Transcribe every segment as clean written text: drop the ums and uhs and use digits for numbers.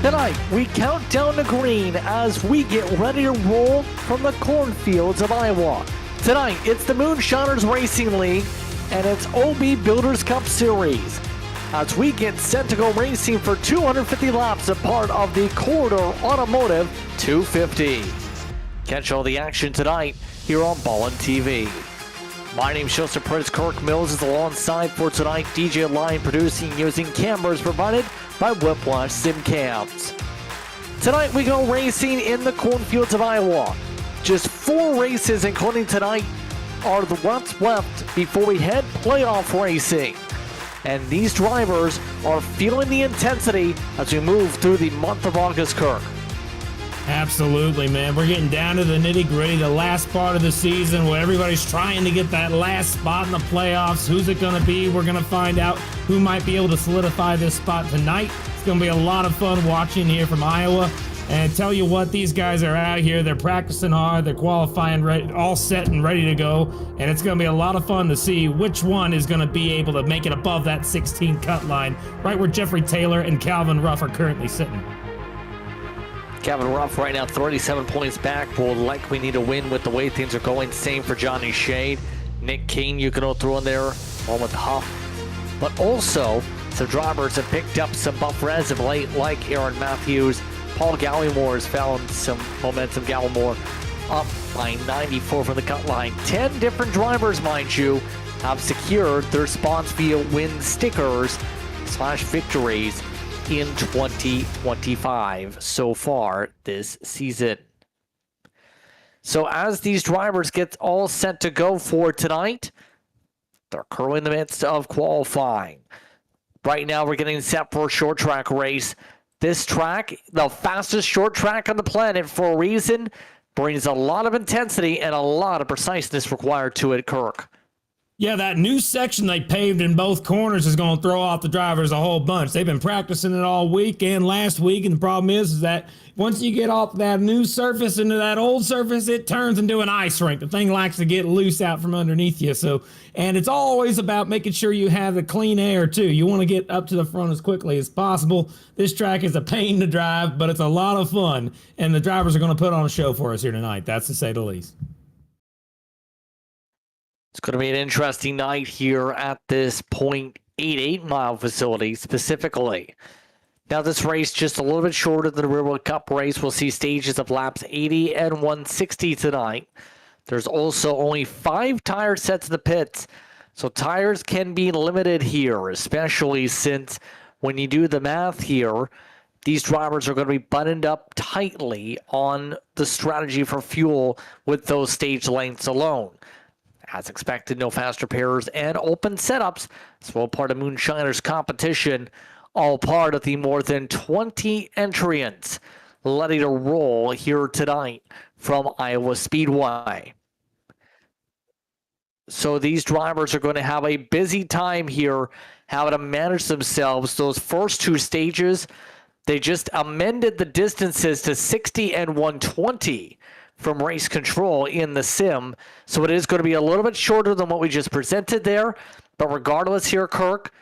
Tonight, we count down the green as we get ready to roll from the cornfields of Iowa. Tonight, it's the Moonshiners Racing League and it's OB Builders Cup Series as we get set to go racing for 250 laps, a part of the Corridor Automotive 250. Catch all the action tonight here on Ballin TV. My name's Joseph Prince. Kirk Mills is alongside for tonight. DJ Line producing using cameras provided by Whiplash Sim Cams. Tonight we go racing in the cornfields of Iowa. Just 4 races, including tonight, are the what's left before we head playoff racing. And these drivers are feeling the intensity as we move through the month of August, Kirk. Absolutely, man. We're getting down to the nitty-gritty, the last part of the season where everybody's trying to get that last spot in the playoffs. Who's it going to be? We're going to find out who might be able to solidify this spot tonight. It's going to be a lot of fun watching here from Iowa. And tell you what, these guys are out here. They're practicing hard. They're qualifying, ready, all set and ready to go. And it's going to be a lot of fun to see which one is going to be able to make it above that 16 cut line, right where Jeffrey Taylor and Calvin Ruff are currently sitting. Calvin Ruff right now 37 points back. Will likely need a win with the way things are going. Same for Johnny Shade. Nick King, you can all throw in there, along with Huff. But also, some drivers have picked up some buffer as of late, like Aaron Matthews. Paul Gallimore has found some momentum. Gallimore up by 94 from the cut line. 10 different drivers, mind you, have secured their spots via win stickers / victories in 2025 so far this season. So as these drivers get all set to go for tonight, they're currently in the midst of qualifying. Right now we're getting set for a short track race. This track, the fastest short track on the planet for a reason, brings a lot of intensity and a lot of preciseness required to it, Kirk. Yeah, that new section they paved in both corners is going to throw off the drivers a whole bunch. They've been practicing it all week and last week, and the problem is that once you get off that new surface into that old surface, it turns into an ice rink. The thing likes to get loose out from underneath you. And it's always about making sure you have the clean air, too. You want to get up to the front as quickly as possible. This track is a pain to drive, but it's a lot of fun, and the drivers are going to put on a show for us here tonight. That's to say the least. It's going to be an interesting night here at this 0.88 mile facility specifically. Now this race just a little bit shorter than the Railroad Cup race. We'll see stages of laps 80 and 160 tonight. There's also only 5 tire sets in the pits, so tires can be limited here, especially since when you do the math here, these drivers are going to be buttoned up tightly on the strategy for fuel with those stage lengths alone. As expected, no fast repairs and open setups. It's all part of Moonshiners competition, all part of the more than 20 entrants ready to roll here tonight from Iowa Speedway. So these drivers are going to have a busy time here, having to manage themselves. Those first 2 stages, they just amended the distances to 60 and 120. From race control in the sim. So it is going to be a little bit shorter than what we just presented there. But regardless here, Kirk,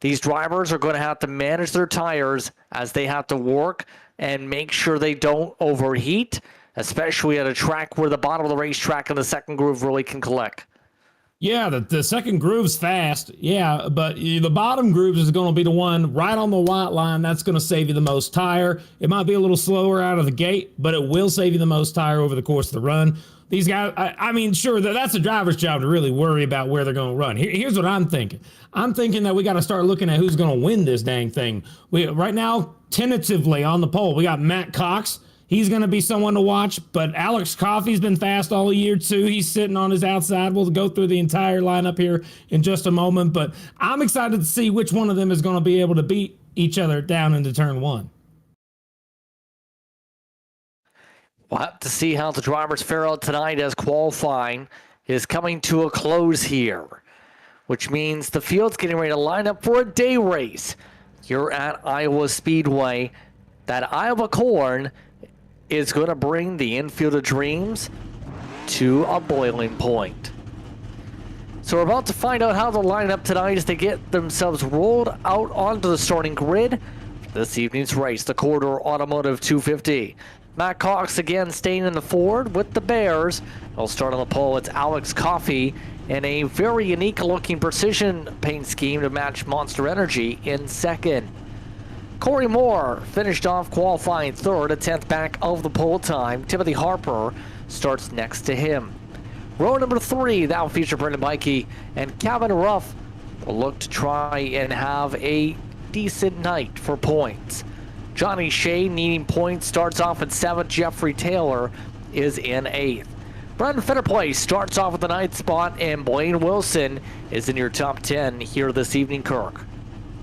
these drivers are going to have to manage their tires as they have to work and make sure they don't overheat, especially at a track where the bottom of the racetrack and the second groove really can collect. Yeah, the second groove's fast, yeah, but the bottom groove is going to be the one right on the white line. That's going to save you the most tire. It might be a little slower out of the gate, but it will save you the most tire over the course of the run. These guys, I mean, sure, that's the driver's job to really worry about where they're going to run. Here's what I'm thinking. I'm thinking that we got to start looking at who's going to win this dang thing. Right now, tentatively on the pole, we got Matt Cox. He's going to be someone to watch, but Alex Coffey's been fast all year, too. He's sitting on his outside. We'll go through the entire lineup here in just a moment, but I'm excited to see which one of them is going to be able to beat each other down into turn 1. We'll have to see how the drivers fare out tonight as qualifying is coming to a close here, which means the field's getting ready to line up for a day race. You're at Iowa Speedway. That Iowa corn is going to bring the infield of dreams to a boiling point. So we're about to find out how they'll line up tonight as they get themselves rolled out onto the starting grid. this evening's race, the Corridor Automotive 250. Matt Cox again staying in the Ford with the Bears. He'll start on the pole. It's Alex Coffey in a very unique looking precision paint scheme to match Monster Energy in second. Corey Moore finished off qualifying third, a 10th back of the pole time. Timothy Harper starts next to him. Row number 3, that will feature Brendan Bikey, and Kevin Ruff will look to try and have a decent night for points. Johnny Shea needing points starts off in 7th. Jeffrey Taylor is in 8th. Brendan Fitterplace starts off with the 9th spot, and Blaine Wilson is in your top 10 here this evening, Kirk.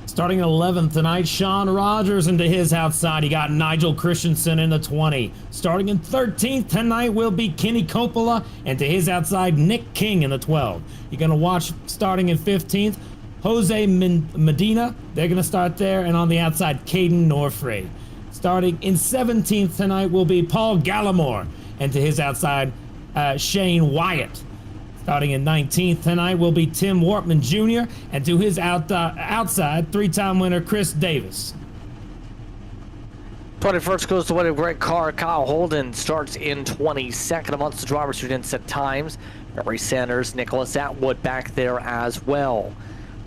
Starting 11th tonight, Sean Rogers, and to his outside, you got Nigel Christensen in the 20. Starting in 13th tonight will be Kenny Coppola, and to his outside, Nick King in the 12. You're going to watch starting in 15th, Jose Medina. They're going to start there, and on the outside, Caden Norfray. Starting in 17th tonight will be Paul Gallimore, and to his outside, Shane Wyatt. Starting in 19th tonight will be Tim Wortman Jr., and to his outside, 3-time winner Chris Davis. 21st goes to winning great car. Kyle Holden starts in 22nd amongst the drivers who didn't set times. Barry Sanders, Nicholas Atwood back there as well.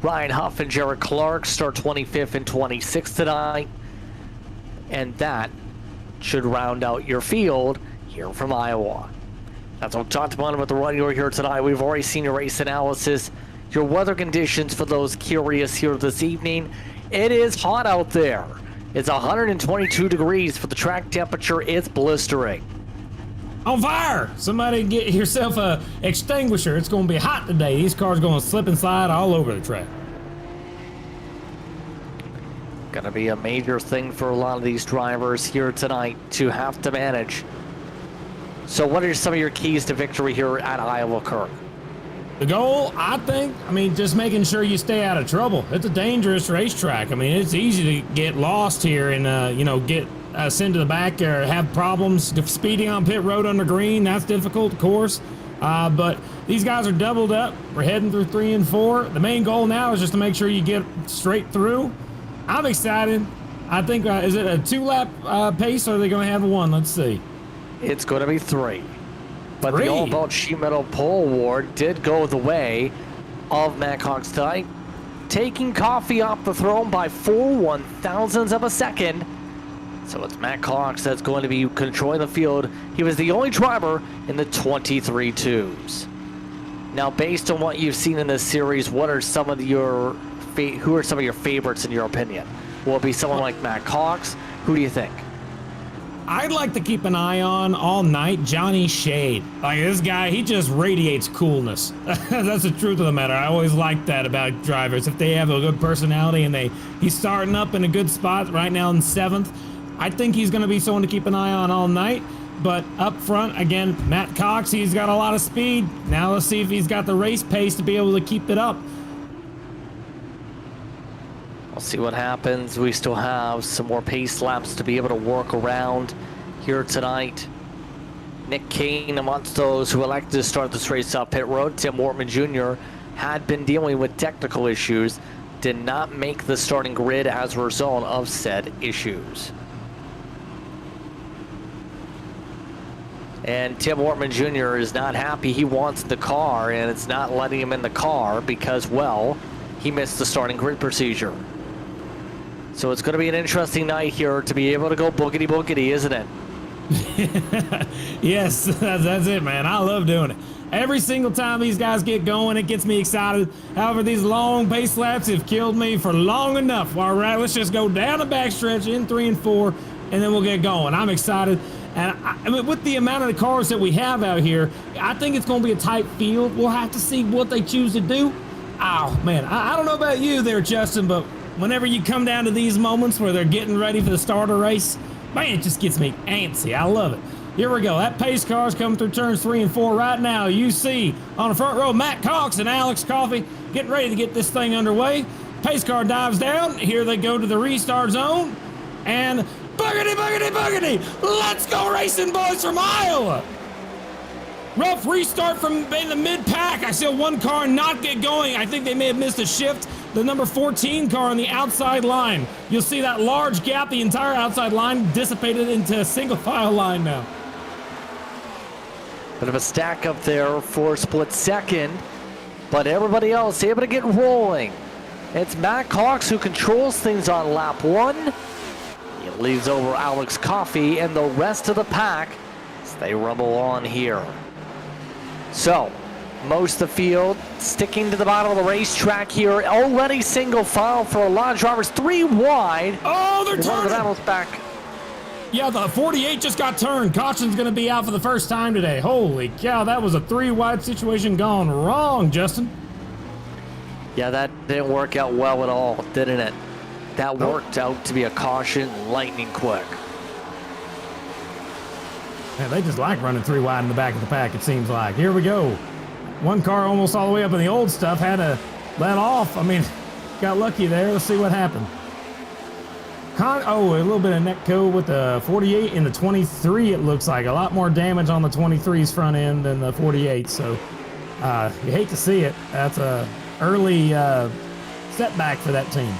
Ryan Huff and Jared Clark start 25th and 26th tonight. And that should round out your field here from Iowa. That's what we talked about the run you're here tonight. We've already seen your race analysis, your weather conditions for those curious here this evening. It is hot out there. It's 122 degrees for the track temperature. It's blistering. On fire! Somebody get yourself a extinguisher. It's going to be hot today. These cars going to slip and slide all over the track. Going to be a major thing for a lot of these drivers here tonight to have to manage. So what are some of your keys to victory here at Iowa, Kirk? The goal, I think, just making sure you stay out of trouble. It's a dangerous racetrack. It's easy to get lost here and, get sent to the back or have problems speeding on pit road under green. That's difficult, of course. But these guys are doubled up. We're heading through 3 and 4. The main goal now is just to make sure you get straight through. I'm excited. I think, is it a 2-lap pace or are they going to have a 1? Let's see. It's going to be 3. But the all-about sheet metal pole award did go the way of Matt Cox tonight, taking Coffey off the throne by 4 1,000ths of a second. So it's Matt Cox that's going to be controlling the field. He was the only driver in the 23-2s. Now, based on what you've seen in this series, what are some of who are some of your favorites in your opinion? Will it be someone like Matt Cox? Who do you think? I'd like to keep an eye on all night Johnny Shade. Like, this guy, he just radiates coolness. That's the truth of the matter. I always like that about drivers. If they have a good personality and he's starting up in a good spot right now in 7th, I think he's going to be someone to keep an eye on all night. But up front, again, Matt Cox, he's got a lot of speed. Now let's see if he's got the race pace to be able to keep it up. We'll see what happens. We still have some more pace laps to be able to work around here tonight. Nick Kane amongst those who elected to start this race off pit road. Tim Wortman Jr. had been dealing with technical issues, did not make the starting grid as a result of said issues. And Tim Wortman Jr. is not happy. He wants the car, and it's not letting him in the car because, well, he missed the starting grid procedure. So it's going to be an interesting night here to be able to go boogity-boogity, isn't it? Yes, that's it, man. I love doing it. Every single time these guys get going, it gets me excited. However, these long pace laps have killed me for long enough. All right, let's just go down the backstretch in 3 and 4, and then we'll get going. I'm excited. And with the amount of the cars that we have out here, I think it's going to be a tight field. We'll have to see what they choose to do. Oh, man, I don't know about you there, Justin, but whenever you come down to these moments where they're getting ready for the start of the race, man, it just gets me antsy. I love it. Here we go. That pace car's coming through turns 3 and 4 right now. You see on the front row, Matt Cox and Alex Coffey getting ready to get this thing underway. Pace car dives down. Here they go to the restart zone. And boogity, boogity, boogity. Let's go racing, boys, from Iowa. Rough restart from in the mid-pack. I saw one car not get going. I think they may have missed a shift. the number 14 car on the outside line. You'll see that large gap, the entire outside line dissipated into a single file line now. Bit of a stack up there for split second, but everybody else able to get rolling. It's Matt Cox who controls things on lap 1. He leaves over Alex Coffey and the rest of the pack as they rumble on here. So, most of the field sticking to the bottom of the racetrack here. Already single file for a lot of drivers, 3 wide. Oh, they're turning. Battle's back. Yeah, the 48 just got turned. Caution's going to be out for the first time today. Holy cow, that was a 3-wide situation gone wrong, Justin. Yeah, that didn't work out well at all, didn't it? That worked out to be a caution lightning quick. Man, they just like running 3 wide in the back of the pack, it seems like. Here we go. One car almost all the way up in the old stuff, had to let off. I mean, got lucky there. Let's see what happened. A little bit of netco with the 48 and the 23, it looks like. A lot more damage on the 23's front end than the 48, so you hate to see it. That's a early setback for that team.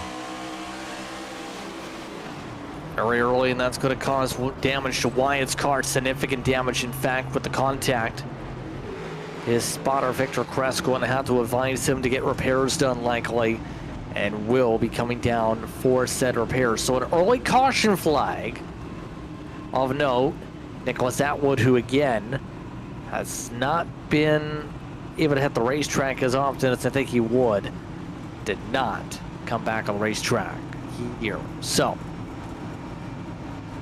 Very early, and that's going to cause damage to Wyatt's car. Significant damage, in fact, with the contact. His spotter, Victor Kress, going to have to advise him to get repairs done likely, and will be coming down for said repairs. So an early caution flag of note. Nicholas Atwood, who again has not been able to hit the racetrack as often as I think he would, did not come back on the racetrack here. So,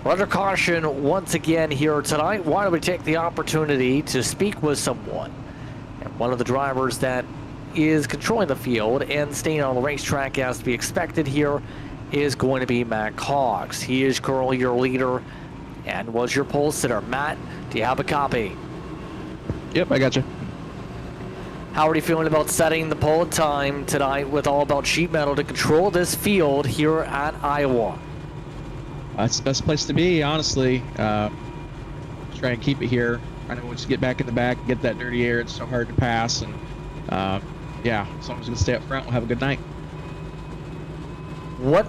under caution once again here tonight. Why don't we take the opportunity to speak with someone? And one of the drivers that is controlling the field and staying on the racetrack as to be expected here is going to be Matt Cox. He is currently your leader and was your pole sitter. Matt, do you have a copy? Yep, I got you. How are you feeling about setting the pole time tonight with all about sheet metal to control this field here at Iowa? That's the best place to be, honestly. Try and keep it here. I know once you get back in the back and get that dirty air, it's so hard to pass. And yeah, as long as we can stay up front, we'll have a good night. What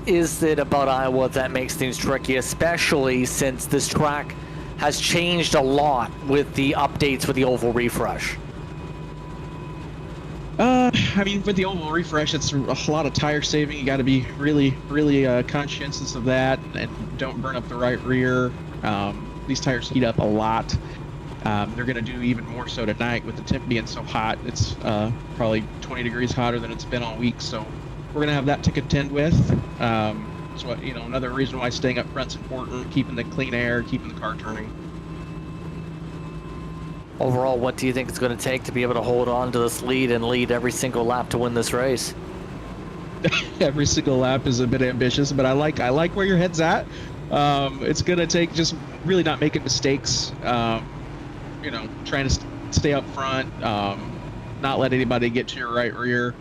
is it about Iowa that makes things tricky, especially since this track has changed a lot with the updates with the oval refresh? I mean, with the oval refresh, it's a lot of tire saving. You got to be really, really conscientious of that and don't burn up the right rear. These tires heat up a lot. They're going to do even more so tonight with the temp being so hot. It's probably 20 degrees hotter than it's been all week, so we're going to have that to contend with. So, you know, another reason why staying up front's important, keeping the clean air, keeping the car turning. Overall, what do you think it's going to take to be able to hold on to this lead and lead every single lap to win this race? Every single lap is a bit ambitious, but I like where your head's at. It's going to take just really not making mistakes. You know, trying to stay up front, not let anybody get to your right rear.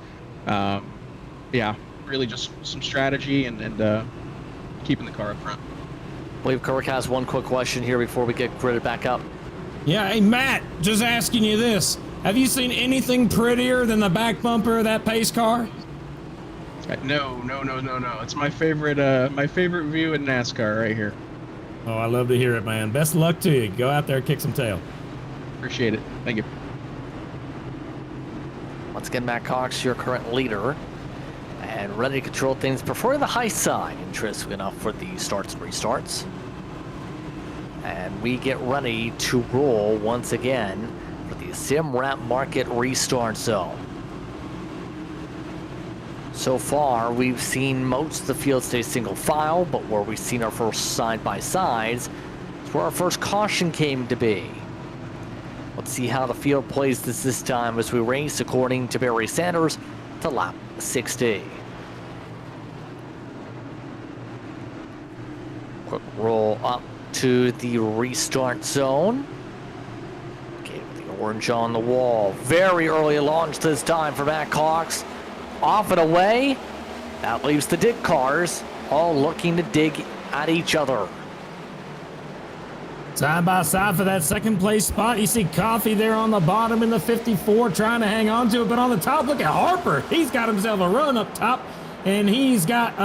Yeah, really just some strategy and keeping the car up front. I believe Kirk has one quick question here before we get gridded back up. Yeah, hey, Matt, just asking you this. Have you seen anything prettier than the back bumper of that pace car? No. It's my favorite view in NASCAR right here. Oh, I love to hear it, man. Best of luck to you. Go out there, kick some tail. Appreciate it. Thank you. Once again, Matt Cox, your current leader, and ready to control things. Prefer the high side. Interesting enough for the starts and restarts. And we get ready to roll once again for the SimRap Market Restart Zone. So far, we've seen most of the field stay single file, but where we've seen our first side-by-sides is where our first caution came to be. Let's see how the field plays this time as we race according to Barry Sanders to lap 60. Quick roll up to the restart zone. Okay, with the orange on the wall. Very early launch this time for Matt Cox. Off and away. That leaves the dig cars all looking to dig at each other. Side by side for that second place spot. You see Coffee there on the bottom in the 54 trying to hang on to it, but on the top, look at Harper. He's got himself a run up top, and he's got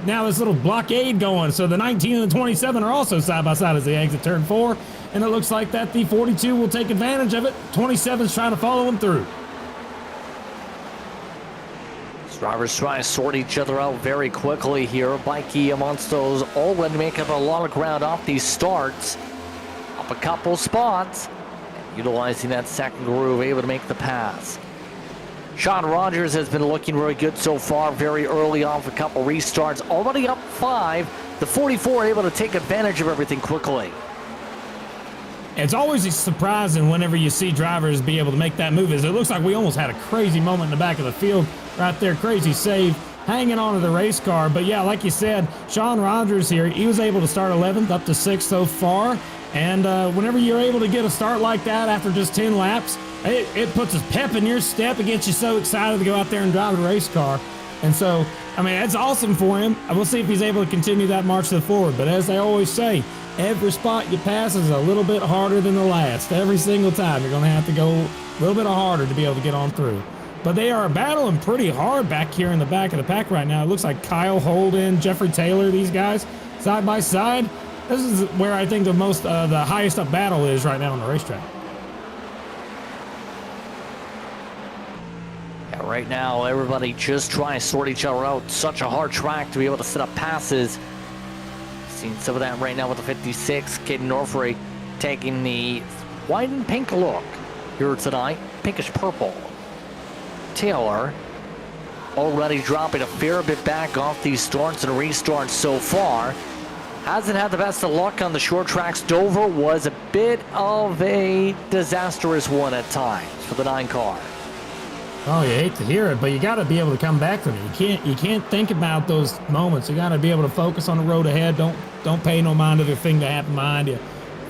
now this little blockade going. So the 19 and the 27 are also side by side as they exit turn 4, and it looks like that the 42 will take advantage of it. 27's trying to follow him through. Drivers trying to sort each other out very quickly here. Mikey amongst those already making up a lot of ground off these starts. Up a couple spots. And utilizing that second groove, able to make the pass. Sean Rogers has been looking really good so far. Very early off a couple restarts. Already up 5. The 44 able to take advantage of everything quickly. It's always surprising whenever you see drivers be able to make that move. It looks like we almost had a crazy moment in the back of the field right there. Crazy save, hanging on to the race car. But yeah, like you said, Sean Rogers here, he was able to start 11th, up to 6th so far. And whenever you're able to get a start like that after just 10 laps, it puts a pep in your step. It gets you so excited to go out there and drive the race car. And so, I mean, that's awesome for him. We'll see if he's able to continue that march to the forward. But as they always say, every spot you pass is a little bit harder than the last. Every single time you're going to have to go a little bit harder to be able to get on through. But they are battling pretty hard back here in the back of the pack right now. It looks like Kyle Holden, Jeffrey Taylor, these guys side by side. This is where I think the highest up battle is right now on the racetrack. Yeah, right now, everybody just trying to sort each other out. Such a hard track to be able to set up passes. Seen some of that right now with the 56. Caden Norfrey taking the white and pink look here tonight. Pinkish purple. Taylor already dropping a fair bit back off these starts and restarts so far. Hasn't had the best of luck on the short tracks. Dover was a bit of a disastrous one at times for the 9 car. Oh, you hate to hear it, but you got to be able to come back from it. You can't think about those moments. You got to be able to focus on the road ahead. Don't pay no mind to the thing that happened behind you.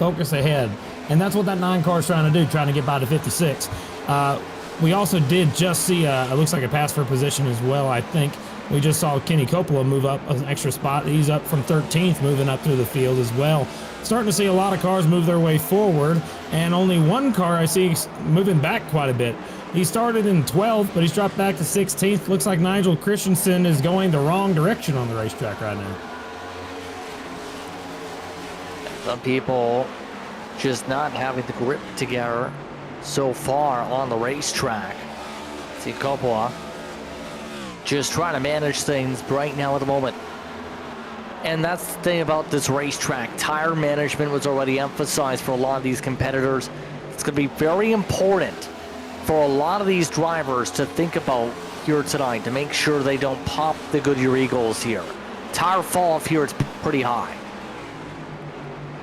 Focus ahead, and that's what that 9 car is trying to do, trying to get by the 56. We also did just see it looks like a pass for position as well. I think we just saw Kenny Coppola move up an extra spot. He's up from 13th, moving up through the field as well. Starting to see a lot of cars move their way forward, and only one car I see moving back quite a bit. He started in 12th, but he's dropped back to 16th. Looks like Nigel Christensen is going the wrong direction on the racetrack right now. Some people just not having the grip together so far on the racetrack. See Coppola just trying to manage things right now at the moment. And that's the thing about this racetrack. Tire management was already emphasized for a lot of these competitors. It's going to be very important for a lot of these drivers to think about here tonight to make sure they don't pop the Goodyear Eagles here. Tire fall off here is pretty high.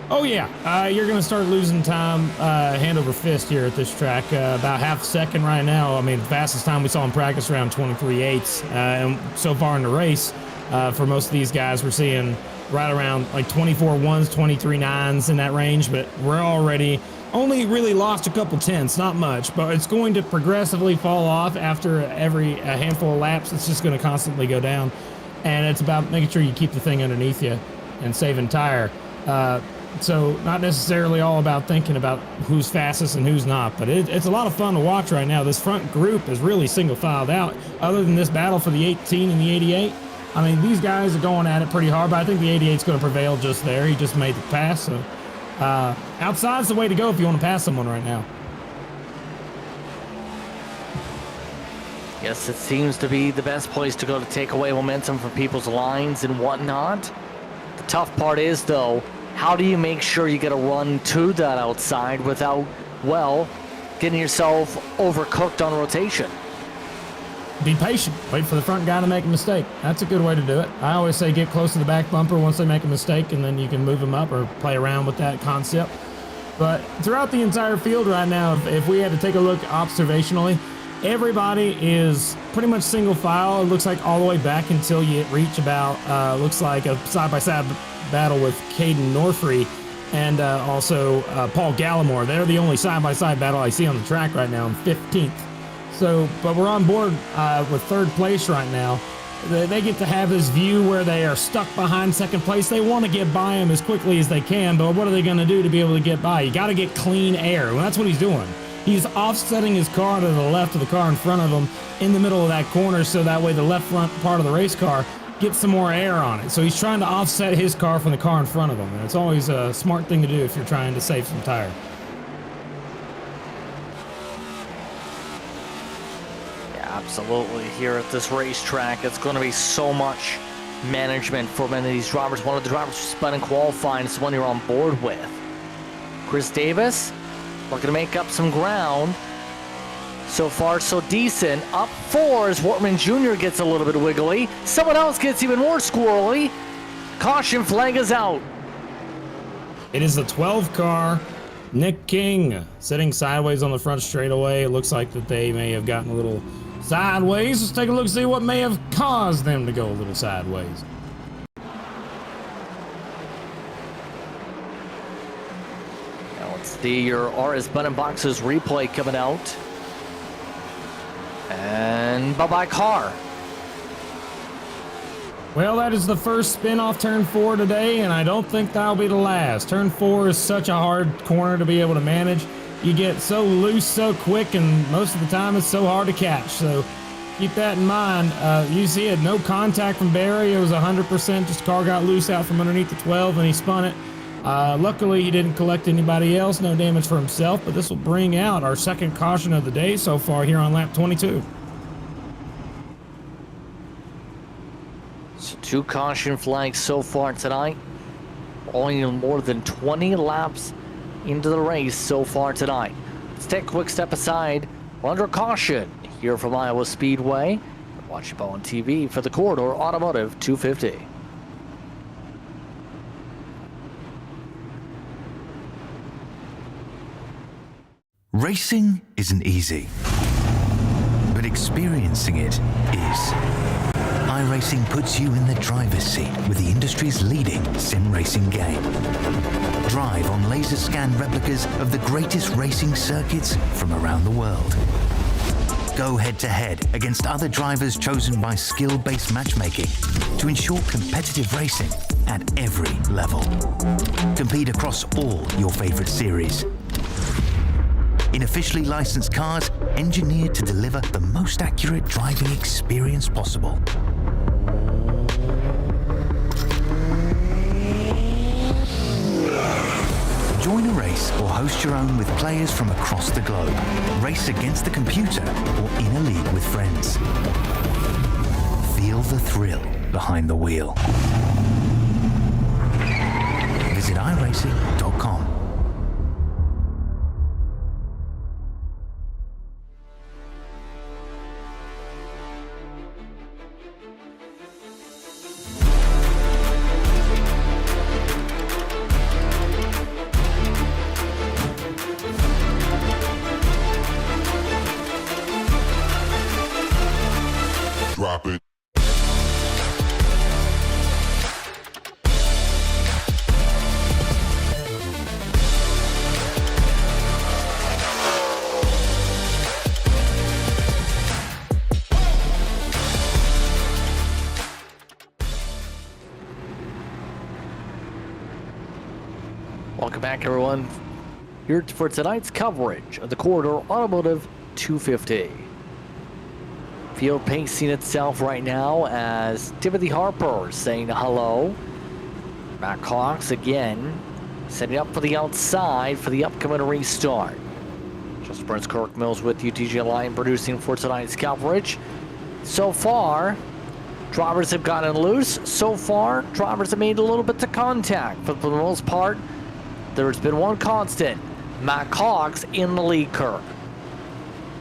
Oh yeah, you're going to start losing time hand over fist here at this track. About half a second right now. I mean, the fastest time we saw in practice around 23.8, and so far in the race, for most of these guys, we're seeing right around like 24.1s, 23.9s in that range. But we're already only really lost a couple tenths, not much, but it's going to progressively fall off after every handful of laps. It's just going to constantly go down, and it's about making sure you keep the thing underneath you and saving tire. So not necessarily all about thinking about who's fastest and who's not, but it's a lot of fun to watch right now. This front group is really single filed out. Other than this battle for the 18 and the 88, I mean, these guys are going at it pretty hard, but I think the 88's going to prevail just there. He just made the pass, so outside's the way to go if you want to pass someone right now. Yes, it seems to be the best place to go to take away momentum from people's lines and whatnot. The tough part is, though, how do you make sure you get a run to that outside without, well, getting yourself overcooked on rotation? Be patient. Wait for the front guy to make a mistake. That's a good way to do it. I always say get close to the back bumper once they make a mistake, and then you can move them up or play around with that concept. But throughout the entire field right now, if we had to take a look observationally, everybody is pretty much single file. It looks like all the way back until you reach about, looks like a side-by-side battle with Caden Norfrey and also Paul Gallimore. They're the only side-by-side battle I see on the track right now in 15th. So, but we're on board with third place right now. They get to have this view where they are stuck behind second place. They want to get by him as quickly as they can, but what are they going to do to be able to get by? You got to get clean air. Well, that's what he's doing. He's offsetting his car to the left of the car in front of him in the middle of that corner, so that way the left front part of the race car gets some more air on it. So he's trying to offset his car from the car in front of him, and it's always a smart thing to do if you're trying to save some tire. Absolutely. Here at this racetrack, it's going to be so much management for many of these drivers. One of the drivers who spun in qualifying is the one you're on board with. Chris Davis looking to make up some ground. So far, so decent. Up 4 as Wortman Jr. gets a little bit wiggly. Someone else gets even more squirrely. Caution flag is out. It is the 12 car. Nick King sitting sideways on the front straightaway. It looks like that they may have gotten a little sideways. Let's take a look and see what may have caused them to go a little sideways. Now let's see your RS Button Boxes replay coming out. And bye-bye car. Well, that is the first spin off turn 4 today, and I don't think that'll be the last. Turn 4 is such a hard corner to be able to manage. You get so loose so quick, and most of the time it's so hard to catch. So keep that in mind. You see it, no contact from Barry. It was 100%. Just car got loose out from underneath the 12, and he spun it. Luckily, he didn't collect anybody else. No damage for himself, but this will bring out our second caution of the day so far here on lap 22. So 2 caution flags so far tonight. Only more than 20 laps into the race so far tonight. Let's take a quick step aside. We're under caution here from Iowa Speedway. Watch it on TV for the Corridor Automotive 250. Racing isn't easy, but experiencing it is. iRacing puts you in the driver's seat with the industry's leading sim racing game. Drive on laser scan replicas of the greatest racing circuits from around the world. Go head to head against other drivers chosen by skill-based matchmaking to ensure competitive racing at every level. Compete across all your favorite series. In officially licensed cars, engineered to deliver the most accurate driving experience possible. Join a race or host your own with players from across the globe. Race against the computer or in a league with friends. Feel the thrill behind the wheel. Visit iRacing.com. Drop it. Welcome back, everyone. Here for tonight's coverage of the Corridor Automotive 250. Field pacing itself right now as Timothy Harper saying hello. Matt Cox again setting up for the outside for the upcoming restart. Just Prince Kirk Mills with you, TJ Lyon producing for tonight's coverage. So far, drivers have gotten loose. So far, drivers have made a little bit of contact. But for the most part, there's been one constant. Matt Cox in the lead, Kirk.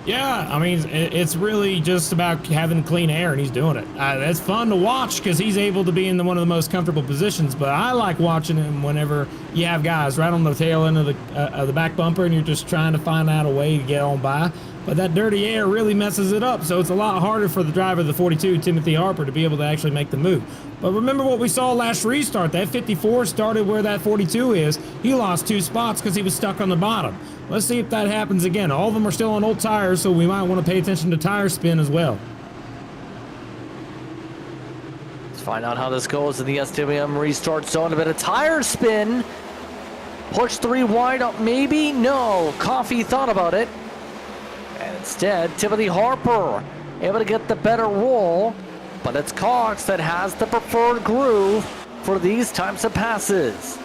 Yeah, I mean, it's really just about having clean air, and he's doing it. That's fun to watch because he's able to be in one of the most comfortable positions, but I like watching him whenever you have guys right on the tail end of the back bumper and you're just trying to find out a way to get on by. But that dirty air really messes it up, so it's a lot harder for the driver of the 42, Timothy Harper, to be able to actually make the move. But remember what we saw last restart. That 54 started where that 42 is. He lost 2 spots because he was stuck on the bottom. Let's see if that happens again. All of them are still on old tires, so we might want to pay attention to tire spin as well. find out how this goes in the SWM restart zone. A bit of tire spin. Push 3 wide up, maybe? No. Coffee thought about it. And instead, Timothy Harper able to get the better roll. But it's Cox that has the preferred groove for these types of passes.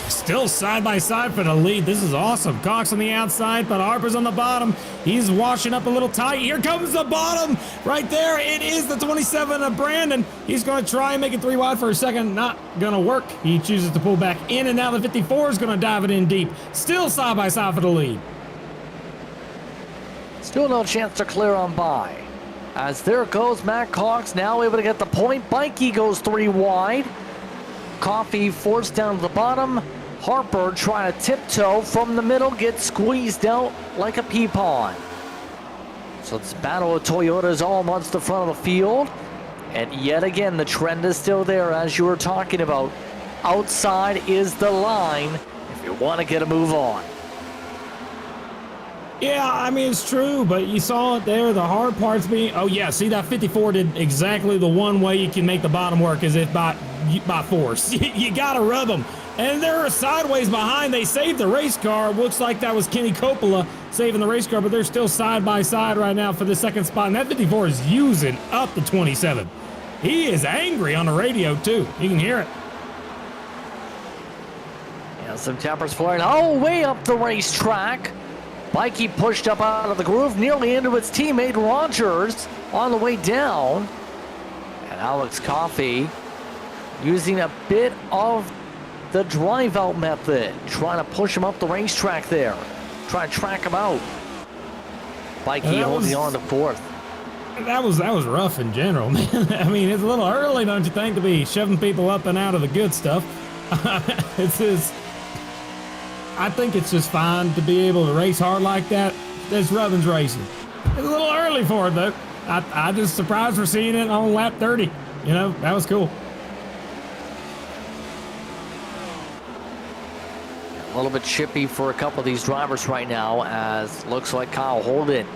Still side by side for the lead. This is awesome. Cox on the outside, but Harper's on the bottom. He's washing up a little tight. Here comes the bottom right there. It is the 27 of Brandon. He's going to try and make it 3 wide for a second. Not going to work. He chooses to pull back in, and now the 54 is going to dive it in deep. Still side by side for the lead. Still no chance to clear on by. As there goes Matt Cox, now able to get the point. Bikey goes 3 wide. Coffee forced down to the bottom. Harper trying to tiptoe from the middle, gets squeezed out like a pea pod. So it's battle of Toyotas all amongst the front of the field. And yet again, the trend is still there, as you were talking about. Outside is the line if you want to get a move on. Yeah, I mean, it's true, but you saw it there. The hard part's being... Oh, yeah, see, that 54 did exactly the one way you can make the bottom work, is if by force. You got to rub them. And they're sideways behind. They saved the race car. Looks like that was Kenny Coppola saving the race car, but they're still side by side right now for the second spot. And that 54 is using up the 27. He is angry on the radio, too. You can hear it. Yeah, some tempers flaring. Oh, way up the racetrack. Bikey pushed up out of the groove, nearly into its teammate Rogers on the way down. And Alex Coffey using a bit of the drive out method, trying to push him up the racetrack there. Trying to track him out. Bikey holding on to 4th. That was rough in general, man. I mean, it's a little early, don't you think, to be shoving people up and out of the good stuff. I think it's just fine to be able to race hard like that. That's Rubbin's racing. It's a little early for it, though. I just surprised for seeing it on lap 30. You know, that was cool. A little bit chippy for a couple of these drivers right now, as looks like Kyle Holden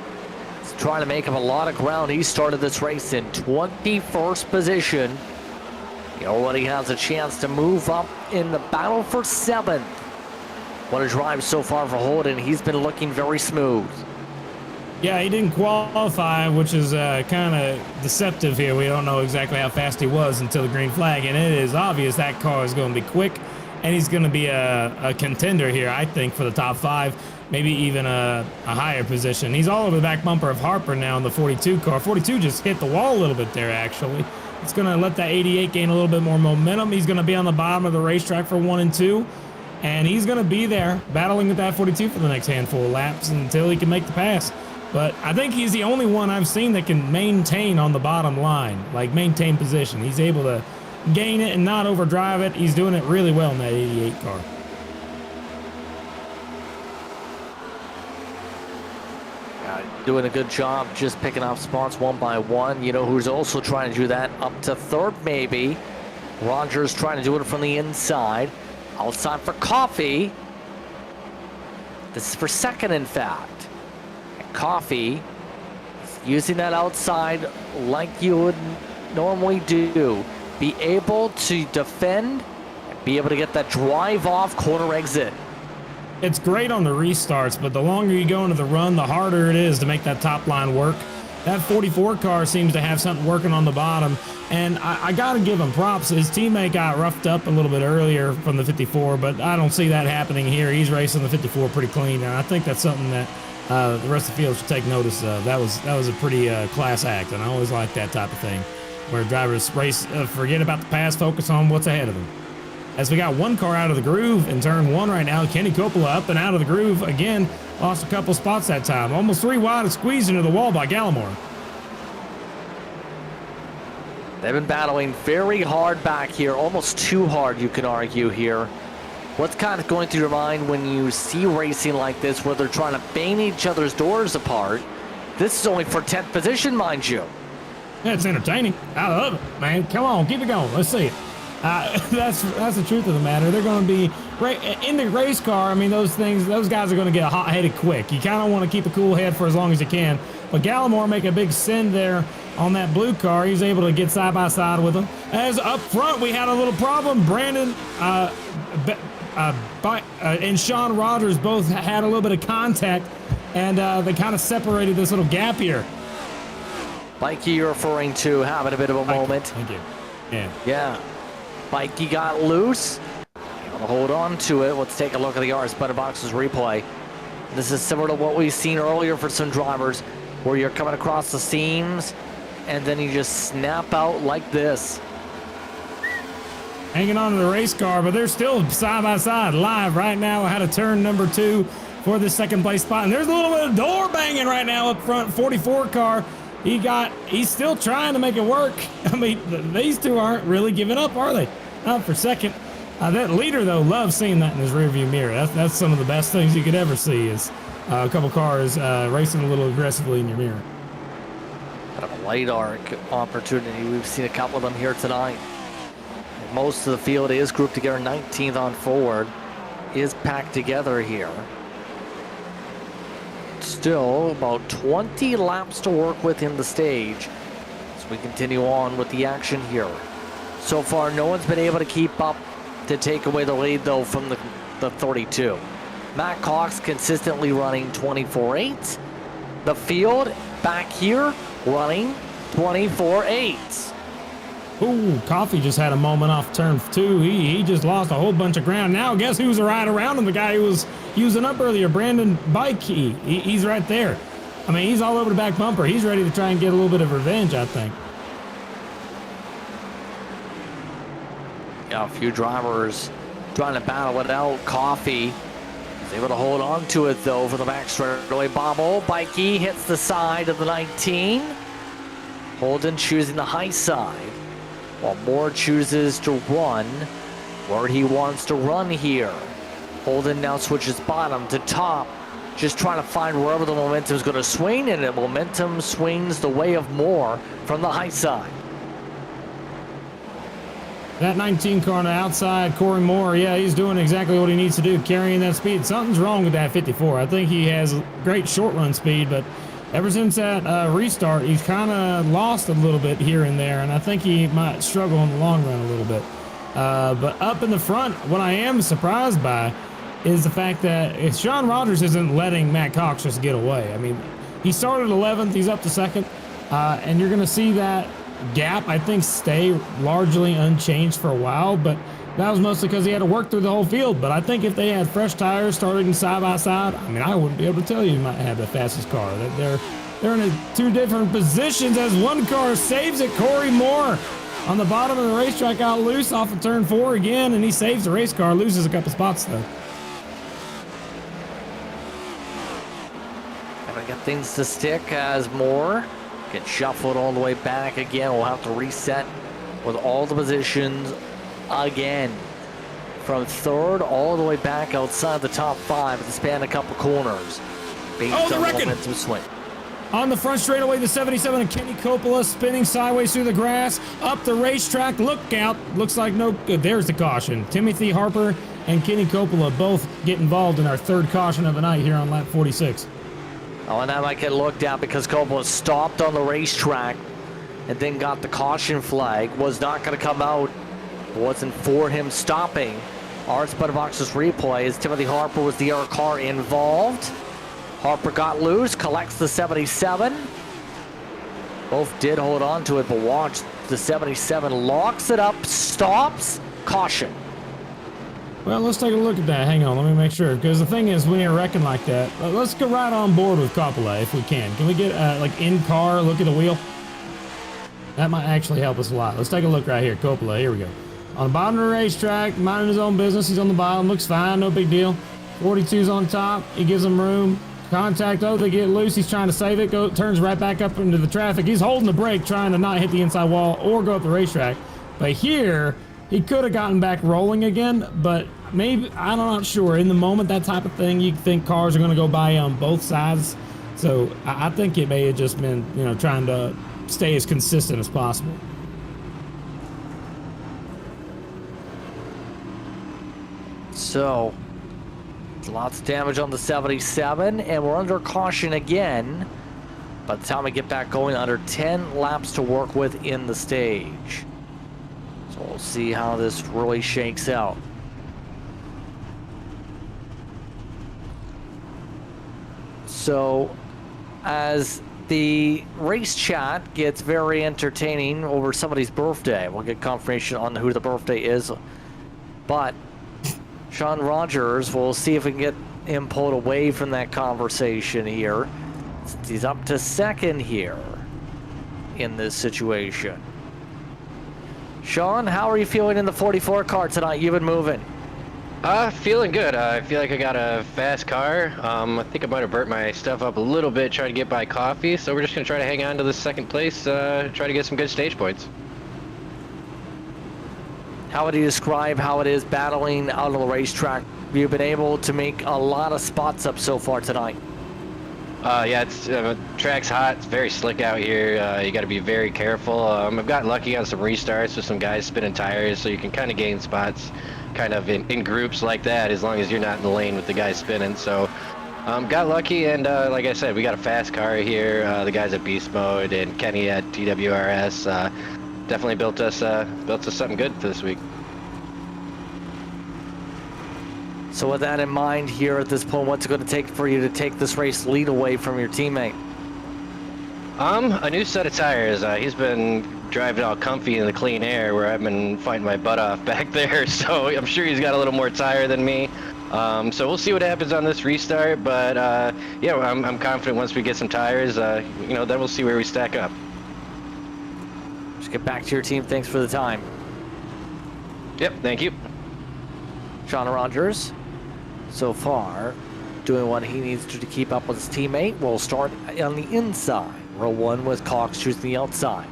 is trying to make up a lot of ground. He started this race in 21st position. He already has a chance to move up in the battle for 7th. What a drive so far for Holden. He's been looking very smooth. Yeah, he didn't qualify, which is kind of deceptive here. We don't know exactly how fast he was until the green flag, and it is obvious that car is going to be quick, and he's going to be a contender here, I think, for the top 5, maybe even a higher position. He's all over the back bumper of Harper now in the 42 car. 42 just hit the wall a little bit there, actually. It's going to let that 88 gain a little bit more momentum. He's going to be on the bottom of the racetrack for 1 and 2. And he's going to be there battling with that 42 for the next handful of laps until he can make the pass. But I think he's the only one I've seen that can maintain on the bottom line, like maintain position. He's able to gain it and not overdrive it. He's doing it really well in that 88 car. Doing a good job just picking off spots one by one. You know who's also trying to do that? Up to 3rd, maybe. Rogers trying to do it from the inside. Outside for Coffee. This is for 2nd, in fact. And Coffee using that outside like you would normally do. Be able to defend and be able to get that drive off corner exit. It's great on the restarts, but the longer you go into the run, the harder it is to make that top line work. That 44 car seems to have something working on the bottom, and I got to give him props. His teammate got roughed up a little bit earlier from the 54, but I don't see that happening here. He's racing the 54 pretty clean, and I think that's something that the rest of the field should take notice of. That was a pretty class act, and I always like that type of thing, where drivers race, forget about the past, focus on what's ahead of them. As we got 1 car out of the groove in turn 1 right now, Kenny Coppola up and out of the groove again. Lost a couple spots that time. Almost 3 wide, squeezed into the wall by Gallimore. They've been battling very hard back here, almost too hard, you can argue here. What's kind of going through your mind when you see racing like this, where they're trying to bang each other's doors apart? This is only for 10th position, mind you. Yeah, it's entertaining. I love it, man. Come on, keep it going. Let's see it. That's the truth of the matter. They're going to be in the race car. I mean, those guys are going to get hot-headed quick. You kind of want to keep a cool head for as long as you can. But Gallimore make a big send there on that blue car. He's able to get side by side with him. As up front, we had a little problem. Brandon and Sean Rogers both had a little bit of contact, and they kind of separated this little gap here. Mikey, you're referring to having a bit of a moment. Thank you. Yeah. Yeah. Mikey got loose. Able to hold on to it. Let's take a look at the RS Butter Box's replay. This is similar to what we've seen earlier for some drivers, where you're coming across the seams and then you just snap out like this. Hanging on to the race car, but they're still side by side live right now. I had a turn number 2 for the second place spot, and there's a little bit of door banging right now up front. 44 car. He's still trying to make it work. I mean, these two aren't really giving up, are they? Not for second. That leader, though, loves seeing that in his rearview mirror. That's some of the best things you could ever see, is a couple cars racing a little aggressively in your mirror. Kind of a light arc opportunity. We've seen a couple of them here tonight. Most of the field is grouped together. 19th on forward is packed together here. Still about 20 laps to work with in the stage as we continue on with the action here. So far, no one's been able to keep up to take away the lead, though, from the 32. Matt Cox consistently running 24.8. The field back here running 24.8. Ooh, Coffee just had a moment off turn 2. He just lost a whole bunch of ground. Now, guess who's right around him? The guy who was using up earlier, Brandon Bike. He's right there. I mean, he's all over the back bumper. He's ready to try and get a little bit of revenge, I think. Yeah, a few drivers trying to battle it out. Coffee is able to hold on to it, though, for the back straightaway bobble. Bikey hits the side of the 19. Holden choosing the high side, while Moore chooses to run where he wants to run here. Holden now switches bottom to top, just trying to find wherever the momentum is going to swing, and the momentum swings the way of Moore from the high side. That 19 car on the outside, Corey Moore, yeah, he's doing exactly what he needs to do, carrying that speed. Something's wrong with that 54. I think he has great short run speed, but ever since that restart, he's kind of lost a little bit here and there, and I think he might struggle in the long run a little bit. But up in the front, what I am surprised by is the fact that Sean Rogers isn't letting Matt Cox just get away. I mean, he started 11th, he's up to 2nd, and you're going to see that gap, I think, stay largely unchanged for a while, but that was mostly because he had to work through the whole field. But I think if they had fresh tires starting side by side, I mean, I wouldn't be able to tell you might have the fastest car. They're in two different positions as one car saves it. Corey Moore on the bottom of the racetrack got loose off of turn 4 again, and he saves the race car, loses a couple spots though. And we got things to stick as Moore gets shuffled all the way back again. We'll have to reset with all the positions again, from 3rd all the way back outside the top 5 at the span a couple corners. Oh, the wrecking! Momentum swing. On the front straightaway, the 77 and Kenny Coppola spinning sideways through the grass, up the racetrack. Look out. Looks like no good. There's the caution. Timothy Harper and Kenny Coppola both get involved in our 3rd caution of the night here on lap 46. Oh, and that might get looked at because Coppola stopped on the racetrack and then got the caution flag. Was not going to come out. Wasn't for him stopping. RS Butter Box's replay is Timothy Harper was the other car involved. Harper got loose, collects the 77. Both did hold on to it, but watch, the 77 locks it up, stops, caution. Well, let's take a look at that. Hang on, let me make sure. Because the thing is, when you're wrecking like that, let's go right on board with Coppola if we can. Can we get, like, in-car look at the wheel? That might actually help us a lot. Let's take a look right here. Coppola, here we go. On the bottom of the racetrack, minding his own business. He's on the bottom, looks fine, no big deal. 42's on top, he gives them room. Contact, oh, they get loose, he's trying to save it, turns right back up into the traffic. He's holding the brake, trying to not hit the inside wall or go up the racetrack. But here, he could have gotten back rolling again, but maybe, I'm not sure. In the moment, that type of thing, you think cars are going to go by on both sides. So I think it may have just been, you know, trying to stay as consistent as possible. So, lots of damage on the 77, and we're under caution again By the time we get back going, under 10 laps to work with in the stage. So we'll see how this really shakes out. So as the race chat gets very entertaining over somebody's birthday, we'll get confirmation on who the birthday is. But Sean Rogers, we'll see if we can get him pulled away from that conversation here. Since he's up to second here in this situation. Sean, how are you feeling in the 44 car tonight? You've been moving. Feeling good. I feel like I got a fast car. I think I might have burnt my stuff up a little bit trying to get by coffee, so we're just going to try to hang on to the second place, try to get some good stage points. How would you describe how it is battling out on the racetrack? You've been able to make a lot of spots up so far tonight. Yeah, it's track's hot. It's very slick out here. You got to be very careful. I've got lucky on some restarts with some guys spinning tires, so you can kind of gain spots kind of in groups like that as long as you're not in the lane with the guys spinning. So got lucky, and like I said, we got a fast car here. The guys at Beast Mode and Kenny at TWRS definitely built us something good for this week. So with that in mind here at this point, what's it going to take for you to take this race lead away from your teammate? A new set of tires. He's been driving all comfy in the clean air where I've been fighting my butt off back there, so I'm sure he's got a little more tire than me. So we'll see what happens on this restart, but yeah, I'm confident once we get some tires, you know, then we'll see where we stack up. Just get back to your team. Thanks for the time. Yep, thank you. Sean Rogers, so far, doing what he needs to keep up with his teammate. We'll start on the inside. Row one with Cox choosing the outside.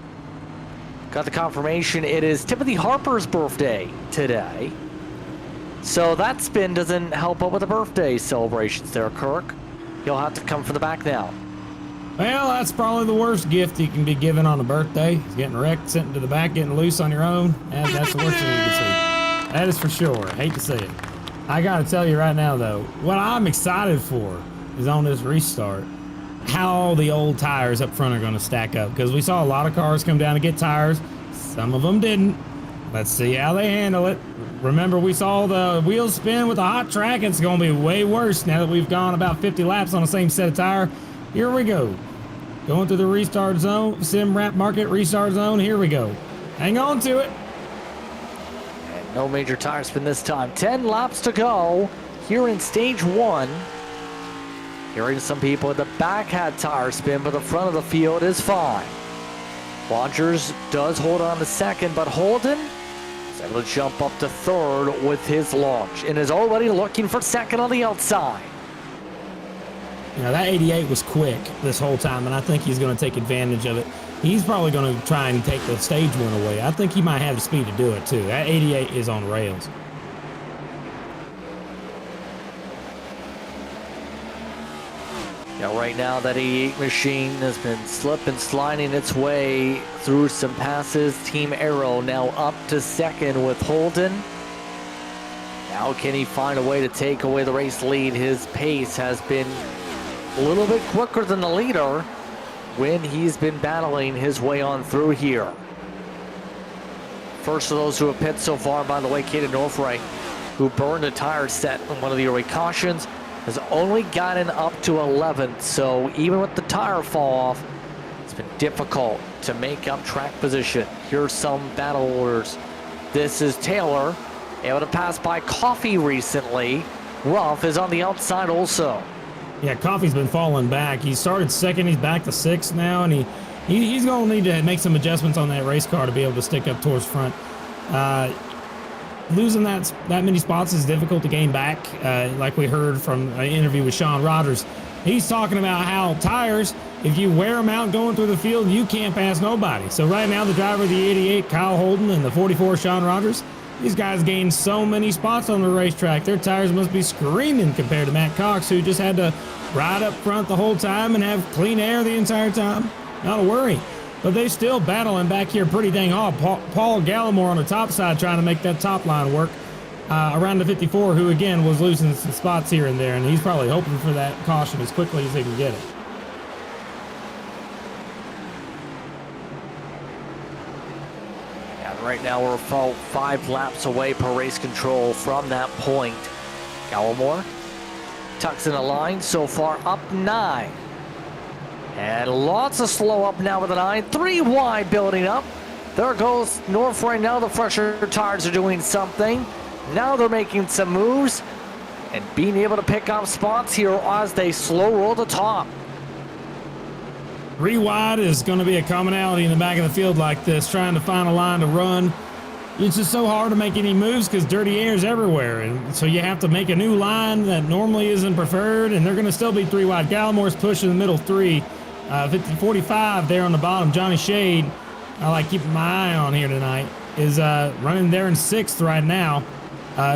Got the confirmation it is Timothy Harper's birthday today. So that spin doesn't help out with the birthday celebrations there, Kirk. He'll have to come from the back now. Well, that's probably the worst gift you can be given on a birthday. Is getting wrecked, sent into the back, getting loose on your own. And that's the worst thing you can see. That is for sure. Hate to say it. I got to tell you right now, though, what I'm excited for is on this restart, how the old tires up front are going to stack up. Because we saw a lot of cars come down to get tires. Some of them didn't. Let's see how they handle it. Remember, we saw the wheels spin with the hot track. It's going to be way worse now that we've gone about 50 laps on the same set of tire. Here we go. Going through the restart zone, sim wrap market restart zone. Here we go. Hang on to it. And no major tire spin this time. 10 laps to go here in stage one. Hearing some people at the back had tire spin, but the front of the field is fine. Rogers does hold on to second, but Holden is able to jump up to third with his launch and is already looking for second on the outside. You know, that 88 was quick this whole time, and I think he's going to take advantage of it. He's probably going to try and take the stage one away. I think he might have the speed to do it, too. That 88 is on rails. Yeah, right now that 88 machine has been slip and sliding its way through some passes. Team Arrow now up to second with Holden. Now can he find a way to take away the race lead? His pace has been a little bit quicker than the leader when he's been battling his way on through here. First of those who have pit so far, by the way, Caden Northray, who burned a tire set on one of the early cautions, has only gotten up to 11th, so even with the tire fall off, it's been difficult to make up track position. Here's some battle orders. This is Taylor, able to pass by Coffee recently. Ruff is on the outside also. Yeah, Coffey's been falling back. He started second, he's back to sixth now, and he's going to need to make some adjustments on that race car to be able to stick up towards front. Losing that many spots is difficult to gain back. Like we heard from an interview with Sean Rogers, he's talking about how tires, if you wear them out going through the field, you can't pass nobody. So right now, the driver of the 88, Kyle Holden, and the 44, Sean Rogers, these guys gained so many spots on the racetrack. Their tires must be screaming compared to Matt Cox, who just had to ride up front the whole time and have clean air the entire time. Not a worry. But they still battling back here pretty dang hard. Paul Gallimore on the top side trying to make that top line work around the 54, who again was losing some spots here and there, and he's probably hoping for that caution as quickly as they can get it. right now. We're about 5 laps away per race control from that point. Gallimore tucks in a line, so far up 9. And lots of slow up now with the 9. 3 wide building up. There goes North right now. The fresher tires are doing something. Now they're making some moves and being able to pick up spots here as they slow roll the top. 3 wide is going to be a commonality in the back of the field like this, trying to find a line to run. It's just so hard to make any moves because dirty air is everywhere, and so you have to make a new line that normally isn't preferred, and they're going to still be 3 wide. Gallimore's pushing the middle 3. 50-45 there on the bottom. Johnny Shade, I like keeping my eye on here tonight, is running there in 6th right now.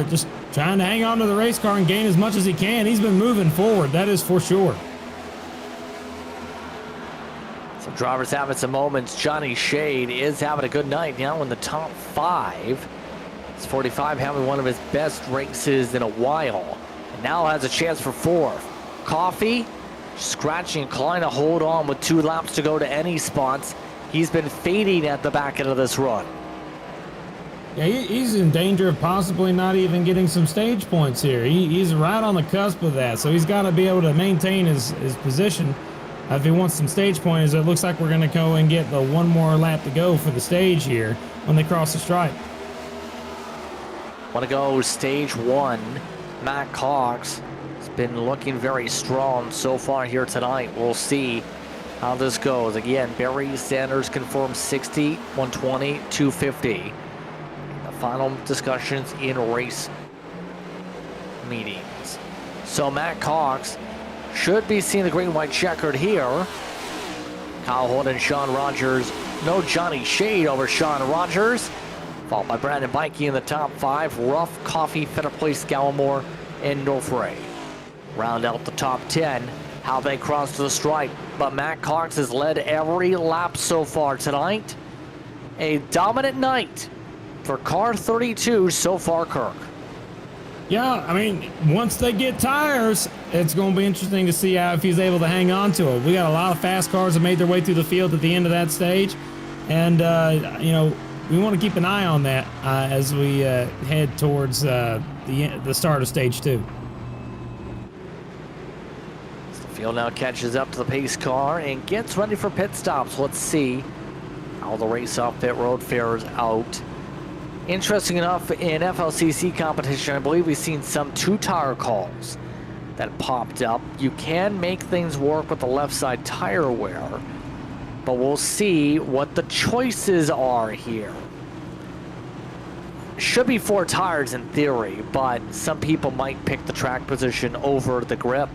Just trying to hang on to the race car and gain as much as he can. He's been moving forward, that is for sure. Some drivers having some moments. Johnny Shade is having a good night now in the top 5. It's 45 having one of his best races in a while. And now has a chance for 4th. Coffee scratching and clawing to hold on with 2 laps to go to any spots. He's been fading at the back end of this run. Yeah, he's in danger of possibly not even getting some stage points here. He's right on the cusp of that, so he's got to be able to maintain his position if he wants some stage points. It looks like we're going to go and get the 1 more lap to go for the stage here when they cross the stripe. Want to go stage 1. Matt Cox has been looking very strong so far here tonight. We'll see how this goes. Again, Barry Sanders confirmed 60, 120, 250. Final discussions in race meetings. So Matt Cox should be seeing the green white checkered here. Kyle Holden, Sean Rogers, no Johnny Shade over Sean Rogers, followed by Brandon Bikey in the top 5. Ruff, Coffee, Fetter Place, Gallimore, and Northray round out the top 10. How they cross to the stripe, but Matt Cox has led every lap so far tonight. A dominant night for car 32 so far, Kirk. Yeah, I mean, once they get tires, it's going to be interesting to see if he's able to hang on to it. We got a lot of fast cars that made their way through the field at the end of that stage, and you know, we want to keep an eye on that as we head towards the start of stage 2. The field now catches up to the pace car and gets ready for pit stops. Let's see how the race off pit road fares out. Interesting enough, in FLCC competition, I believe we've seen some 2-tire calls that popped up. You can make things work with the left side tire wear, but we'll see what the choices are here. Should be 4 tires in theory, but some people might pick the track position over the grip.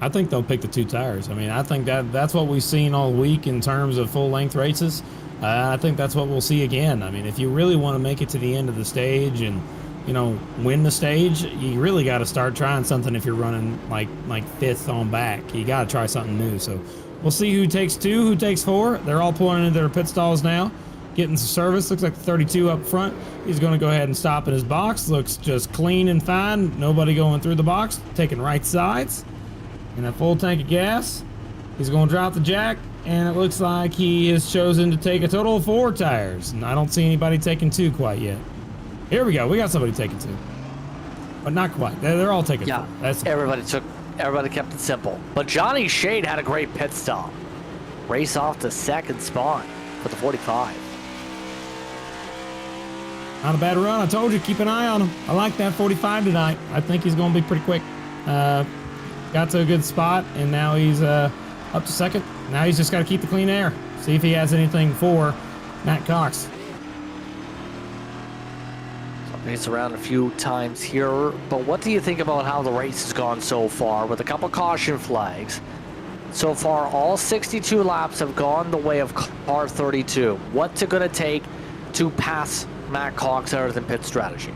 I think they'll pick the 2 tires. I mean, I think that's what we've seen all week in terms of full-length races. I think that's what we'll see again. I mean, if you really want to make it to the end of the stage and, you know, win the stage, you really got to start trying something if you're running like 5th on back. You got to try something new. So we'll see who takes 2, who takes 4. They're all pulling into their pit stalls now, getting some service. Looks like the 32 up front. He's going to go ahead and stop in his box. Looks just clean and fine. Nobody going through the box, taking right sides. And a full tank of gas. He's going to drop the jack. And it looks like he has chosen to take a total of 4 tires. And I don't see anybody taking 2 quite yet. Here we go. We got somebody taking 2. But not quite. They're all taking 4. That's Everybody kept it simple. But Johnny Shade had a great pit stop. Race off the 2nd spot for the 45. Not a bad run. I told you, keep an eye on him. I like that 45 tonight. I think he's going to be pretty quick. Got to a good spot, and now he's up to 2nd. Now he's just got to keep the clean air. See if he has anything for Matt Cox. He's around a few times here, but what do you think about how the race has gone so far with a couple caution flags? So far, all 62 laps have gone the way of car 32. What's it going to take to pass Matt Cox other than pit strategy?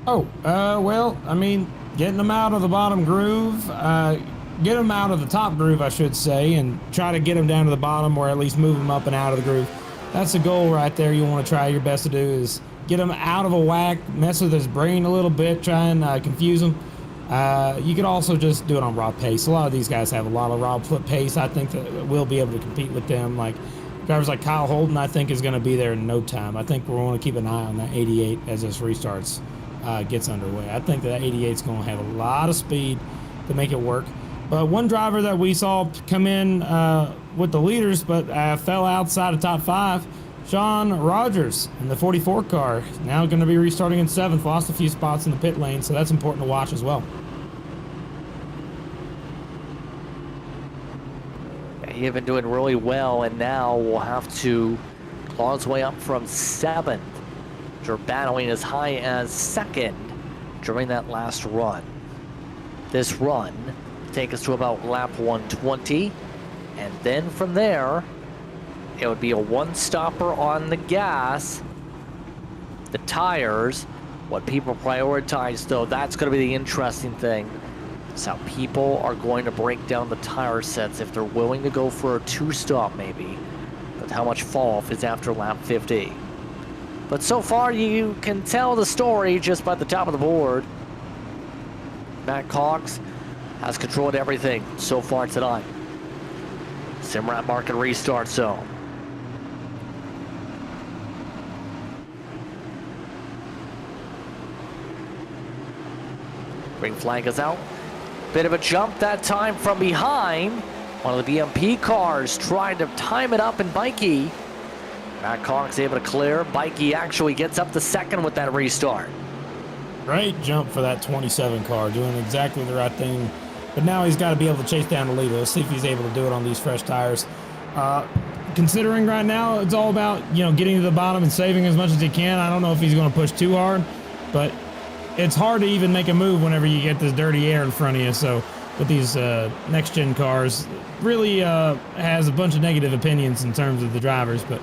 Well, I mean, getting them out of the bottom groove, get them out of the top groove, I should say, and try to get them down to the bottom or at least move them up and out of the groove. That's the goal right there. You want to try your best to do is get him out of a whack, mess with his brain a little bit, try and confuse him. You could also just do it on raw pace. A lot of these guys have a lot of raw pace. I think that we'll be able to compete with them. Like Drivers like Kyle Holden, I think, is going to be there in no time. I think we're going to keep an eye on that 88 as this restarts gets underway. I think that 88 is going to have a lot of speed to make it work. But one driver that we saw come in with the leaders but fell outside of top 5, Sean Rogers in the 44 car, now going to be restarting in 7th, lost a few spots in the pit lane, so that's important to watch as well. He had been doing really well, and now will have to claw his way up from 7th. After battling as high as 2nd during that last run. This run will take us to about lap 120, and then from there, it would be a one-stopper on the gas. The tires, what people prioritize, though, that's going to be the interesting thing. It's how people are going to break down the tire sets if they're willing to go for a 2-stop maybe, but how much fall off is after lap 50. But so far you can tell the story just by the top of the board. Matt Cox has controlled everything so far tonight. Simrat market restart zone. Green flag is out. Bit of a jump that time from behind. One of the BMP cars tried to time it up in Bikey. Matt Cox able to clear. Bikey actually gets up to 2nd with that restart. Great jump for that 27 car, doing exactly the right thing. But now he's got to be able to chase down the leader. Let's see if he's able to do it on these fresh tires. Considering right now it's all about, getting to the bottom and saving as much as he can. I don't know if he's going to push too hard, but it's hard to even make a move whenever you get this dirty air in front of you. So with these next-gen cars, really has a bunch of negative opinions in terms of the drivers. But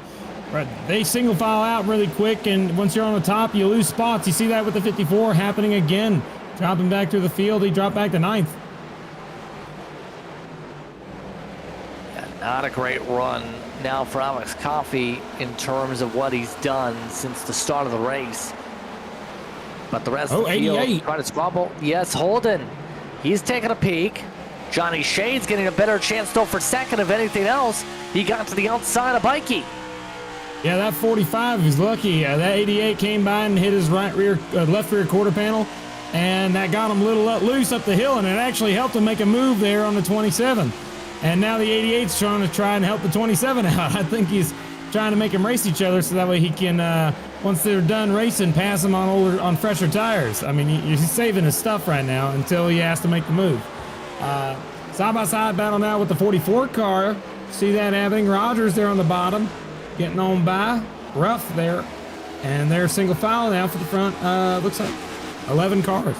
they single file out really quick, and once you're on the top, you lose spots. You see that with the 54 happening again. Dropping back through the field, he dropped back to 9th. Yeah, not a great run now for Alex Coffey in terms of what he's done since the start of the race. But the rest of the field trying to squabble. Yes, Holden. He's taking a peek. Johnny Shade's getting a better chance though for 2nd. If anything else, he got to the outside of Bikey. Yeah, that 45, he's lucky. That 88 came by and hit his left rear quarter panel, and that got him a little loose up the hill, and it actually helped him make a move there on the 27. And now the 88's trying and help the 27 out. I think he's trying to make them race each other so that way he can, once they're done racing, pass them on fresher tires. I mean, he's saving his stuff right now until he has to make the move. Side-by-side battle now with the 44 car. See that happening. Rogers there on the bottom, getting on by. Rough there. And they're single file now for the front, looks like 11 cars.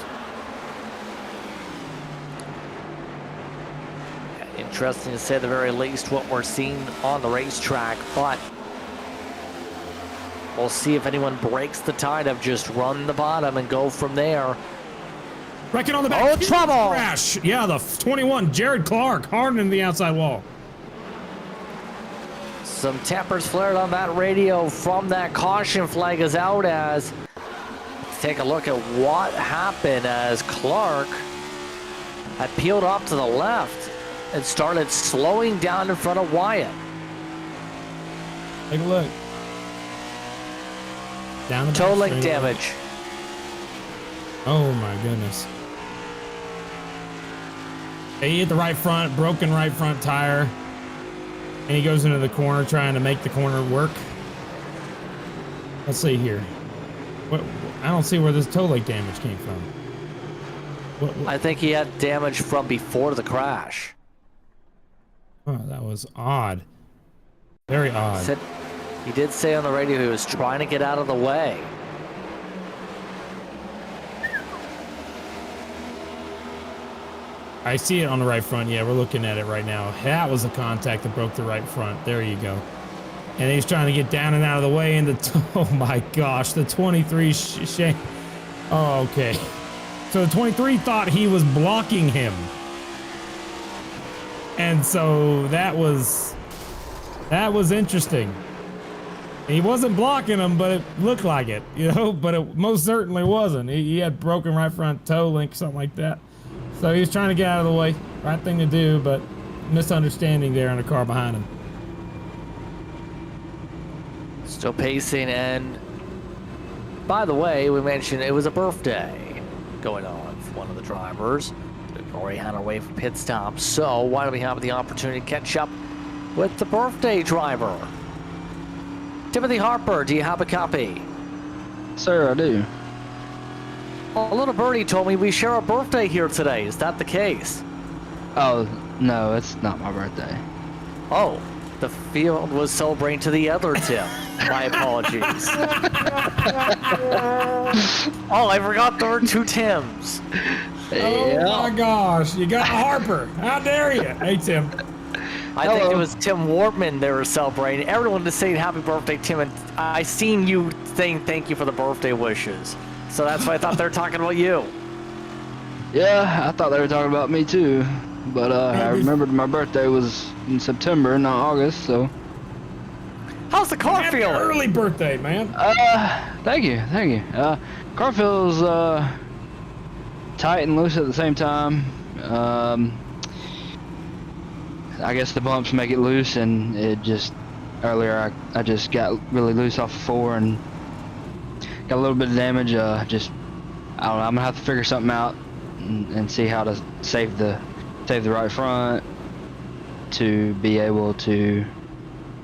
Interesting to say the very least what we're seeing on the racetrack, but we'll see if anyone breaks the tide of just run the bottom and go from there. Wrecking on the back. Oh, trouble! Crash. Yeah, the 21, Jared Clark, hardening the outside wall. Some tempers flared on that radio from that caution flag is out as let's take a look at what happened as Clark had peeled off to the left and started slowing down in front of Wyatt. Take a look. Down the toe link damage. Oh my goodness. He hit the right front, broken right front tire, and he goes into the corner trying to make the corner work. Let's see here. I don't see where this toe link damage came from. I think he had damage from before the crash. Oh, that was odd. Very odd. He did say on the radio he was trying to get out of the way. I see it on the right front. Yeah, we're looking at it right now. That was the contact that broke the right front. There you go. And he's trying to get down and out of the way. And oh my gosh, the 23 Shane. Oh, okay. So the 23 thought he was blocking him. And so that was interesting. He wasn't blocking him, but it looked like it, but it most certainly wasn't. He had broken right front toe link, something like that. So he was trying to get out of the way. Right thing to do, but misunderstanding there in the car behind him. Still pacing, and by the way, we mentioned it was a birthday going on for one of the drivers. We've already had our way for pit stop, so why don't we have the opportunity to catch up with the birthday driver? Timothy Harper, do you have a copy? Sir, I do. A little birdie told me we share a birthday here today. Is that the case? Oh, no, it's not my birthday. Oh, the field was celebrating to the other Tim. My apologies. Oh, I forgot there were two Tims. Oh my gosh, you got Harper. How dare you? Hey, Tim. I think it was Tim Wortman they were celebrating. Everyone was saying happy birthday, Tim, and I seen you saying thank you for the birthday wishes. So that's why I thought they were talking about you. Yeah, I thought they were talking about me too. But I remembered my birthday was in September, not August, so. How's the car Happy feeling? early birthday, man. Thank you. Car feels tight and loose at the same time. I guess the bumps make it loose, and it just earlier I just got really loose off of 4 and got a little bit of damage. I don't know. I'm gonna have to figure something out and see how to save the right front to be able to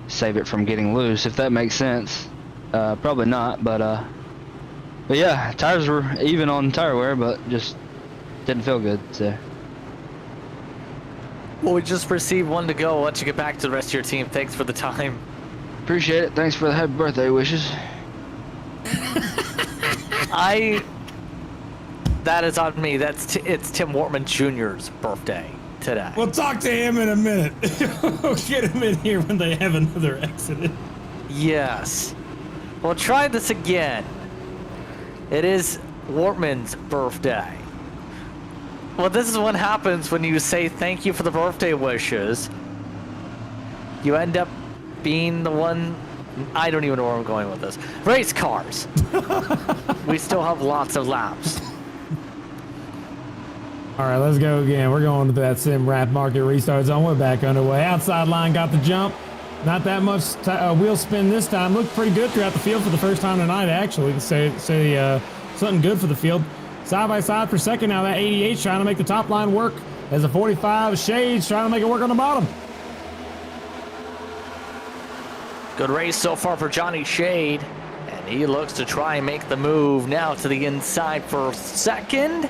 save it from getting loose, if that makes sense. Probably not, but yeah, tires were even on tire wear, but just didn't feel good. So. Well, we just received one to go. I'll let you get back to the rest of your team. Thanks for the time. Appreciate it. Thanks for the happy birthday wishes. That is on me. It's Tim Wortman Jr.'s birthday today. We'll talk to him in a minute. We'll get him in here when they have another accident. Yes. We'll try this again. It is Wortman's birthday. Well, this is what happens when you say thank you for the birthday wishes. You end up being the one. I don't even know where I'm going with this. Race cars. We still have lots of laps. All right, let's go again. We're going to that sim wrap market restart zone. We're back underway. Outside line got the jump. Not that much wheel spin this time. Looked pretty good throughout the field for the first time tonight, actually. You can say something good for the field. Side by side for second now. That 88's trying to make the top line work. As a 45, Shades trying to make it work on the bottom. Good race so far for Johnny Shade. And he looks to try and make the move now to the inside for second.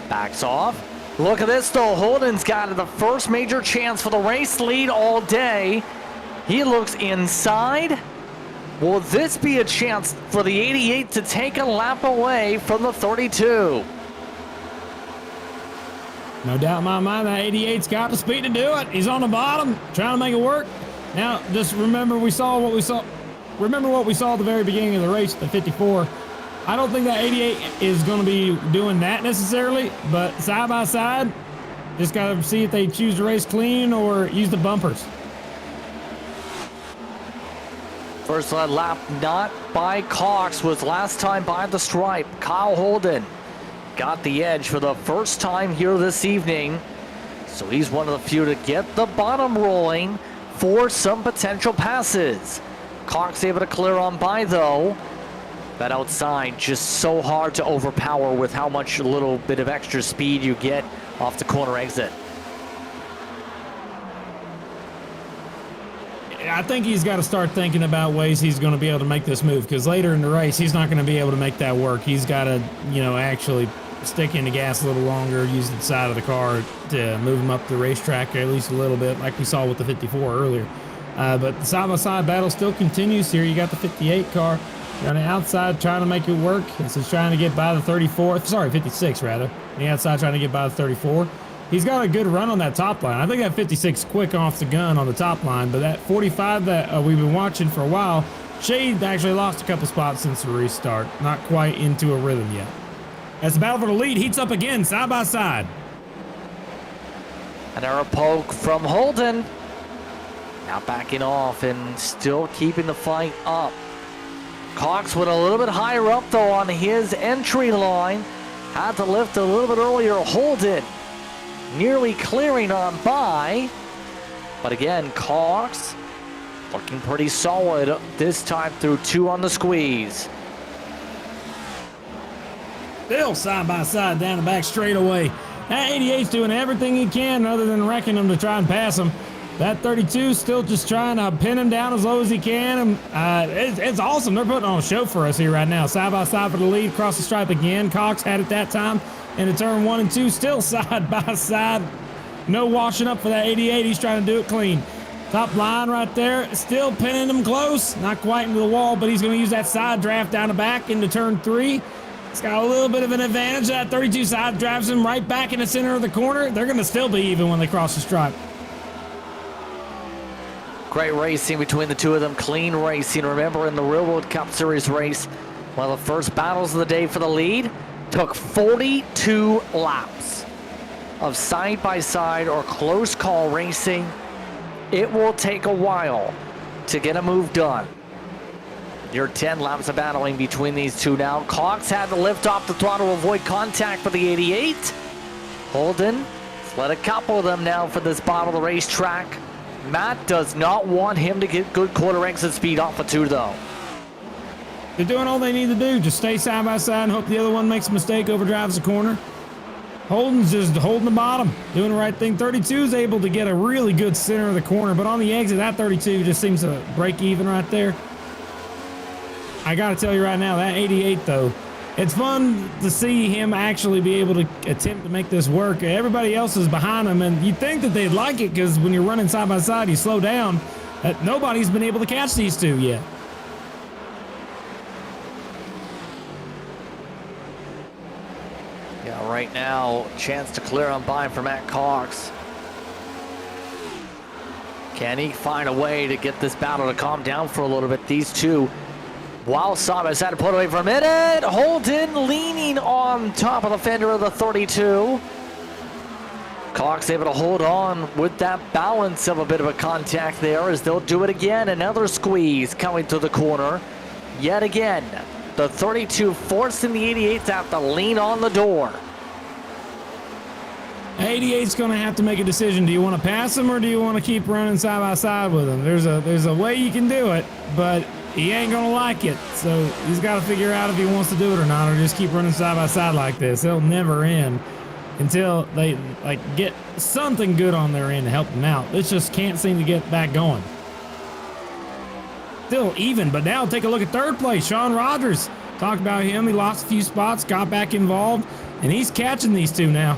Backs off. Look at this though. Holden's got the first major chance for the race lead all day. He looks inside. Will this be a chance for the 88 to take a lap away from the 32? No doubt in my mind that 88's got the speed to do it. He's on the bottom, trying to make it work. Now, just remember what we saw at the very beginning of the race, the 54. I don't think that 88 is going to be doing that necessarily, but side by side, just got to see if they choose to race clean or use the bumpers. First lap not by Cox, was last time by the stripe. Kyle Holden got the edge for the first time here this evening. So he's one of the few to get the bottom rolling for some potential passes. Cox able to clear on by though. That outside just so hard to overpower with how much little bit of extra speed you get off the corner exit. I think he's got to start thinking about ways he's going to be able to make this move, because later in the race, he's not going to be able to make that work. He's got to, actually stick in the gas a little longer, use the side of the car to move him up the racetrack at least a little bit, like we saw with the 54 earlier. But the side-by-side battle still continues here. You got the 58 car on the outside trying to make it work. This is trying to get by the 56 rather. On the outside trying to get by the 34. He's got a good run on that top line. I think that 56 quick off the gun on the top line, but that 45 that we've been watching for a while, Shade actually lost a couple spots since the restart. Not quite into a rhythm yet. As the battle for the lead heats up again, side by side. An arrow poke from Holden. Now backing off and still keeping the fight up. Cox went a little bit higher up though on his entry line. Had to lift a little bit earlier. Holden nearly clearing on by. But again, Cox Looking pretty solid this time through 2 on the squeeze. Still side by side down the back straightaway. That 88's doing everything he can other than wrecking him to try and pass him. That 32 still just trying to pin him down as low as he can. It's awesome. They're putting on a show for us here right now. Side by side for the lead, across the stripe again. Cox had it that time into turn 1 and 2. Still side by side. No washing up for that 88. He's trying to do it clean. Top line right there. Still pinning him close. Not quite into the wall, but he's going to use that side draft down the back into turn 3. He's got a little bit of an advantage. That 32 side drives him right back in the center of the corner. They're going to still be even when they cross the stripe. Great racing between the two of them. Clean racing. Remember, in the Real World Cup Series race, one of the first battles of the day for the lead, took 42 laps of side-by-side or close call racing. It will take a while to get a move done. You're 10 laps of battling between these two now. Cox had to lift off the throttle to avoid contact for the 88. Holden, let a couple of them now for this bottom of the racetrack. Matt does not want him to get good quarter exit speed off of 2 though. They're doing all they need to do. Just stay side by side and hope the other one makes a mistake, overdrives the corner. Holden's just holding the bottom, doing the right thing. 32 is able to get a really good center of the corner, but on the exit, that 32 just seems to break even right there. I got to tell you right now, that 88, though, it's fun to see him actually be able to attempt to make this work. Everybody else is behind him, and you'd think that they'd like it because when you're running side by side, you slow down. Nobody's been able to catch these two yet. Yeah, right now, chance to clear on by for Matt Cox. Can he find a way to get this battle to calm down for a little bit? These two, while Sabas had to put away for a minute. Holden leaning on top of the fender of the 32. Cox able to hold on with that balance of a bit of a contact there as they'll do it again. Another squeeze coming through the corner. Yet again, the 32 forcing the 88 to have to lean on the door. 88's going to have to make a decision. Do you want to pass him or do you want to keep running side by side with him? There's a way you can do it, but he ain't going to like it. So he's got to figure out if he wants to do it or not, or just keep running side by side like this. It'll never end until they get something good on their end to help them out. This just can't seem to get back going. Still even, but now take a look at third place. Sean Rogers. Talked about him. He lost a few spots, got back involved, and he's catching these two now.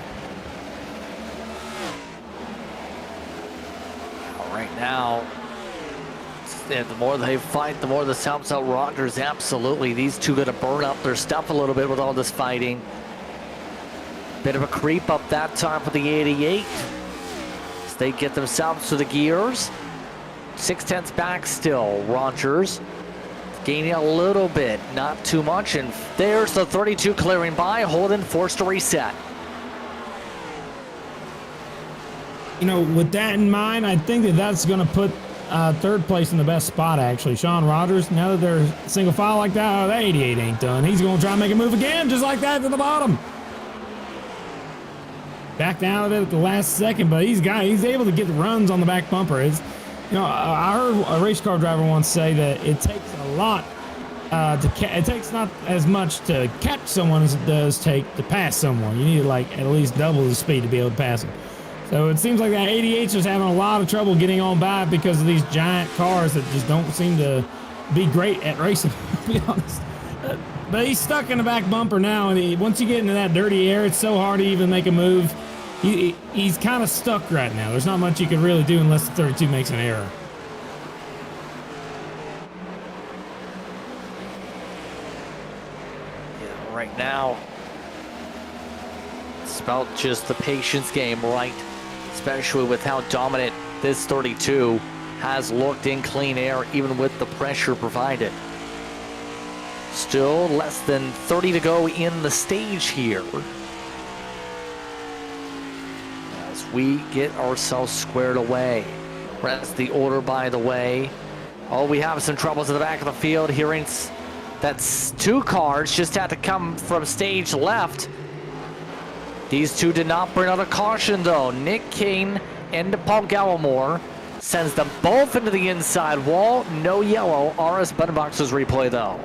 Right now, the more they fight, the more this helps out Rogers. Absolutely. These two going to burn up their stuff a little bit with all this fighting. Bit of a creep up that time for the 88. As they get themselves to the gears. 6/10 back still. Rogers gaining a little bit, not too much. And there's the 32 clearing by. Holden forced to reset. You know, with that in mind, I think that's going to put third place in the best spot, actually. Sean Rogers, now that they're single file like that, that 88 ain't done. He's going to try and make a move again, just like that to the bottom. Backed out of it at the last second, but he's able to get runs on the back bumper. I heard a race car driver once say that it takes a lot it takes not as much to catch someone as it does take to pass someone. You need at least double the speed to be able to pass them. So it seems like that 88's just having a lot of trouble getting on by because of these giant cars that just don't seem to be great at racing, to be honest. But he's stuck in the back bumper now, and once you get into that dirty air, it's so hard to even make a move. He's kind of stuck right now. There's not much you can really do unless the 32 makes an error. Yeah, right now, it's about just the patience game, right? Especially with how dominant this 32 has looked in clean air, even with the pressure provided. Still less than 30 to go in the stage here. As we get ourselves squared away. Rest the order, by the way. Oh, we have some troubles in the back of the field. Hearing that's 2 cars just had to come from stage left. These two did not bring out a caution, though. Nick King and Paul Gallimore Sends them both into the inside wall. No yellow. RS Buttonbox's replay, though.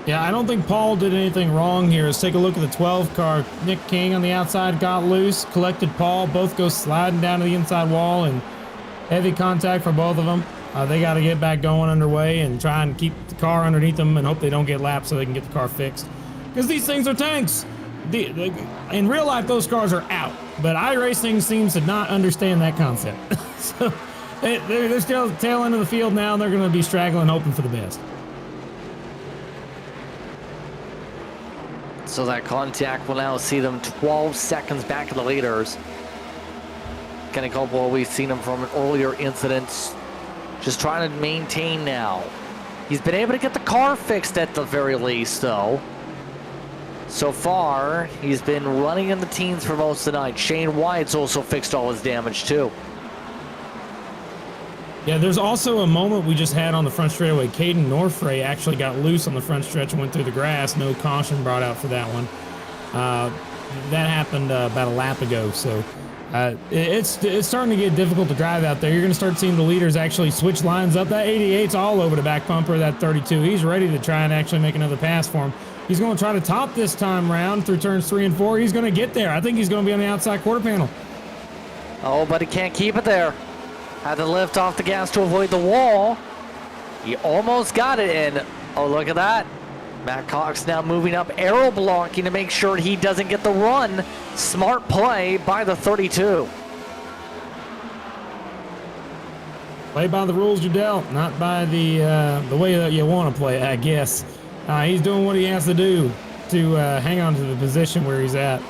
Yeah, I don't think Paul did anything wrong here. Let's take a look at the 12 car. Nick King on the outside got loose, collected Paul. Both go sliding down to the inside wall, and heavy contact for both of them. They got to get back going underway and try and keep the car underneath them and hope they don't get lapped so they can get the car fixed. Because these things are tanks. In real life, those cars are out. But iRacing seems to not understand that concept. So they're still at the tail end of the field now, and they're going to be straggling, hoping for the best. So that contact will now see them 12 seconds back of the leaders. Kenny Caldwell, we've seen him from an earlier incident. Just trying to maintain now. He's been able to get the car fixed at the very least, though. So far, he's been running in the teens for most of the night. Shane Wyatt's also fixed all his damage, too. Yeah, there's also a moment we just had on the front straightaway. Caden Norfray actually got loose on the front stretch and went through the grass. No caution brought out for that one. That happened about a lap ago, so it's starting to get difficult to drive out there. You're going to start seeing the leaders actually switch lines up. That 88's all over the back bumper, that 32. He's ready to try and actually make another pass for him. He's going to try to top this time round through turns 3 and 4. He's going to get there. I think he's going to be on the outside quarter panel. Oh, but he can't keep it there. Had to lift off the gas to avoid the wall. He almost got it in. Oh, look at that. Matt Cox now moving up, aero blocking to make sure he doesn't get the run. Smart play by the 32. Play by the rules you dealt, not by the way that you want to play, I guess. He's doing what he has to do to hang on to the position where he's at.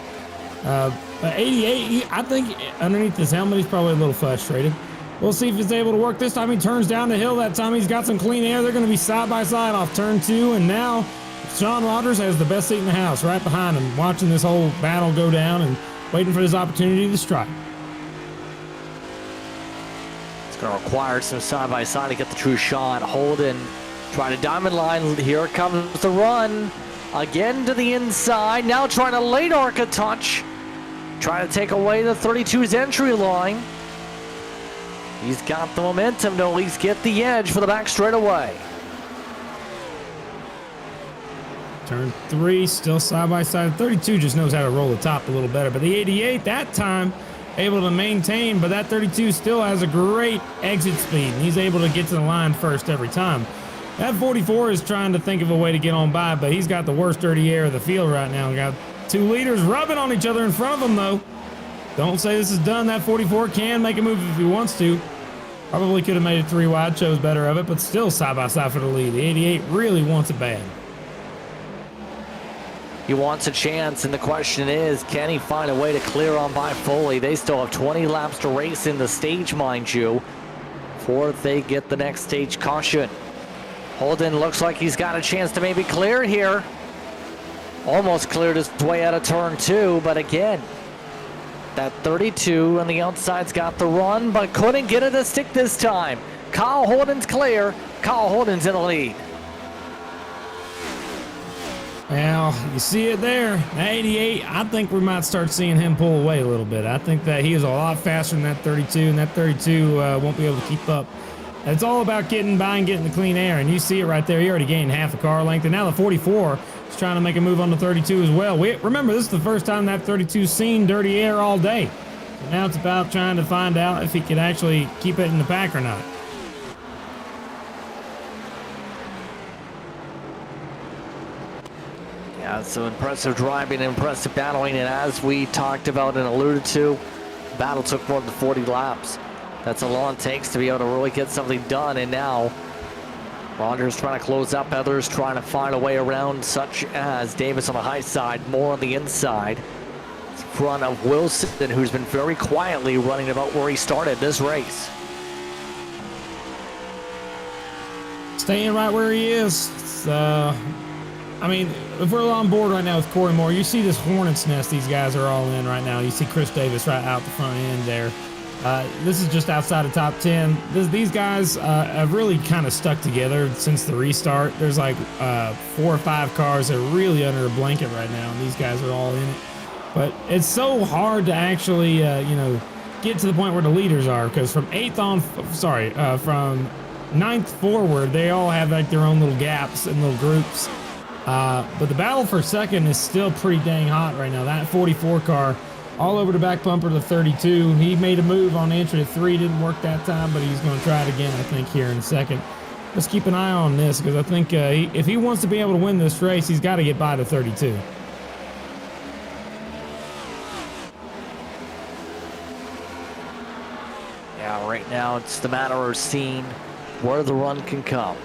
But 88, I think underneath his helmet, he's probably a little frustrated. We'll see if he's able to work this time. He turns down the hill that time. He's got some clean air. They're going to be side by side off turn 2. And now Sean Rogers has the best seat in the house right behind him, watching this whole battle go down and waiting for his opportunity to strike. It's going to require some side by side to get the true shot. Holden trying to diamond line. Here comes the run. Again to the inside. Now trying to late arc a touch. Trying to take away the 32's entry line. He's got the momentum to at least get the edge for the back straightaway. Turn 3, still side by side. 32 just knows how to roll the top a little better. But the 88, that time, able to maintain. But that 32 still has a great exit speed. And he's able to get to the line first every time. That 44 is trying to think of a way to get on by. But he's got the worst dirty air of the field right now. Got 2 leaders rubbing on each other in front of him, though. Don't say this is done. That 44 can make a move if he wants to. Probably could have made it 3 wide, chose better of it, but still side by side for the lead. The 88 really wants it bad. He wants a chance, and the question is, can he find a way to clear on by Foley? They still have 20 laps to race in the stage, mind you, before they get the next stage caution. Holden looks like he's got a chance to maybe clear here. Almost cleared his way out of turn 2, but again, that 32 on the outside's got the run, but couldn't get it to stick this time. Kyle Holden's clear. Kyle Holden's in the lead. Well, you see it there. That 88, I think we might start seeing him pull away a little bit. I think that he is a lot faster than that 32, and that 32 won't be able to keep up. It's all about getting by and getting the clean air, and you see it right there. He already gained half a car length, and now the 44 is trying to make a move on the 32 as well. Remember, this is the first time that 32's seen dirty air all day. So now it's about trying to find out if he can actually keep it in the pack or not. Yeah, some impressive driving, impressive battling, and as we talked about and alluded to, the battle took more than 40 laps. That's all it takes to be able to really get something done, and now Rogers trying to close up, others trying to find a way around, such as Davis on the high side, more on the inside. In front of Wilson, who's been very quietly running about where he started this race. Staying right where he is. I mean, if we're on board right now with Corey Moore, you see this hornet's nest these guys are all in right now. You see Chris Davis right out the front end there. This is just outside of top 10. These guys have really kind of stuck together since the restart. There's like 4 or 5 cars that are really under a blanket right now, and these guys are all in it. But it's so hard to actually, get to the point where the leaders are, because from from 9th forward, they all have like their own little gaps and little groups. But the battle for second is still pretty dang hot right now. That 44 car all over the back bumper of the 32. He made a move on entry to 3, didn't work that time, but he's going to try it again, I think, here in a second. Let's keep an eye on this, because I think if he wants to be able to win this race, he's got to get by the 32. Yeah, right now it's the matter of seeing where the run can come.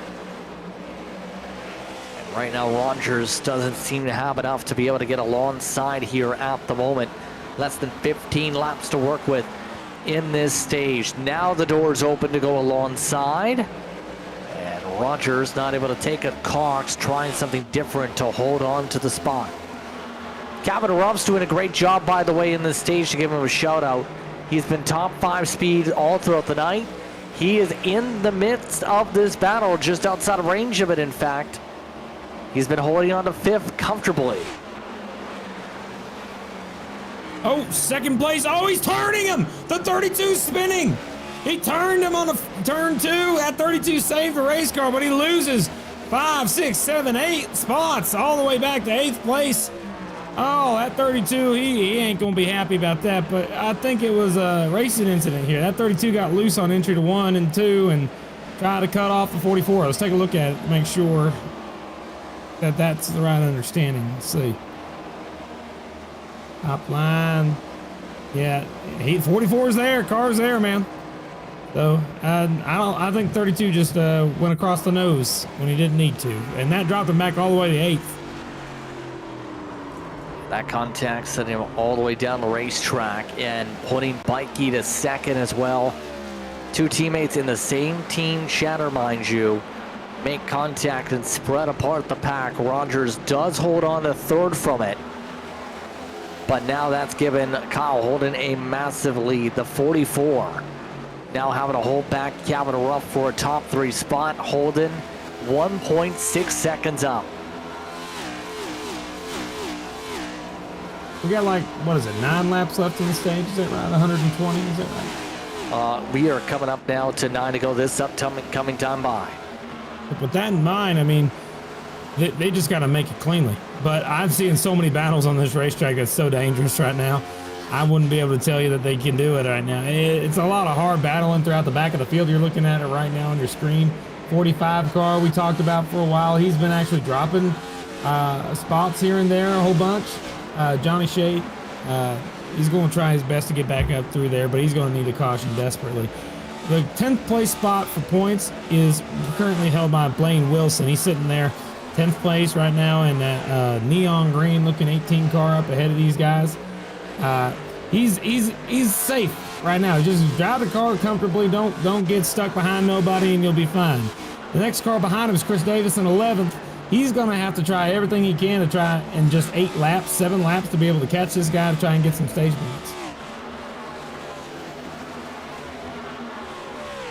And right now Rogers doesn't seem to have enough to be able to get alongside here at the moment. Less than 15 laps to work with in this stage. Now the door's open to go alongside. And Rogers not able to take it. Cox trying something different to hold on to the spot. Gavin Ruff's doing a great job, by the way, in this stage, to give him a shout out. He's been top 5 speed all throughout the night. He is in the midst of this battle, just outside of range of it, in fact. He's been holding on to 5th comfortably. Oh, second place. Oh, he's turning him. The 32's spinning. He turned him on turn 2. That 32 saved the race car, but he loses 5, 6, 7, 8 spots all the way back to 8th place. Oh, that 32, he ain't going to be happy about that, but I think it was a racing incident here. That 32 got loose on entry to 1 and 2 and tried to cut off the 44. Let's take a look at it to make sure that that's the right understanding. Let's see. Top line. Yeah, 44's there. Car's there, man. So I think 32 just went across the nose when he didn't need to, and that dropped him back all the way to 8th. That contact sent him all the way down the racetrack and putting Bikey to 2nd as well. 2 teammates in the same team chatter, mind you, make contact and spread apart the pack. Rogers does hold on to 3rd from it. But now that's given Kyle Holden a massive lead. The 44 now having to hold back Calvin Ruff for a top 3 spot. Holden 1.6 seconds up. We got like, what is it, 9 laps left in the stage? Is that right? 120, is that right? We are coming up now to 9 to go this upcoming time by. But with that in mind, I mean, they just got to make it cleanly. But I'm seeing so many battles on this racetrack that's so dangerous right now. I wouldn't be able to tell you that they can do it right now. It's a lot of hard battling throughout the back of the field. You're looking at it right now on your screen. 45 car we talked about for a while. He's been actually dropping spots here and there a whole bunch. Johnny Shade, he's going to try his best to get back up through there, but he's going to need a caution desperately. The 10th place spot for points is currently held by Blaine Wilson. He's sitting there 10th place right now in that neon green looking 18 car up ahead of these guys. He's safe right now. Just drive the car comfortably. Don't get stuck behind nobody and you'll be fine. The next car behind him is Chris Davis in 11th. He's going to have to try everything he can to try in just 7 laps to be able to catch this guy to try and get some stage points.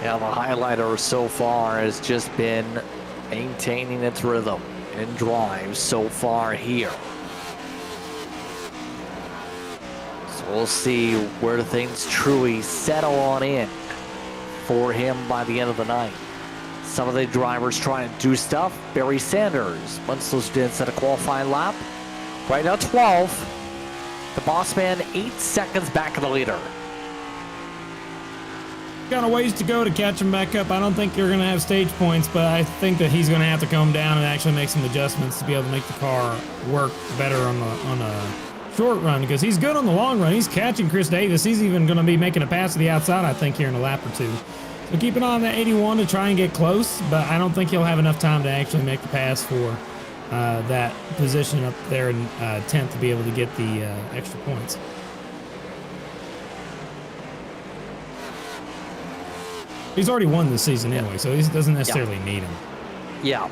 Yeah, the highlighter so far has just been maintaining its rhythm and drive so far here. So we'll see where things truly settle on in for him by the end of the night. Some of the drivers trying to do stuff. Barry Sanders, once those did set a qualifying lap. Right now 12th. The boss man 8 seconds back of the leader. Got a ways to go to catch him back up. I don't think you're going to have stage points, but I think that he's going to have to come down and actually make some adjustments to be able to make the car work better on a short run, because he's good on the long run. He's catching Chris Davis. He's even going to be making a pass to the outside, I think, here in a lap or 2. So keep an eye on that 81 to try and get close, but I don't think he'll have enough time to actually make the pass for that position up there in 10th to be able to get the extra points. He's already won this season anyway, so he doesn't necessarily need him. Yeah.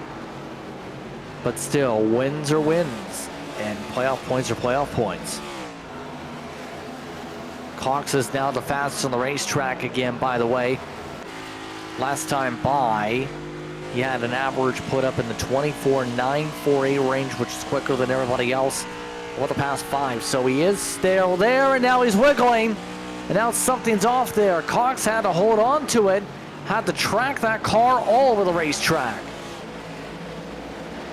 But still, wins are wins, and playoff points are playoff points. Cox is now the fastest on the racetrack again, by the way. Last time by, he had an average put up in the 24.948 range, which is quicker than everybody else for the past 5. So he is still there, and now he's wiggling. And now something's off there. Cox had to hold on to it, had to track that car all over the racetrack.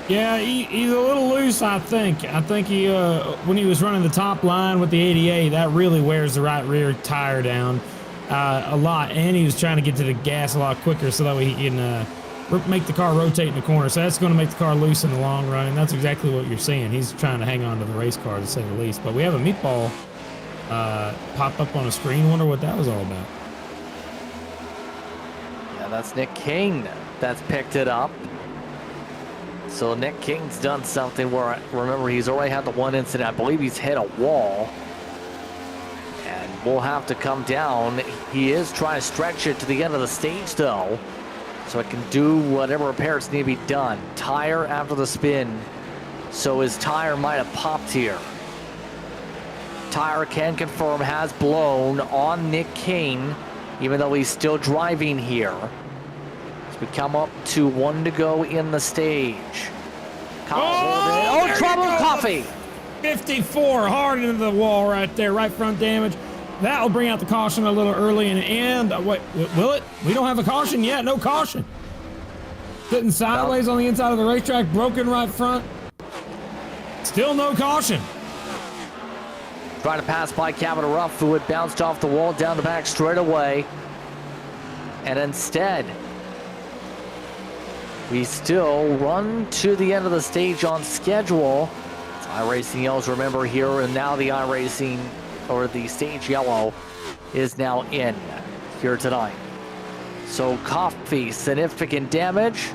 Yeah, he's a little loose, I think. I think he, when he was running the top line with the 88, that really wears the right rear tire down a lot. And he was trying to get to the gas a lot quicker so that way he can make the car rotate in the corner. So that's going to make the car loose in the long run. And that's exactly what you're seeing. He's trying to hang on to the race car, to say the least. But we have a meatball pop up on a screen. Wonder what that was all about. Yeah, that's Nick King that's picked it up. So Nick King's done something where, remember, he's already had the one incident. I believe he's hit a wall. And we'll have to come down. He is trying to stretch it to the end of the stage, though, so it can do whatever repairs need to be done. Tire after the spin. So his tire might have popped here. Tire can confirm has blown on Nick King, even though he's still driving here. We come up to 1 to go in the stage. Oh, trouble, Coffee. 54 hard into the wall right there, right front damage. That'll bring out the caution a little early and wait, will it? We don't have a caution yet. No caution. Sitting sideways on the inside of the racetrack, broken right front. Still no caution. Trying to pass by Capital Rough, who had bounced off the wall down the back straight away. And instead, we still run to the end of the stage on schedule. iRacing yellows, remember, here, and now the iRacing, or the stage yellow, is now in here tonight. So Coffee, significant damage.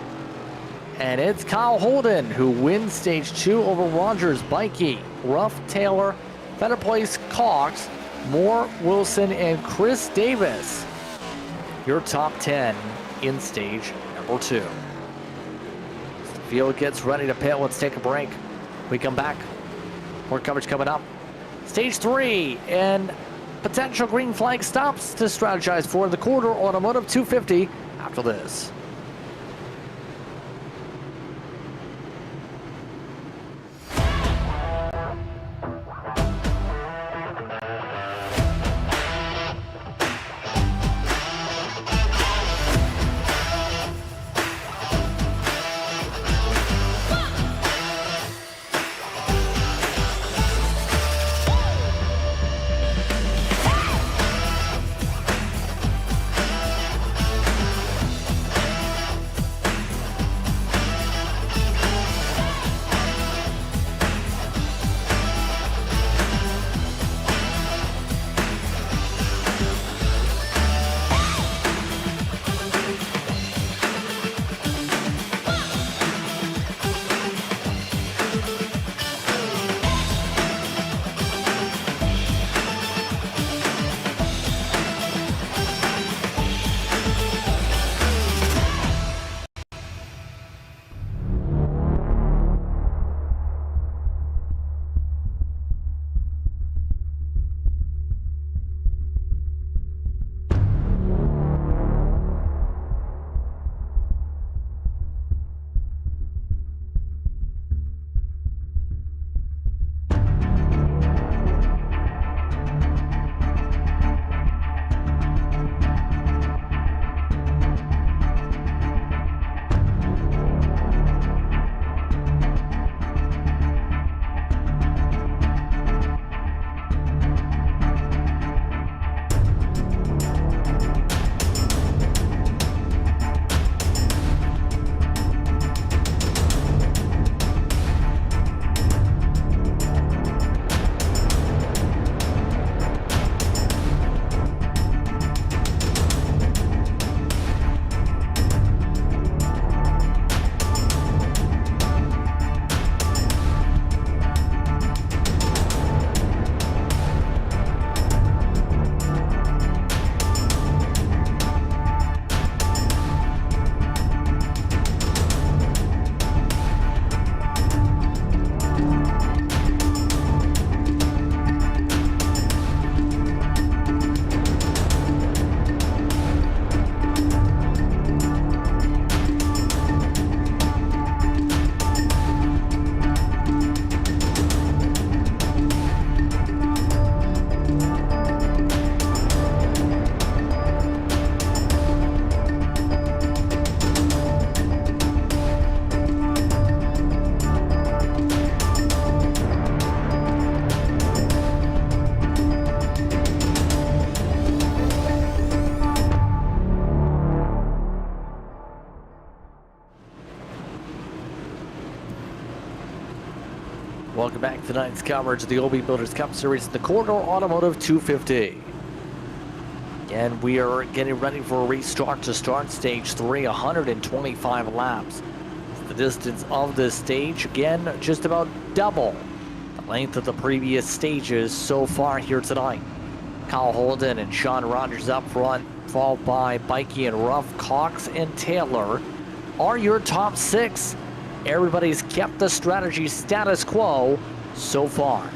And it's Kyle Holden who wins stage 2 over Rogers, Bikey, Ruff, Taylor, Better Place, Cox, Moore, Wilson, and Chris Davis. Your top 10 in stage number 2. Field gets ready to pit. Let's take a break. We come back. More coverage coming up. Stage 3 and potential green flag stops to strategize for the quarter Automotive 250 after this. tonight's coverage of the OB Builders Cup Series at the Corridor Automotive 250. And we are getting ready for a restart to start stage 3, 125 laps. The distance of this stage, again, just about double the length of the previous stages so far here tonight. Kyle Holden and Sean Rogers up front, followed by Bikey and Ruff, Cox and Taylor are your top 6. Everybody's kept the strategy status quo so far.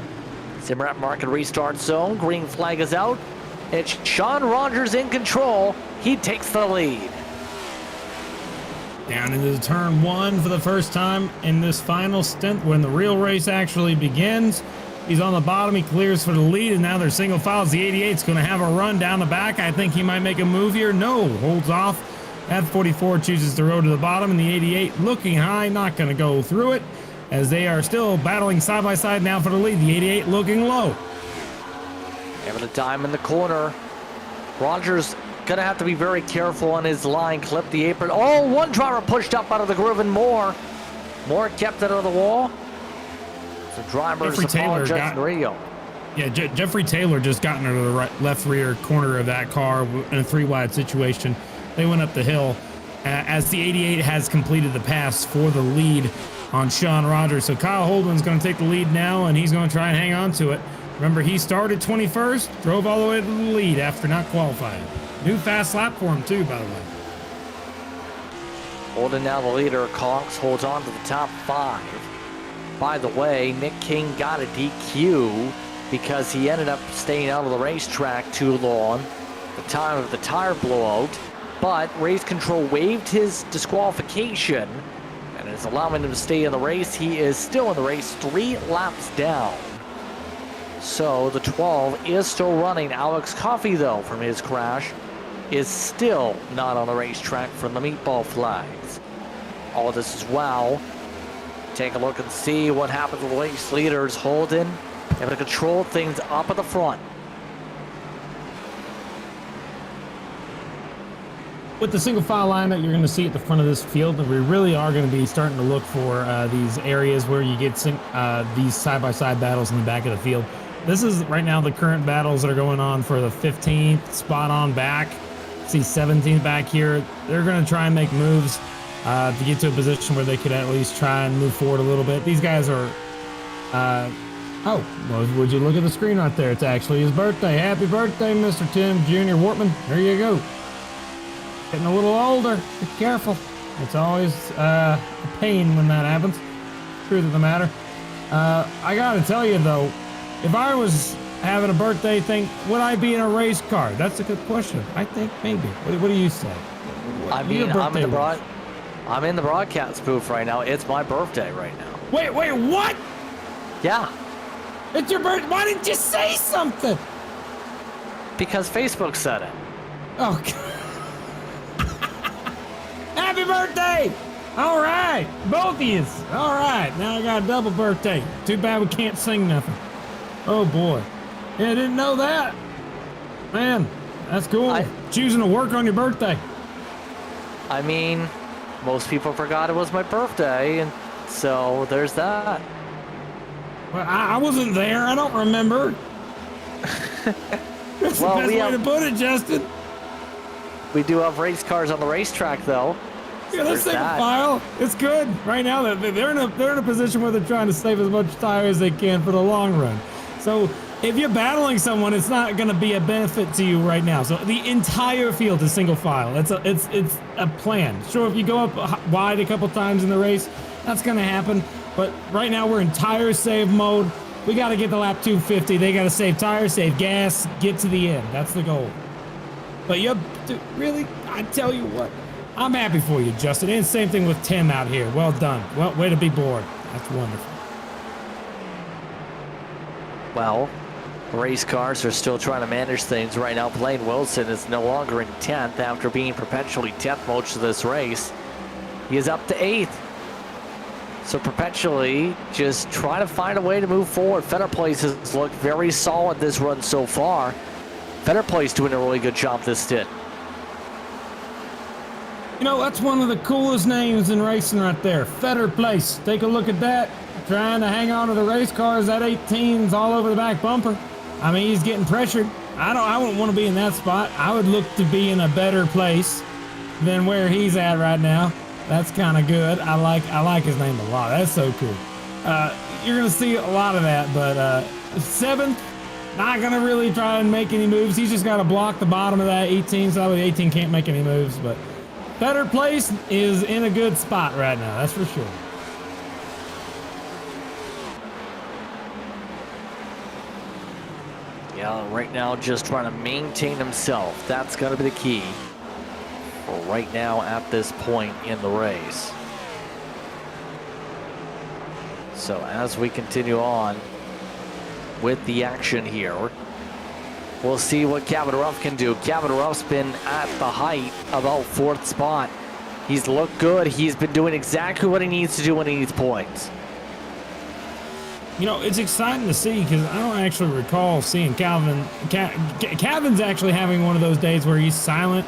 Simrat Market restart zone, green flag is out. It's Sean Rogers in control. He takes the lead. Down into turn 1 for the first time in this final stint when the real race actually begins. He's on the bottom, he clears for the lead, and now they're single files. The 88's going to have a run down the back. I think he might make a move here. No, holds off. That 44 chooses to roll to the bottom, and the 88 looking high, not going to go through it, as they are still battling side by side now for the lead. The 88 looking low. Having a dime in the corner. Rogers gonna have to be very careful on his line. Clip the apron. Oh, one driver pushed up out of the groove, and Moore kept it out of the wall. So drivers apologize in Rio. Yeah, Jeffrey Taylor just got into the left rear corner of that car in a 3-wide situation. They went up the hill as the 88 has completed the pass for the lead on Sean Rogers. So Kyle Holden's going to take the lead now, and he's going to try and hang on to it. Remember, he started 21st, drove all the way to the lead after not qualifying. New fast lap for him, too, by the way. Holden now the leader. Cox holds on to the top 5. By the way, Nick King got a DQ because he ended up staying out of the racetrack too long at the time of the tire blowout. But race control waived his disqualification and is allowing him to stay in the race. He is still in the race, 3 laps down. So the 12 is still running. Alex Coffey, though, from his crash, is still not on the racetrack from the meatball flags. All of this as well. Take a look and see what happens with the race leaders. Holden able to control things up at the front. With the single file line that you're going to see at the front of this field, we really are going to be starting to look for these areas where you get these side-by-side battles in the back of the field. This is right now the current battles that are going on for the 15th spot on back. See 17th back here. They're going to try and make moves to get to a position where they could at least try and move forward a little bit. These guys are... oh, well, would you look at the screen right there? It's actually his birthday. Happy birthday, Mr. Tim Jr. Wortman. There you go. Getting a little older. Be careful. It's always a pain when that happens. Truth of the matter. I gotta tell you though, if I was having a birthday thing, would I be in a race car? That's a good question. I think maybe. What do you say? I mean, I'm in the broadcast booth right now. It's my birthday right now. Wait, what? Yeah. It's your birthday. Why didn't you say something? Because Facebook said it. Oh, God. Happy birthday! All right, both of you. All right, now I got a double birthday. Too bad we can't sing nothing. Oh boy, yeah, I didn't know that. Man, that's cool. Choosing to work on your birthday. I mean, most people forgot it was my birthday, and so there's that. Well, I wasn't there. I don't remember. That's Well, the best way to put it, Justin. We do have race cars on the racetrack, though. Yeah, let's take a file. It's good. Right now, they're in a position where they're trying to save as much tire as they can for the long run. So if you're battling someone, it's not going to be a benefit to you right now. So the entire field is single file. It's a plan. Sure, if you go up wide a couple times in the race, that's going to happen. But right now, we're in tire save mode. We got to get to lap 250. They got to save tires, save gas, get to the end. That's the goal. But really, I tell you what, I'm happy for you, Justin. And same thing with Tim out here. Well done. Well, way to be bored. That's wonderful. Well, race cars are still trying to manage things right now. Blaine Wilson is no longer in 10th after being perpetually 10th most of this race. He is up to 8th. So perpetually just trying to find a way to move forward. Fetter Place has looked very solid this run so far. Fetter Place doing a really good job this stint. You know, that's one of the coolest names in racing right there. Fetter Place. Take a look at that. trying to hang on to the race cars. That 18's all over the back bumper. I mean, he's getting pressured. I wouldn't want to be in that spot. I would look to be in a better place than where he's at right now. That's kind of good. I like his name a lot. That's so cool. You're gonna see a lot of that, but 7th, not gonna really try and make any moves. He's just got to block the bottom of that 18, so that way the 18 can't make any moves. But better place is in a good spot right now. That's for sure. Yeah, right now just trying to maintain himself. That's going to be the key for right now at this point in the race. So as we continue on with the action here, we'll see what Kevin Ruff can do. Kevin Ruff's been at the height, about 4th spot. He's looked good. He's been doing exactly what he needs to do when he needs points. You know, it's exciting to see because I don't actually recall seeing Calvin. Calvin's actually having one of those days where he's silent,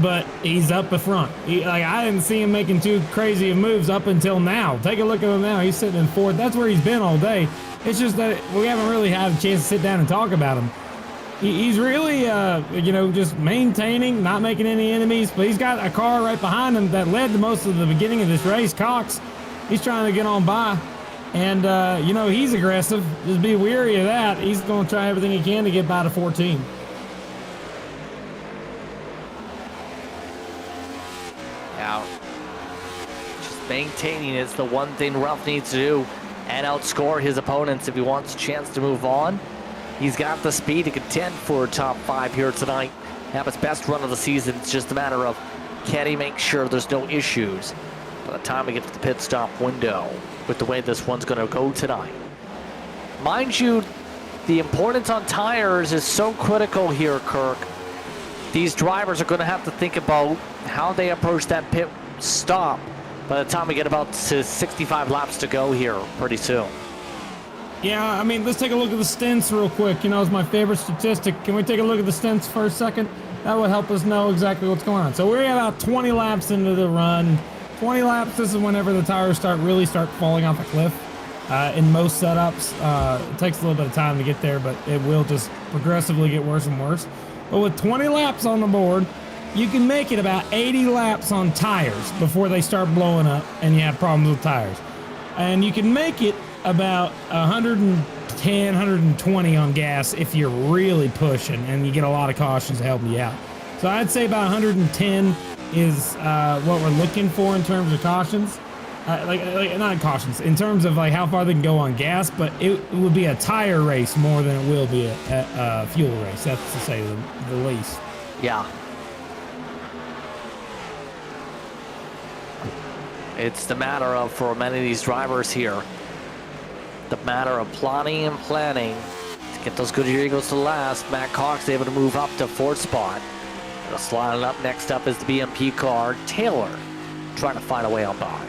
but he's up the front. I didn't see him making too crazy of moves up until now. Take a look at him now. He's sitting in 4th. That's where he's been all day. It's just that we haven't really had a chance to sit down and talk about him. He's really, you know, just maintaining, not making any enemies, but he's got a car right behind him that led to most of the beginning of this race, Cox. He's trying to get on by. And, you know, he's aggressive. Just be wary of that. He's going to try everything he can to get by to 14. Now, just maintaining is the one thing Ruff needs to do and outscore his opponents if he wants a chance to move on. He's got the speed to contend for top 5 here tonight. Have his best run of the season. It's just a matter of can he make sure there's no issues by the time we get to the pit stop window with the way this one's going to go tonight. Mind you, the importance on tires is so critical here, Kirk. These drivers are going to have to think about how they approach that pit stop by the time we get about to 65 laps to go here pretty soon. Yeah, I mean, let's take a look at the stints real quick. You know, it's my favorite statistic. Can we take a look at the stints for a second? That would help us know exactly what's going on. So we're about 20 laps into the run. 20 laps, this is whenever the tires really start falling off a cliff. In most setups, it takes a little bit of time to get there, but it will just progressively get worse and worse. But with 20 laps on the board, you can make it about 80 laps on tires before they start blowing up and you have problems with tires. And you can make it about 110, 120 on gas if you're really pushing and you get a lot of cautions helping you out. So I'd say about 110 is what we're looking for in terms of cautions. Not cautions, in terms of like how far they can go on gas, but it would be a tire race more than it will be a fuel race. That's to say the least. Yeah. It's the matter of, for many of these drivers here, the matter of plotting and planning to get those Goodyear Eagles to last. Matt Cox able to move up to 4th spot. Sliding up next up is the BMP car. Taylor trying to find a way on by.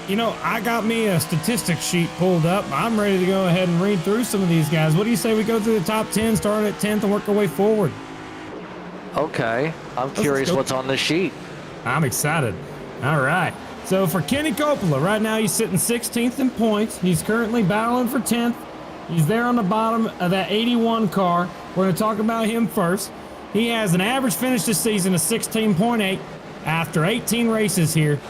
You know, I got me a statistics sheet pulled up. I'm ready to go ahead and read through some of these guys. What do you say we go through the top 10, starting at 10th and work our way forward? Okay. I'm curious what's on this sheet. I'm excited. All right. So for Kenny Coppola, right now he's sitting 16th in points. He's currently battling for 10th. He's there on the bottom of that 81 car. We're going to talk about him first. He has an average finish this season of 16.8 after 18 races here.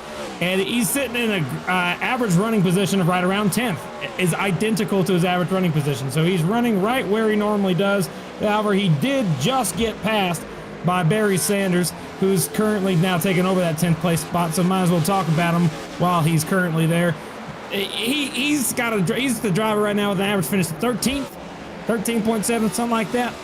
And he's sitting in an average running position of right around 10th. Is identical to his average running position. So he's running right where he normally does. However, he did just get passed by Barry Sanders, who's currently now taking over that 10th place spot. So might as well talk about him while he's currently there. He's the driver right now with an average finish of 13th, 13.7, something like that.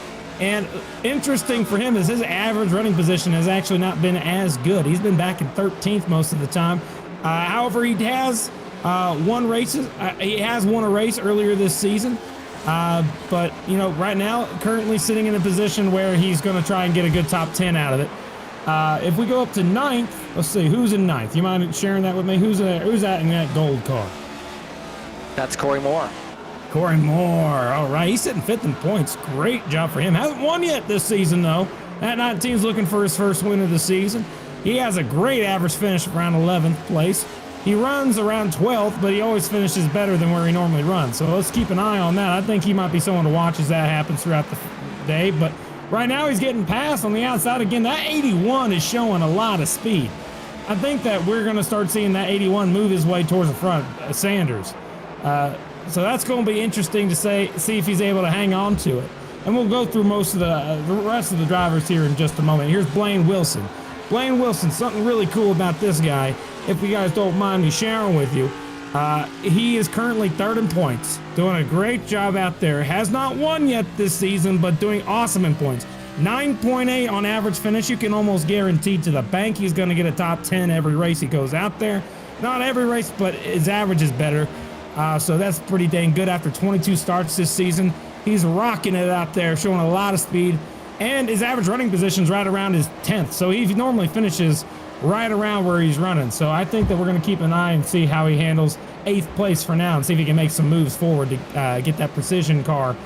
And interesting for him is his average running position has actually not been as good. He's been back in 13th most of the time. However, he has won races. He has won a race earlier this season. But, you know, right now, currently sitting in a position where he's going to try and get a good top 10 out of it. If we go up to 9th, let's see, who's in 9th? You mind sharing that with me? Who's that in that gold car? That's Corey Moore. Corey Moore. All right, he's sitting 5th in points. Great job for him. Hasn't won yet this season, though. That 19's looking for his first win of the season. He has a great average finish around 11th place. He runs around 12th, but he always finishes better than where he normally runs. So let's keep an eye on that. I think he might be someone to watch as that happens throughout the day. But right now he's getting passed on the outside. Again, that 81 is showing a lot of speed. I think that we're going to start seeing that 81 move his way towards the front, Sanders. So that's going to be interesting to see if he's able to hang on to it. And we'll go through most of the rest of the drivers here in just a moment. Here's Blaine Wilson. Blaine Wilson, something really cool about this guy, if you guys don't mind me sharing with you. He is currently 3rd in points, doing a great job out there. Has not won yet this season, but doing awesome in points. 9.8 on average finish. You can almost guarantee to the bank he's going to get a top 10 every race he goes out there. Not every race, but his average is better. So that's pretty dang good after 22 starts this season. He's rocking it out there, showing a lot of speed. And his average running position is right around his 10th. So he normally finishes right around where he's running. So I think that we're going to keep an eye and see how he handles 8th place for now and see if he can make some moves forward to get that precision car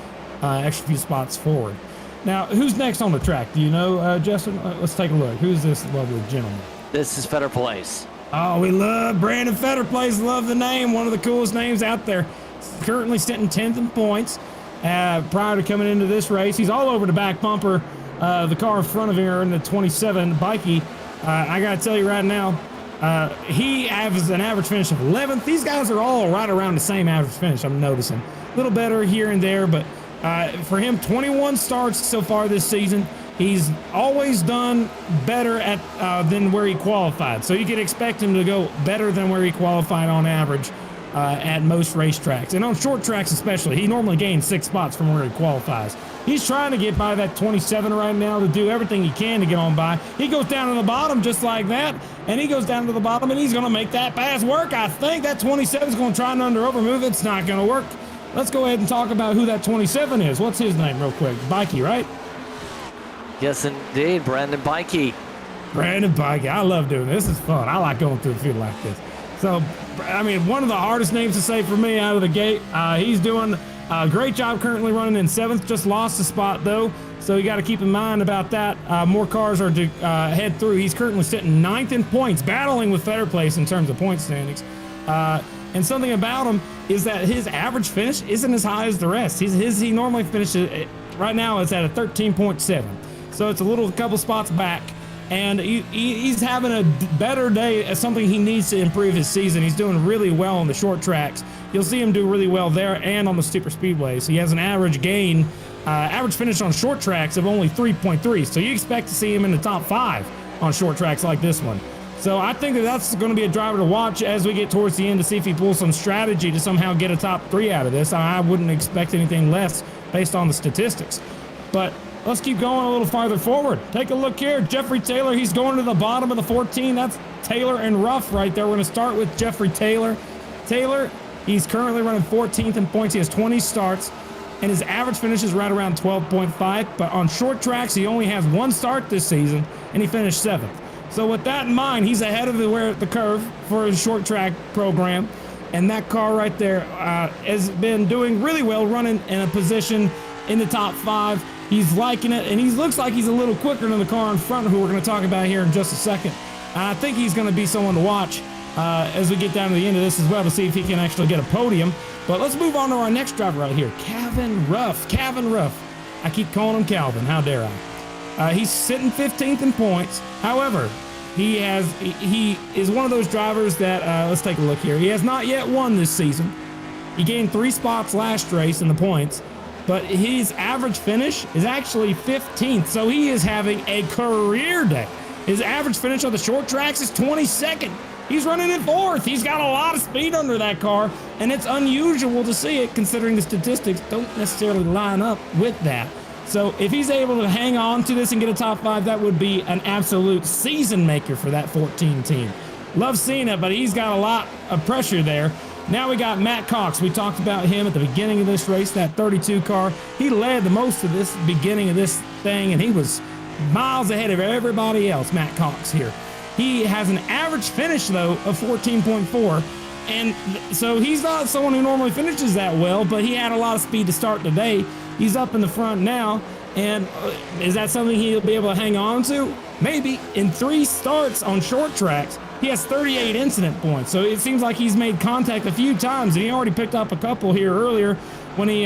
extra few spots forward. Now, who's next on the track? Do you know, Justin? Let's take a look. Who's this lovely gentleman? This is Fetter Place. Oh, we love Brandon Fetterplace. Love the name. One of the coolest names out there. Currently sitting 10th in points. Prior to coming into this race, he's all over the back bumper. The car in front of him in the 27 Bikey. I got to tell you right now, he has an average finish of 11th. These guys are all right around the same average finish, I'm noticing. A little better here and there, but for him, 21 starts so far this season. He's always done better than where he qualified. So you could expect him to go better than where he qualified on average at most racetracks. And on short tracks especially, he normally gains 6 spots from where he qualifies. He's trying to get by that 27 right now to do everything he can to get on by. He goes down to the bottom just like that, and he goes down to the bottom, and he's going to make that pass work. I think that 27 is going to try and under-over move. It's not going to work. Let's go ahead and talk about who that 27 is. What's his name real quick? Bikey, right? Yes, indeed, Brandon Bikey. Brandon Bikey. I love doing this. This is fun. I like going through the field like this. So, I mean, one of the hardest names to say for me out of the gate. He's doing a great job currently running in 7th. Just lost a spot, though. So you got to keep in mind about that. More cars are to head through. He's currently sitting 9th in points, battling with Fetter Place in terms of point standings. And something about him is that his average finish isn't as high as the rest. He normally finishes, right now it's at a 13.7. So it's a couple spots back. And he's having a better day as something he needs to improve his season. He's doing really well on the short tracks. You'll see him do really well there and on the super speedways. He has an average finish on short tracks of only 3.3. So you expect to see him in the top 5 on short tracks like this one. So I think that's going to be a driver to watch as we get towards the end to see if he pulls some strategy to somehow get a top 3 out of this. I wouldn't expect anything less based on the statistics. But let's keep going a little farther forward. Take a look here. Jeffrey Taylor, he's going to the bottom of the 14. That's Taylor and Ruff right there. We're going to start with Jeffrey Taylor. Taylor, he's currently running 14th in points. He has 20 starts, and his average finish is right around 12.5. But on short tracks, he only has 1 start this season, and he finished 7th. So with that in mind, he's ahead of the curve for his short track program. And that car right there has been doing really well, running in a position in the top 5. He's liking it, and he looks like he's a little quicker than the car in front, who we're going to talk about here in just a second. I think he's going to be someone to watch as we get down to the end of this as well to see if he can actually get a podium. But let's move on to our next driver right here, Calvin Ruff. Calvin Ruff. I keep calling him Calvin. How dare I? He's sitting 15th in points. However, he is one of those drivers that, let's take a look here. He has not yet won this season. He gained 3 spots last race in the points, but his average finish is actually 15th. So he is having a career day. His average finish on the short tracks is 22nd. He's running in 4th. He's got a lot of speed under that car, and it's unusual to see it considering the statistics don't necessarily line up with that. So if he's able to hang on to this and get a top 5, that would be an absolute season maker for that 14 team. Love seeing it, but he's got a lot of pressure there. Now we got Matt Cox. We talked about him at the beginning of this race, that 32 car. He led the most of this beginning of this thing, and he was miles ahead of everybody else, Matt Cox here. He has an average finish, though, of 14.4. And so he's not someone who normally finishes that well, but he had a lot of speed to start today. He's up in the front now, and is that something he'll be able to hang on to? Maybe. In 3 starts on short tracks, he has 38 incident points. So it seems like he's made contact a few times, and he already picked up a couple here earlier when he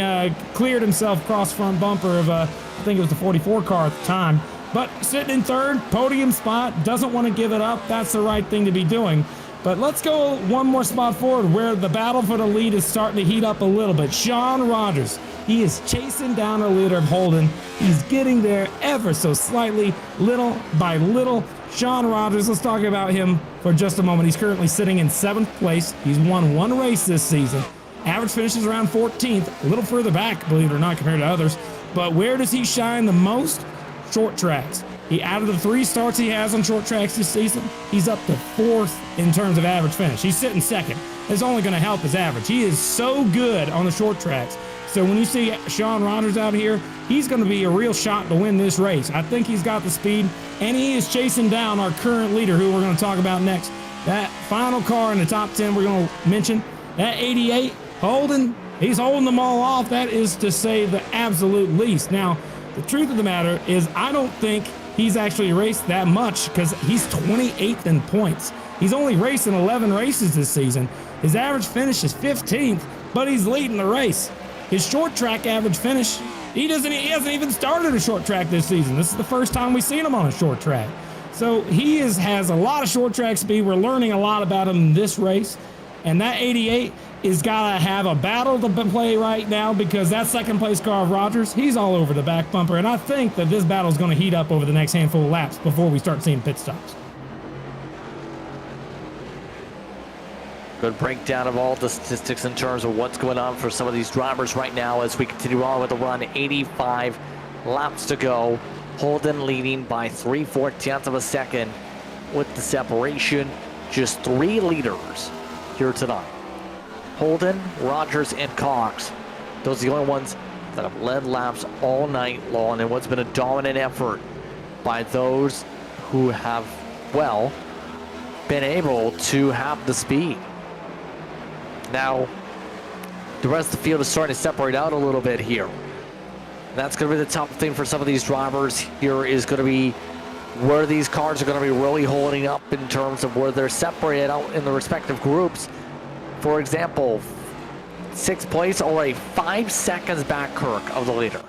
cleared himself cross front bumper of, I think it was the 44 car at the time. But sitting in third, podium spot, doesn't want to give it up. That's the right thing to be doing. But let's go one more spot forward where the battle for the lead is starting to heat up a little bit. Sean Rogers, he is chasing down the leader of Holden. He's getting there ever so slightly, little by little. Sean Rogers, let's talk about him for just a moment. He's currently sitting in 7th place. He's won 1 race this season. Average finishes around 14th, a little further back, believe it or not, compared to others. But where does he shine the most? Short tracks. Out of the 3 starts he has on short tracks this season, he's up to 4th in terms of average finish. He's sitting 2nd. It's only going to help his average. He is so good on the short tracks. So when you see Sean Rogers out here, he's going to be a real shot to win this race. I think he's got the speed, and he is chasing down our current leader, who we're going to talk about next. That final car in the top 10 we're going to mention, that 88, Holden, he's holding them all off. That is to say the absolute least. Now, the truth of the matter is I don't think he's actually raced that much because he's 28th in points. He's only raced in 11 races this season. His average finish is 15th, but he's leading the race. His short track average finish, he hasn't even started a short track this season. This is the first time we've seen him on a short track. So he has a lot of short track speed. We're learning a lot about him in this race. And that 88 is got to have a battle to play right now because that 2nd place car of Rogers, he's all over the back bumper. And I think that this battle is going to heat up over the next handful of laps before we start seeing pit stops. Good breakdown of all the statistics in terms of what's going on for some of these drivers right now as we continue on with the run. 85 laps to go. Holden leading by 3/4 of a second with the separation. Just 3 leaders here tonight. Holden, Rogers, and Cox. Those are the only ones that have led laps all night long and what's been a dominant effort by those who have, well, been able to have the speed. Now, the rest of the field is starting to separate out a little bit here. That's going to be the tough thing for some of these drivers here is going to be where these cars are going to be really holding up in terms of where they're separated out in the respective groups. For example, 6th place or a 5 seconds back Kirk of the leader.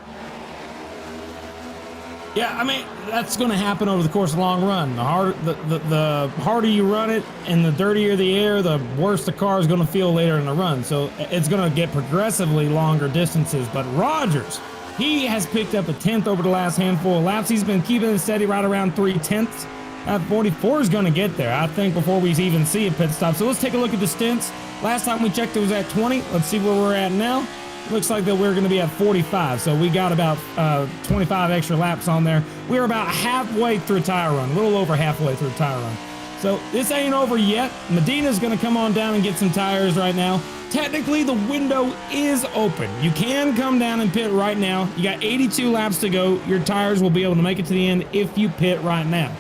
Yeah, I mean, that's going to happen over the course of the long run. The harder you run it and the dirtier the air, the worse the car is going to feel later in the run. So it's going to get progressively longer distances. But Rogers, he has picked up a 10th over the last handful of laps. He's been keeping it steady right around 3/10. 44 is going to get there, I think, before we even see a pit stop. So let's take a look at the stints. Last time we checked, it was at 20. Let's see where we're at now. Looks like that we're going to be at 45, so we got about 25 extra laps on there. We're about halfway through a tire run, a little over halfway through a tire run. So this ain't over yet. Medina's going to come on down and get some tires right now. Technically, the window is open. You can come down and pit right now. You got 82 laps to go. Your tires will be able to make it to the end if you pit right now.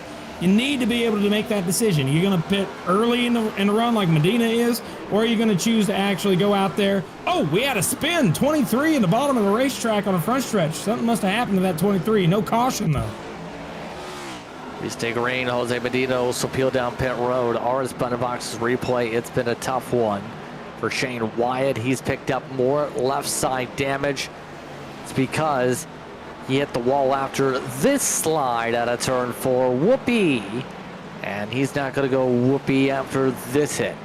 You need to be able to make that decision. You're going to pit early in the run like Medina is, or are you going to choose to actually go out there? Oh, we had a spin, 23 in the bottom of the racetrack on the front stretch. Something must have happened to that 23. No caution, though. Please take a rain. Jose Medina also peeled down pit road. Ours Box's replay. It's been a tough one for Shane Wyatt. He's picked up more left side damage. It's because he hit the wall after this slide out of turn 4. Whoopee. And he's not going to go whoopee after this hit.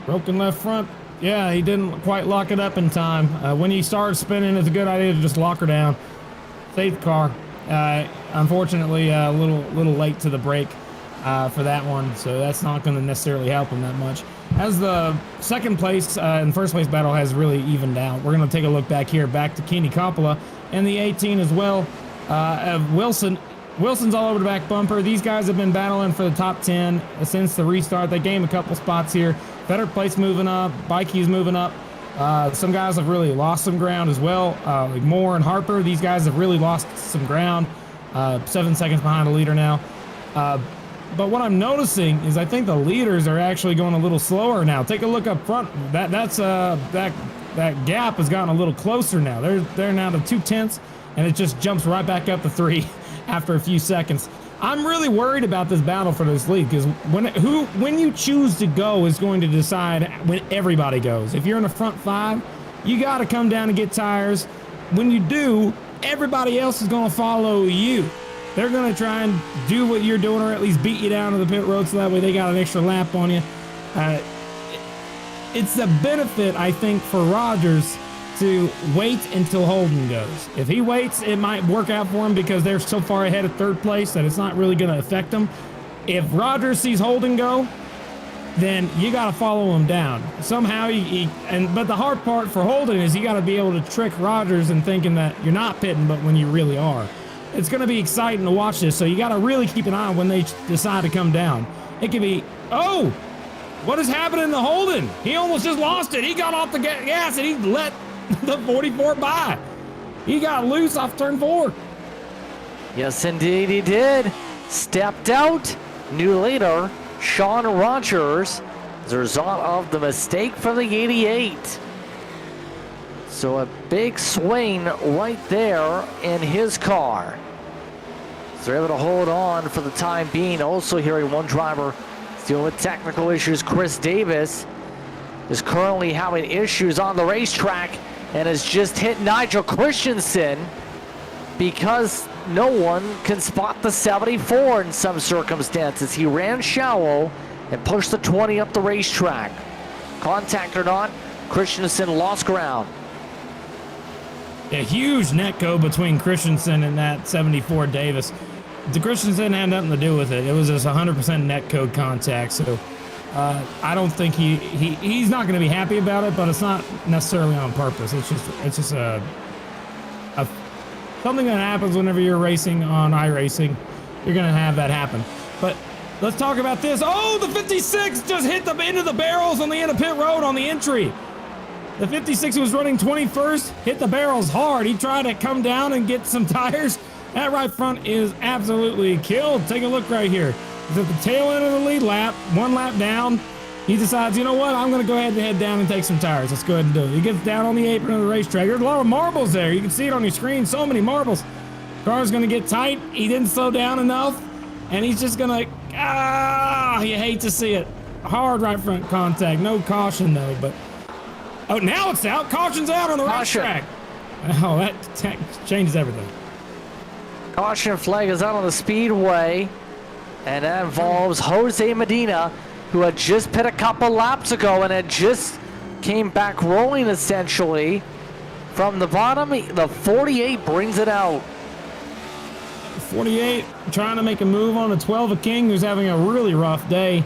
Broken left front. Yeah, he didn't quite lock it up in time. When he starts spinning, it's a good idea to just lock her down. Save the car. Unfortunately, a little late to the break for that one, so that's not going to necessarily help him that much. As the 2nd place and 1st place battle has really evened out, we're going to take a look back here, back to Keeney Coppola and the 18 as well. Wilson's all over the back bumper. These guys have been battling for the top 10 since the restart. They gained a couple spots here. Better place moving up. Bikey's moving up. Some guys have really lost some ground as well. Like Moore and Harper, these guys have really lost some ground. 7 seconds behind the leader now. But what I'm noticing is I think the leaders are actually going a little slower now. Take a look up front. That gap has gotten a little closer now. They're now to 2/10, and it just jumps right back up to 3 after a few seconds. I'm really worried about this battle for this lead because when you choose to go is going to decide when everybody goes. If you're in the front 5, you got to come down and get tires. When you do, everybody else is going to follow you. They're going to try and do what you're doing or at least beat you down to the pit road so that way they got an extra lap on you. It's a benefit, I think, for Rogers to wait until Holden goes. If he waits, it might work out for him because they're so far ahead of third place that it's not really going to affect them. If Rogers sees Holden go, then you got to follow him down. Somehow, but the hard part for Holden is you got to be able to trick Rogers in thinking that you're not pitting, but when you really are. It's going to be exciting to watch this, so you got to really keep an eye on when they decide to come down. It could be, oh, what is happening to Holden? He almost just lost it. He got off the gas and he let the 44 by. He got loose off turn 4. Yes, indeed he did. Stepped out. New leader, Sean Rogers, as a result of the mistake from the 88. So a big swing right there in his car. So they're able to hold on for the time being. Also hearing one driver dealing with technical issues. Chris Davis is currently having issues on the racetrack and has just hit Nigel Christensen because no one can spot the 74 in some circumstances. He ran shallow and pushed the 20 up the racetrack. Contact or not, Christensen lost ground. A huge netco between Christensen and that 74 Davis. The Christensen had nothing to do with it. It was just 100% netcode contact. So I don't think he's not going to be happy about it, but it's not necessarily on purpose. It's just a something that happens whenever you're racing on iRacing. You're going to have that happen. But let's talk about this. Oh, the 56 just hit the end of the barrels on the end of pit road on the entry. The 56 was running 21st, hit the barrels hard. He tried to come down and get some tires. That right front is absolutely killed. Take a look right here. He's at the tail end of the lead lap, 1 lap down. He decides, you know what, I'm going to go ahead and head down and take some tires. Let's go ahead and do it. He gets down on the apron of the racetrack. There's a lot of marbles there. You can see it on your screen. So many marbles. Car's going to get tight. He didn't slow down enough. And he's just going to, you hate to see it. Hard right front contact. No caution, though. But oh, now it's out. Caution's out on the racetrack. Oh, that changes everything. Caution flag is out on the speedway, and that involves Jose Medina, who had just pit a couple laps ago and had just came back rolling essentially from the bottom. The 48 brings it out. 48 trying to make a move on the 12 of King, who's having a really rough day.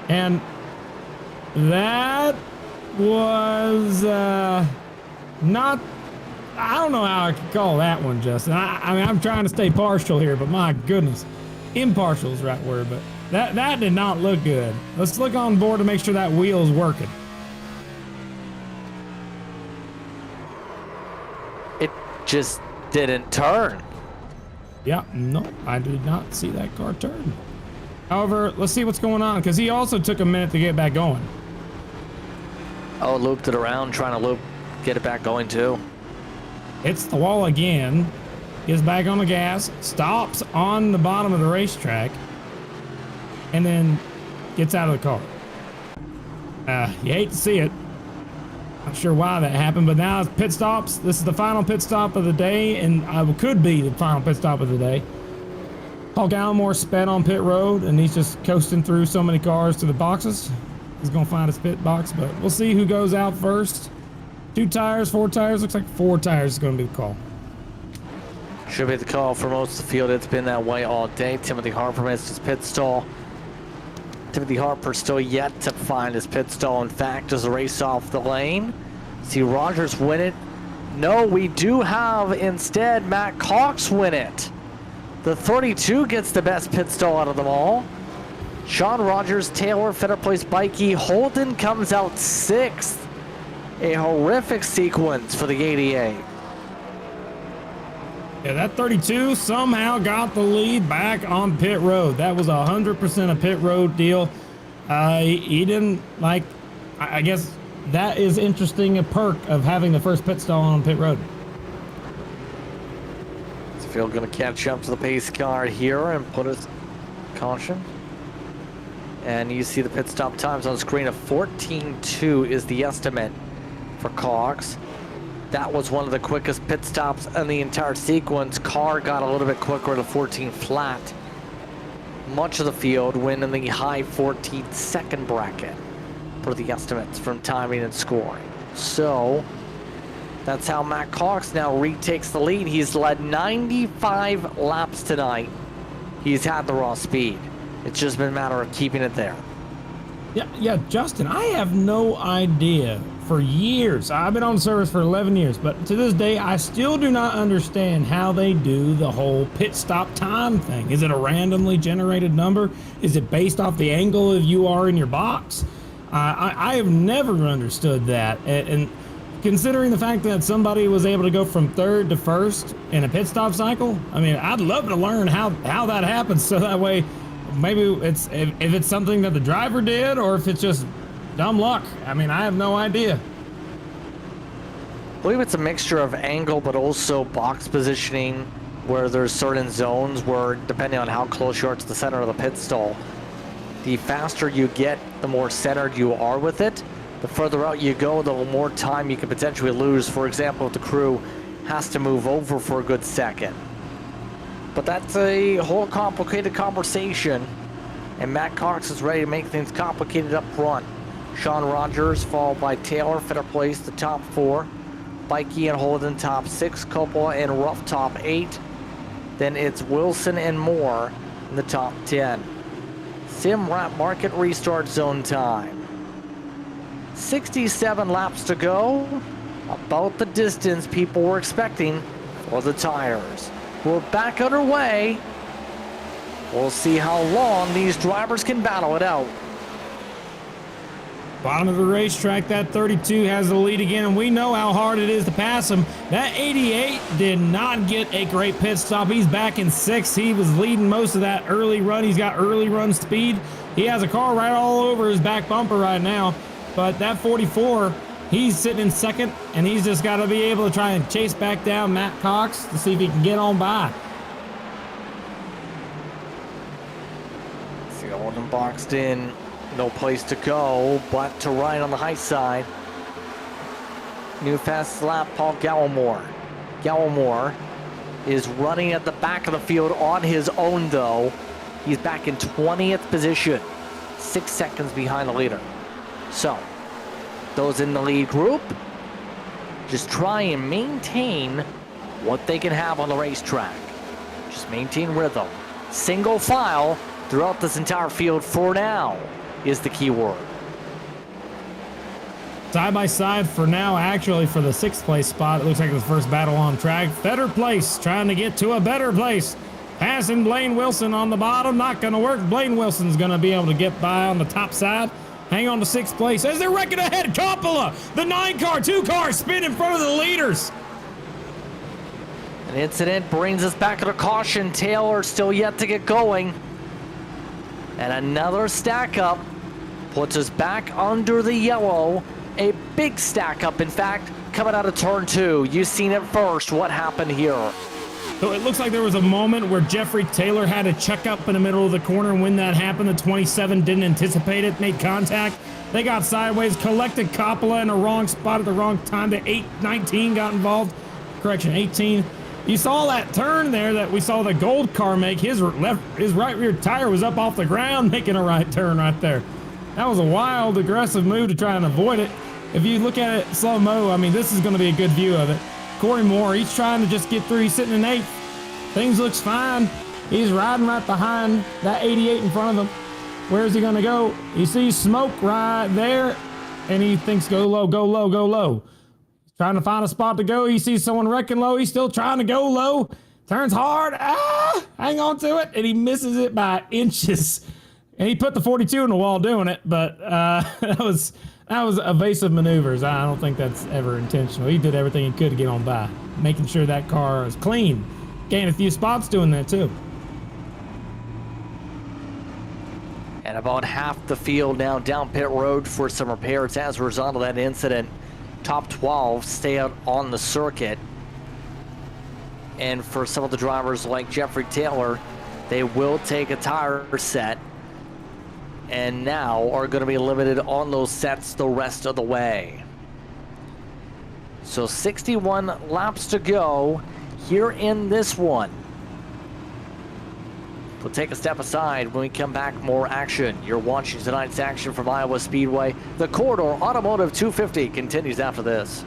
And that was not, I don't know how I could call that one, Justin. I mean, I'm trying to stay partial here, but my goodness, impartial is the right word, but that did not look good. Let's look on board to make sure that wheel is working. It just didn't turn. Yeah, no, I did not see that car turn. However, let's see what's going on, because he also took a minute to get back going. Oh, looped it around, trying to get it back going too. Hits the wall again, gets back on the gas, stops on the bottom of the racetrack, and then gets out of the car. You hate to see it. Not sure why that happened, but now it's pit stops. This is the final pit stop of the day, and could be the final pit stop of the day. Paul Gallimore sped on pit road, and he's just coasting through so many cars to the boxes. He's going to find his pit box, but we'll see who goes out first. 2 tires, 4 tires. Looks like 4 tires is going to be the call. Should be the call for most of the field. It's been that way all day. Timothy Harper missed his pit stall. Timothy Harper still yet to find his pit stall. In fact, as the race off the lane, see Rogers win it. No, we do have instead Matt Cox win it. The 32 gets the best pit stall out of them all. Sean Rogers, Taylor, Federer place Bikey. Holden comes out 6th. A horrific sequence for the 88. Yeah, that 32 somehow got the lead back on pit road. That was 100% a pit road deal. He didn't like, I guess that is interesting, a perk of having the first pit stall on pit road. Cornfield going to catch up to the pace car here and put his caution. And you see the pit stop times on screen of 14.2 is the estimate for Cox. That was one of the quickest pit stops in the entire sequence. Car got a little bit quicker to 14 flat. Much of the field went in the high 14-second bracket for the estimates from timing and scoring. So that's how Matt Cox now retakes the lead. He's led 95 laps tonight. He's had the raw speed. It's just been a matter of keeping it there. Yeah, Justin, I have no idea. For years, I've been on service for 11 years, but to this day, I still do not understand how they do the whole pit stop time thing. Is it a randomly generated number? Is it based off the angle of you are in your box? I have never understood that. And considering the fact that somebody was able to go from third to first in a pit stop cycle, I mean, I'd love to learn how that happens, so that way maybe it's if it's something that the driver did or if it's just dumb luck. I mean, I have no idea. I believe it's a mixture of angle but also box positioning, where there's certain zones where, depending on how close you are to the center of the pit stall, the faster you get, the more centered you are with it. The further out you go, the more time you can potentially lose. For example, if the crew has to move over for a good second. But that's a whole complicated conversation, and Matt Cox is ready to make things complicated up front. Sean Rogers, followed by Taylor, Fitter place the top 4. Bikey and Holden top 6. Coppola and Ruff top 8. Then it's Wilson and Moore in the top 10. Sim Wrap Market restart zone time. 67 laps to go. About the distance people were expecting for the tires. We're back underway. We'll see how long these drivers can battle it out. Bottom of the racetrack, that 32 has the lead again, and we know how hard it is to pass him. That 88 did not get a great pit stop. He's back in 6th. He was leading most of that early run. He's got early run speed. He has a car right all over his back bumper right now. But that 44, he's sitting in 2nd, and he's just got to be able to try and chase back down Matt Cox to see if he can get on by. See Holden boxed in. No place to go but to ride on the high side. New fast lap, Paul Gallimore. Gallimore is running at the back of the field on his own, though. He's back in 20th position, 6 seconds behind the leader. So, those in the lead group just try and maintain what they can have on the racetrack. Just maintain rhythm. Single file throughout this entire field for now is the key word. Side by side for now, actually, for the 6th place spot. It looks like the first battle on track. Better place, trying to get to a better place. Passing Blaine Wilson on the bottom, not gonna work. Blaine Wilson's gonna be able to get by on the top side. Hang on to 6th place as they're wrecking ahead. Coppola, the 9 car, 2 cars spin in front of the leaders. An incident brings us back to the caution. Taylor still yet to get going. And another stack up puts us back under the yellow. A big stack up, in fact, coming out of turn 2. You've seen it first. What happened here? So it looks like there was a moment where Jeffrey Taylor had to check up in the middle of the corner, and when that happened, the 27 didn't anticipate it, made contact. They got sideways, collected Coppola in the wrong spot at the wrong time. The 19 got involved. Correction, 18. You saw that turn there that we saw the gold car make. His right rear tire was up off the ground making a right turn right there. That was a wild, aggressive move to try and avoid it. If you look at it slow-mo, I mean, this is going to be a good view of it. Corey Moore, he's trying to just get through. He's sitting in 8th. Things looks fine. He's riding right behind that 88 in front of him. Where's he going to go? He sees smoke right there, and he thinks go low, go low, go low. Trying to find a spot to go. He sees someone wrecking low. He's still trying to go low. Turns hard. Hang on to it. And he misses it by inches. And he put the 42 in the wall doing it. But that was evasive maneuvers. I don't think that's ever intentional. He did everything he could to get on by. Making sure that car is clean. Gained a few spots doing that too. And about half the field now down pit road for some repairs as a result of that incident. Top 12 stay out on the circuit. And for some of the drivers like Jeffrey Taylor, they will take a tire set and now are going to be limited on those sets the rest of the way. So 61 laps to go here in this one. We'll take a step aside. When we come back, more action. You're watching tonight's action from Iowa Speedway. The Corridor Automotive 250 continues after this.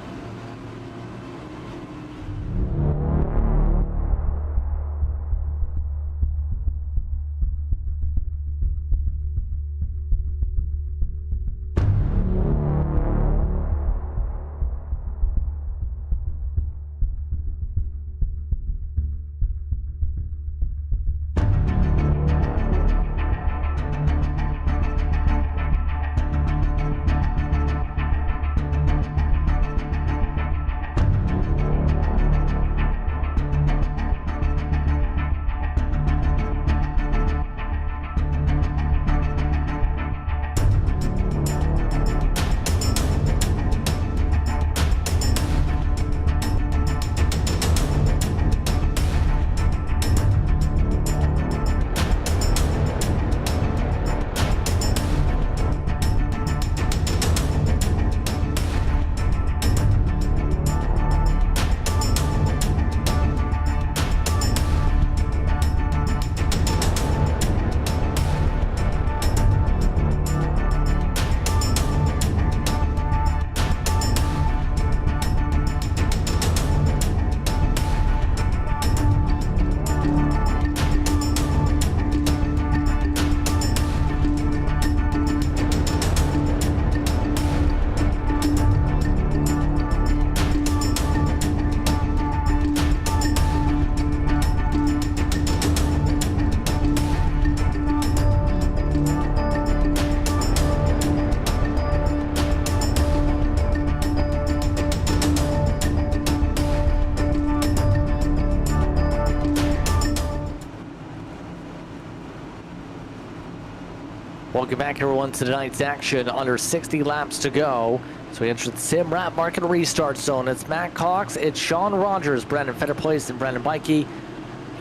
Welcome back, everyone, to tonight's action. Under 60 laps to go. So we enter the sim wrap market restart zone. It's Matt Cox, it's Sean Rogers, Brandon Fetterplace, and Brandon Bikey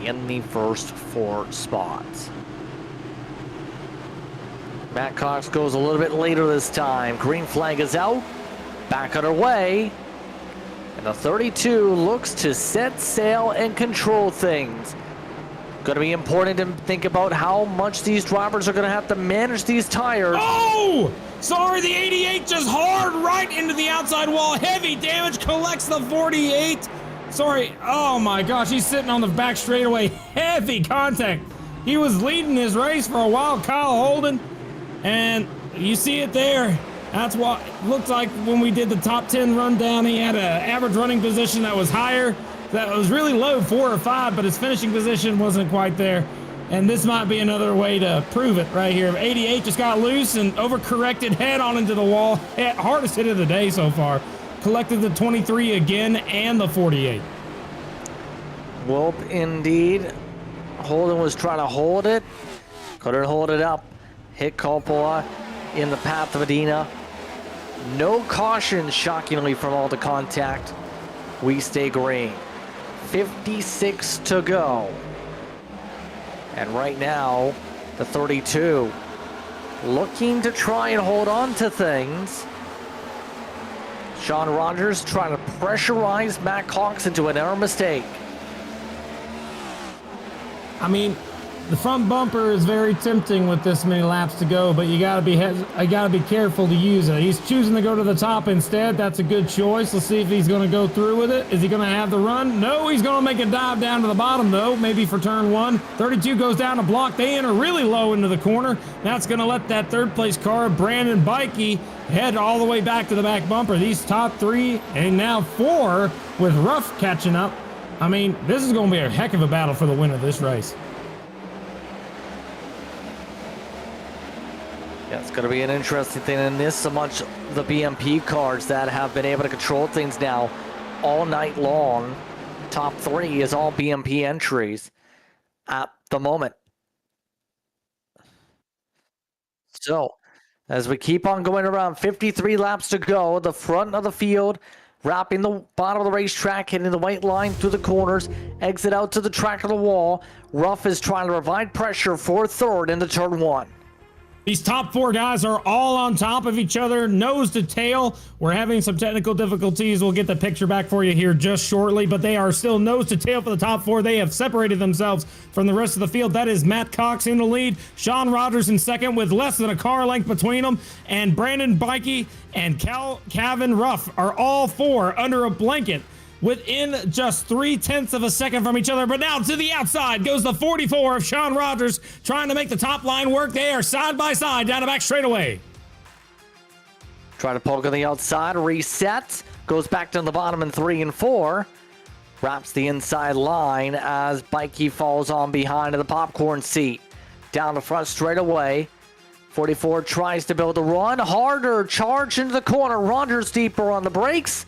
in the first 4 spots. Matt Cox goes a little bit later this time. Green flag is out. Back underway. And the 32 looks to set sail and control things. Going to be important to think about how much these drivers are going to have to manage these tires. Oh! Sorry, the 88 just hard right into the outside wall. Heavy damage, collects the 48. Sorry, oh my gosh, he's sitting on the back straightaway. Heavy contact. He was leading this race for a while, Kyle Holden. And you see it there. That's what looked like when we did the top 10 rundown. He had an average running position that was higher. That was really low, 4 or 5, but his finishing position wasn't quite there. And this might be another way to prove it right here. 88 just got loose and overcorrected head on into the wall. Hardest hit of the day so far. Collected the 23 again and the 48. Well, indeed. Holden was trying to hold it. Couldn't hold it up. Hit Coppola in the path of Medina. No caution, shockingly, from all the contact. We stay green. 56 to go. And right now, the 32 looking to try and hold on to things. Sean Rogers trying to pressurize Matt Cox into an error mistake. I mean, the front bumper is very tempting with this many laps to go, but you gotta be careful to use it. He's choosing to go to the top instead. That's a good choice. Let's see if he's gonna go through with it. Is he gonna have the run? No, he's gonna make a dive down to the bottom though, maybe for turn 1. 32 goes down a block. They enter really low into the corner. That's gonna let that third place car, Brandon Bikey, head all the way back to the back bumper. These top 3 and now 4 with Ruff catching up. I mean, this is gonna be a heck of a battle for the win of this race. Yeah, it's going to be an interesting thing, and this so much the BMP cars that have been able to control things now all night long. Top 3 is all BMP entries at the moment. So, as we keep on going around, 53 laps to go, the front of the field wrapping the bottom of the racetrack, hitting the white line through the corners, exit out to the track of the wall. Ruff is trying to provide pressure for third into turn 1. These top 4 guys are all on top of each other, nose to tail. We're having some technical difficulties. We'll get the picture back for you here just shortly, but they are still nose to tail for the top 4. They have separated themselves from the rest of the field. That is Matt Cox in the lead, Sean Rogers in second with less than a car length between them, and Brandon Bikey and Kevin Ruff are all 4 under a blanket within just 0.3 of a second from each other. But now to the outside goes the 44 of Sean Rogers, trying to make the top line work. They are side by side down the back straightaway. Trying to poke on the outside, resets, goes back down the bottom in 3 and 4. Wraps the inside line as Bikey falls on behind in the popcorn seat. Down the front straightaway. 44 tries to build a run. Harder charge into the corner. Rogers deeper on the brakes.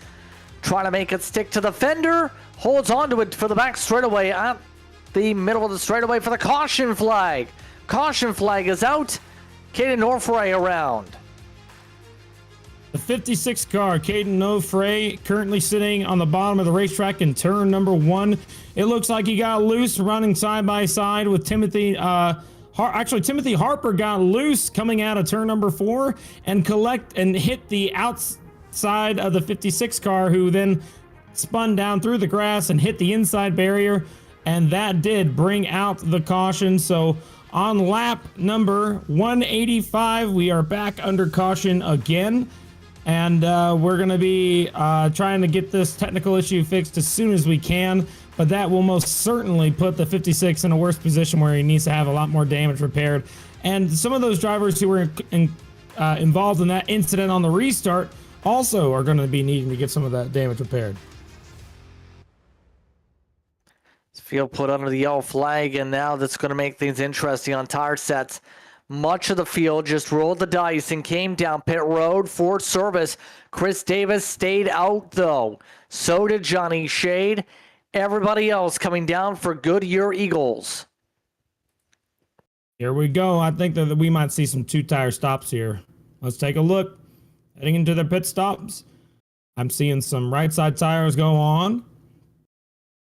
Trying to make it stick to the fender. Holds onto it for the back straightaway at the middle of the straightaway for the caution flag. Caution flag is out. Caden Norfray around. The 56 car, Caden Norfray, currently sitting on the bottom of the racetrack in turn number 1. It looks like he got loose running side by side with Timothy. Timothy Harper got loose coming out of turn number 4 and hit the outside of the 56 car, who then spun down through the grass and hit the inside barrier, and that did bring out the caution. So on lap number 185, we are back under caution again, and we're going to be trying to get this technical issue fixed as soon as we can, but that will most certainly put the 56 in a worse position where he needs to have a lot more damage repaired. And some of those drivers who were involved in that incident on the restart also are going to be needing to get some of that damage repaired. Field put under the yellow flag, and now that's going to make things interesting on tire sets. Much of the field just rolled the dice and came down pit road for service. Chris Davis stayed out, though. So did Johnny Shade. Everybody else coming down for Goodyear Eagles. Here we go. I think that we might see some 2-tire stops here. Let's take a look. Heading into their pit stops, I'm seeing some right side tires go on.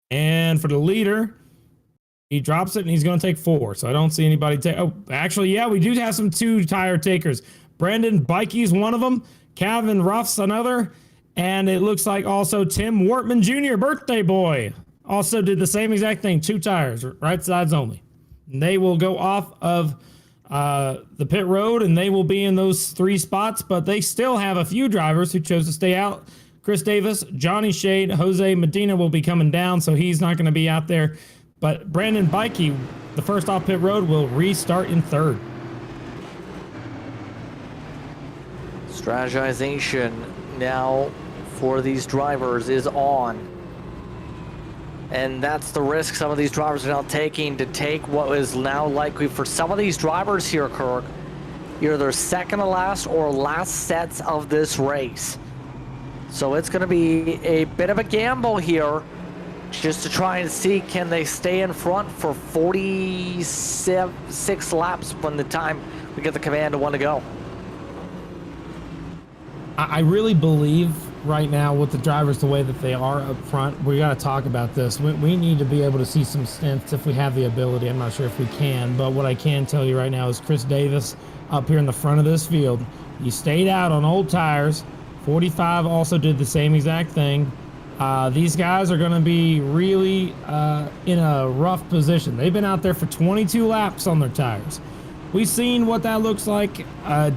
And for the leader, he drops it and he's going to take 4. So I don't see anybody take. Oh, actually, yeah, we do have some 2-tire takers. Brandon Bikey's one of them. Kevin Ruff's another. And it looks like also Tim Wortman Jr., birthday boy, also did the same exact thing. 2 tires, right sides only. And they will go off of the pit road, and they will be in those 3 spots, but they still have a few drivers who chose to stay out. Chris Davis, Johnny Shade, Jose Medina will be coming down, so he's not going to be out there. But Brandon Bikey, the first off pit road, will restart in 3rd. Strategization now for these drivers is on. And that's the risk some of these drivers are now taking, to take what is now likely for some of these drivers here, Kirk, either their second to last or last sets of this race. So it's going to be a bit of a gamble here, just to try and see, can they stay in front for 46 laps when the time we get the command to want to go. I really believe right now with the drivers the way that they are up front, we got to talk about this. We need to be able to see some stints if we have the ability. I'm not sure if we can, but what I can tell you right now is Chris Davis up here in the front of this field, he stayed out on old tires. 45 also did the same exact thing. These guys are going to be really in a rough position. They've been out there for 22 laps on their tires. We've seen what that looks like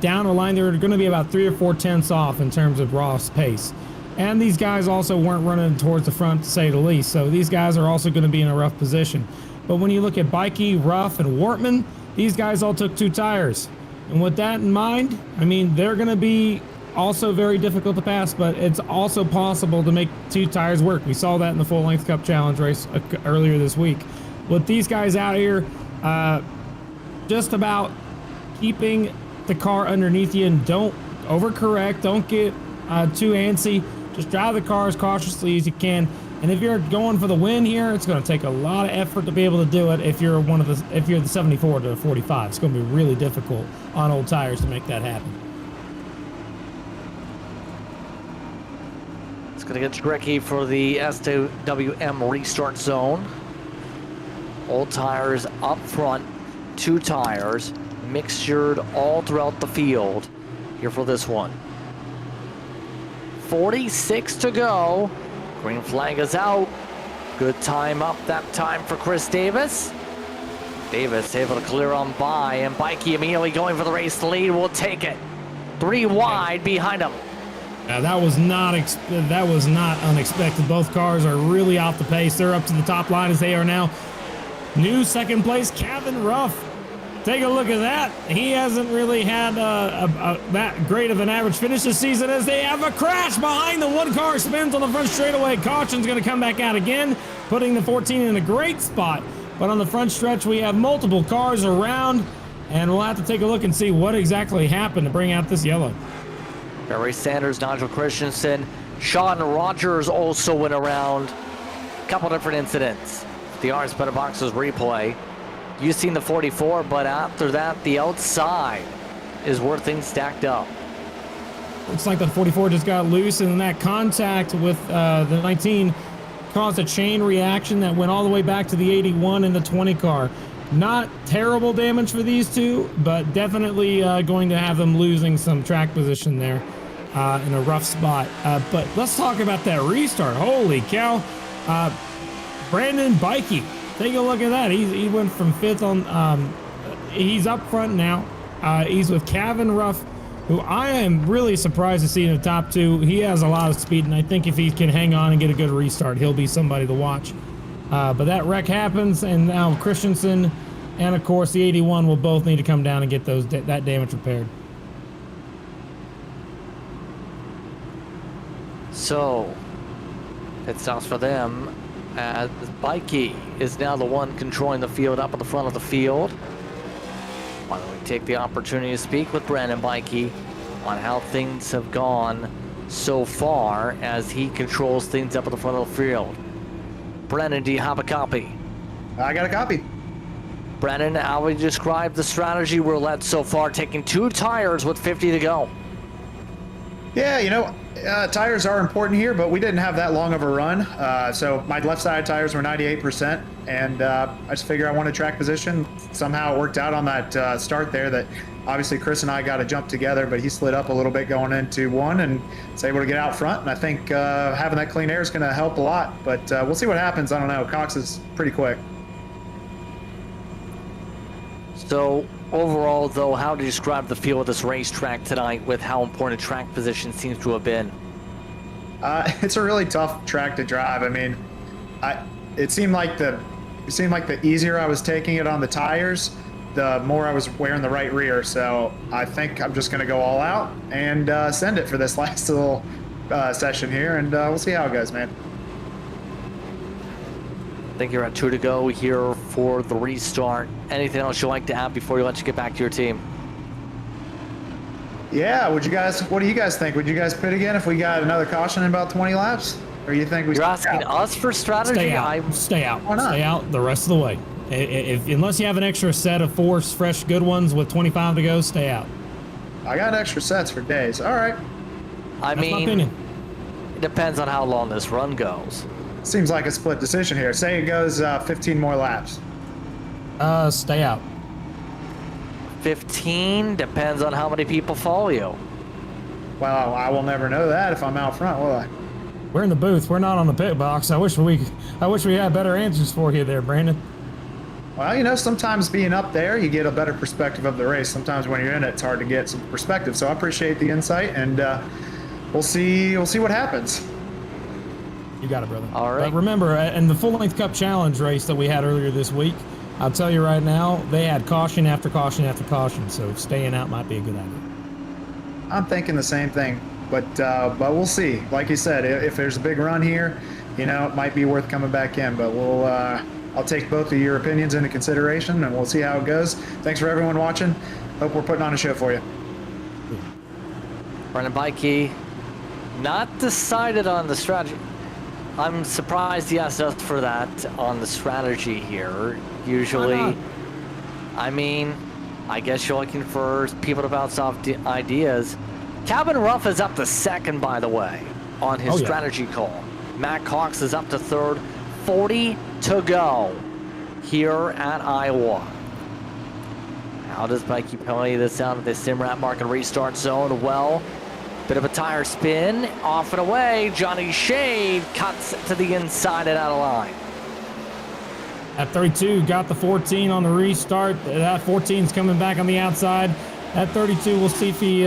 down the line. They're going to be about 3 or 4 tenths off in terms of raw pace. And these guys also weren't running towards the front, to say the least. So these guys are also going to be in a rough position. But when you look at Bikey, Ruff, and Wortman, these guys all took 2 tires. And with that in mind, I mean, they're going to be also very difficult to pass, but it's also possible to make 2 tires work. We saw that in the Full Length Cup Challenge race earlier this week. With these guys out here, just about keeping the car underneath you, and don't overcorrect, don't get too antsy. Just drive the car as cautiously as you can. And if you're going for the win here, it's going to take a lot of effort to be able to do it. If you're the 74 to 45, it's going to be really difficult on old tires to make that happen. It's It's going to get tricky for the SWM restart zone. Old tires up front, 2 tires, mixtured all throughout the field here for this one. 46 to go. Green flag is out. Good time up that time for Chris Davis. Davis able to clear on by, and Bikey immediately going for the race lead. Will take it. 3 wide behind him. That was not unexpected. Both cars are really off the pace. They're up to the top line as they are now. New second place, Kevin Ruff. Take a look at that. He hasn't really had that great of an average finish this season, as they have a crash behind the one car. Spins on the front straightaway. Caution's going to come back out again, putting the 14 in a great spot. But on the front stretch, we have multiple cars around, and we'll have to take a look and see what exactly happened to bring out this yellow. Barry Sanders, Nigel Christensen, Sean Rogers also went around. A couple different incidents. The Orange Better Boxes replay. You've seen the 44, but after that, the outside is where things stacked up. Looks like the 44 just got loose, and that contact with the 19 caused a chain reaction that went all the way back to the 81 and the 20 car. Not terrible damage for these two, but definitely going to have them losing some track position there in a rough spot. But let's talk about that restart. Holy cow. Brandon Bikey, take a look at that. He went from 5th on, he's up front now. He's with Kevin Ruff, who I am really surprised to see in the top 2. He has a lot of speed, and I think if he can hang on and get a good restart, he'll be somebody to watch. But that wreck happens, and now Christensen and, of course, the 81 will both need to come down and get that damage repaired. So, it stops for them. Bikey is now the one controlling the field up at the front of the field. Why don't we take the opportunity to speak with Brandon Bikey on how things have gone so far as he controls things up at the front of the field. Brandon, do you have a copy? I got a copy. Brandon, how would you describe the strategy roulette so far, taking 2 tires with 50 to go? Yeah, you know, tires are important here, but we didn't have that long of a run. So my left side tires were 98%, and I just figured I wanted track position. Somehow it worked out on that start there that obviously Chris and I got to jump together, but he slid up a little bit going into 1 and was able to get out front. And I think having that clean air is going to help a lot, but we'll see what happens. I don't know. Cox is pretty quick. So overall, though, how do you describe the feel of this racetrack tonight with how important track position seems to have been? It's a really tough track to drive. I mean, it seemed like the easier I was taking it on the tires, the more I was wearing the right rear. So I think I'm just going to go all out and send it for this last little session here, and we'll see how it goes, man. I think you're at 2 to go here for the restart. Anything else you'd like to add before we let you get back to your team? Yeah, what do you guys think? Would you guys pit again if we got another caution in about 20 laps? Or you think we You're asking us for strategy? Stay out. Why not? Stay out the rest of the way. Unless you have an extra set of 4 fresh good ones with 25 to go, stay out. I got extra sets for days. All right. I That's my mean, opinion. it depends on how long this run goes. Seems like a split decision here. Say it goes 15 more laps. Stay out. 15 depends on how many people follow you. Well, I will never know that if I'm out front, will I? We're in the booth. We're not on the pit box. I wish we had better answers for you there, Brandon. Well, you know, sometimes being up there, you get a better perspective of the race. Sometimes when you're in it, it's hard to get some perspective. So I appreciate the insight, and we'll see what happens. You got it, brother. All right. But remember, in the full-length Cup Challenge race that we had earlier this week, I'll tell you right now, they had caution after caution after caution, so staying out might be a good idea. I'm thinking the same thing, but we'll see. Like you said, if there's a big run here, you know, it might be worth coming back in. But I'll take both of your opinions into consideration, and we'll see how it goes. Thanks for everyone watching. Hope we're putting on a show for you. Brandon Bikey, not decided on the strategy. I'm surprised he asked us for that on the strategy here. Usually, I mean, I guess you're looking for people to bounce off ideas. Kevin Ruff is up to second, by the way. on his strategy call. Matt Cox is up to third, 40 to go here at Iowa. How does Mikey play this out of the Simrat market restart zone? Well, bit of a tire spin, off and away. Johnny Shade cuts to the inside and out of line. At 32, got the 14 on the restart. That 14 is coming back on the outside. At 32, we'll see if he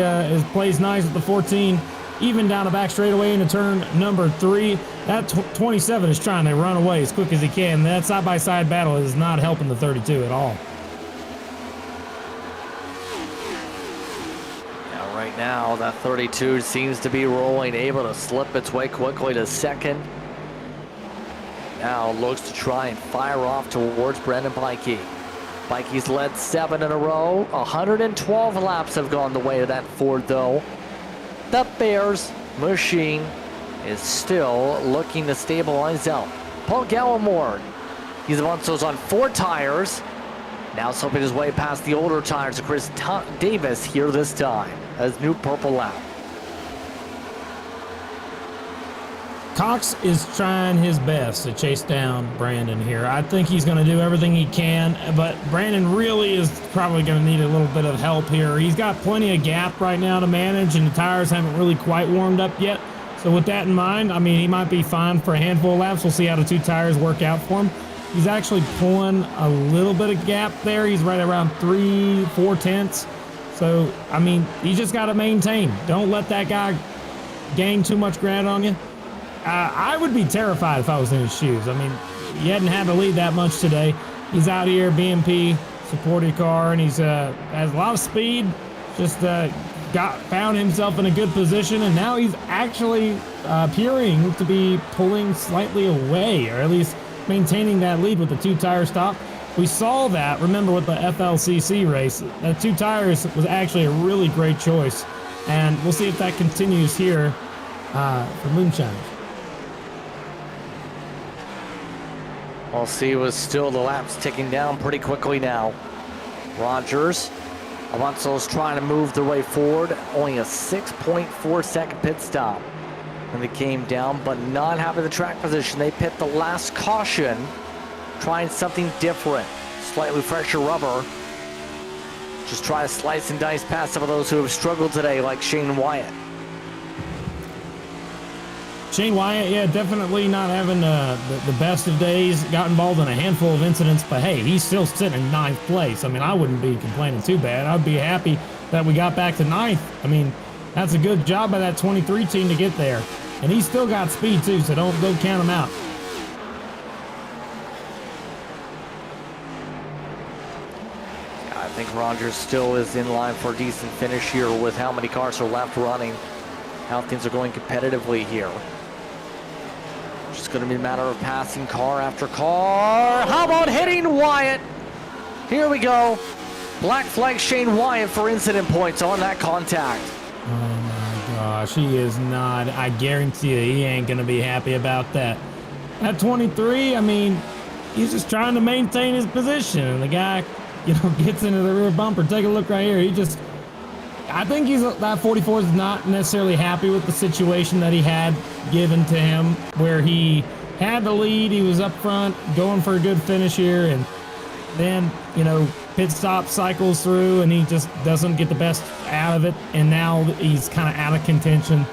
plays nice at the 14. Even down the back straightaway into turn number 3. That 27 is trying to run away as quick as he can. That side-by-side battle is not helping the 32 at all. Now, right now, that 32 seems to be rolling, able to slip its way quickly to second. Now looks to try and fire off towards Brendan Pikey. Pikey's led 7 in a row. 112 laps have gone the way of that Ford, though. The Bears machine is still looking to stabilize out. Paul Gallimore, he's amongst those on 4 tires. Now slipping his way past the older tires of Chris Davis here this time as new purple lap. Cox is trying his best to chase down Brandon here. I think he's going to do everything he can, but Brandon really is probably going to need a little bit of help here. He's got plenty of gap right now to manage, and the tires haven't really quite warmed up yet. So with that in mind, I mean, he might be fine for a handful of laps. We'll see how the 2 tires work out for him. He's actually pulling a little bit of gap there. He's right around 3-4 tenths. So, I mean, you just got to maintain. Don't let that guy gain too much ground on you. I would be terrified if I was in his shoes. I mean, he hadn't had to lead that much today. He's out here, BMP, supporting car, and he's has a lot of speed. Just found himself in a good position, and now he's actually appearing to be pulling slightly away, or at least maintaining that lead with the 2 tire stop. We saw that, remember, with the FLCC race. That 2 tires was actually a really great choice, and we'll see if that continues here for Moonshiners. We'll see, was still the laps ticking down pretty quickly now. Rogers, Alonso's trying to move their way forward. Only a 6.4 second pit stop when they came down, but not having the track position. They pit the last caution, trying something different. Slightly fresher rubber. Just try to slice and dice past some of those who have struggled today, like Shane Wyatt. Shane Wyatt, yeah, definitely not having the best of days. Got involved in a handful of incidents, but hey, he's still sitting in 9th place. I mean, I wouldn't be complaining too bad. I'd be happy that we got back to 9th. I mean, that's a good job by that 23 team to get there. And he's still got speed too, so don't count him out. Yeah, I think Rogers still is in line for a decent finish here with how many cars are left running, how things are going competitively here. It's going to be a matter of passing car after car. How about hitting Wyatt? Here we go. Black flag Shane Wyatt for incident points on that contact. Oh my gosh, he is not. I guarantee you he ain't going to be happy about that. At 23, I mean, he's just trying to maintain his position. And the guy, gets into the rear bumper. Take a look right here. I think that 44 is not necessarily happy with the situation that he had given to him, where he had the lead, he was up front, going for a good finish here, and then, pit stop cycles through, and he just doesn't get the best out of it, and now he's kind of out of contention.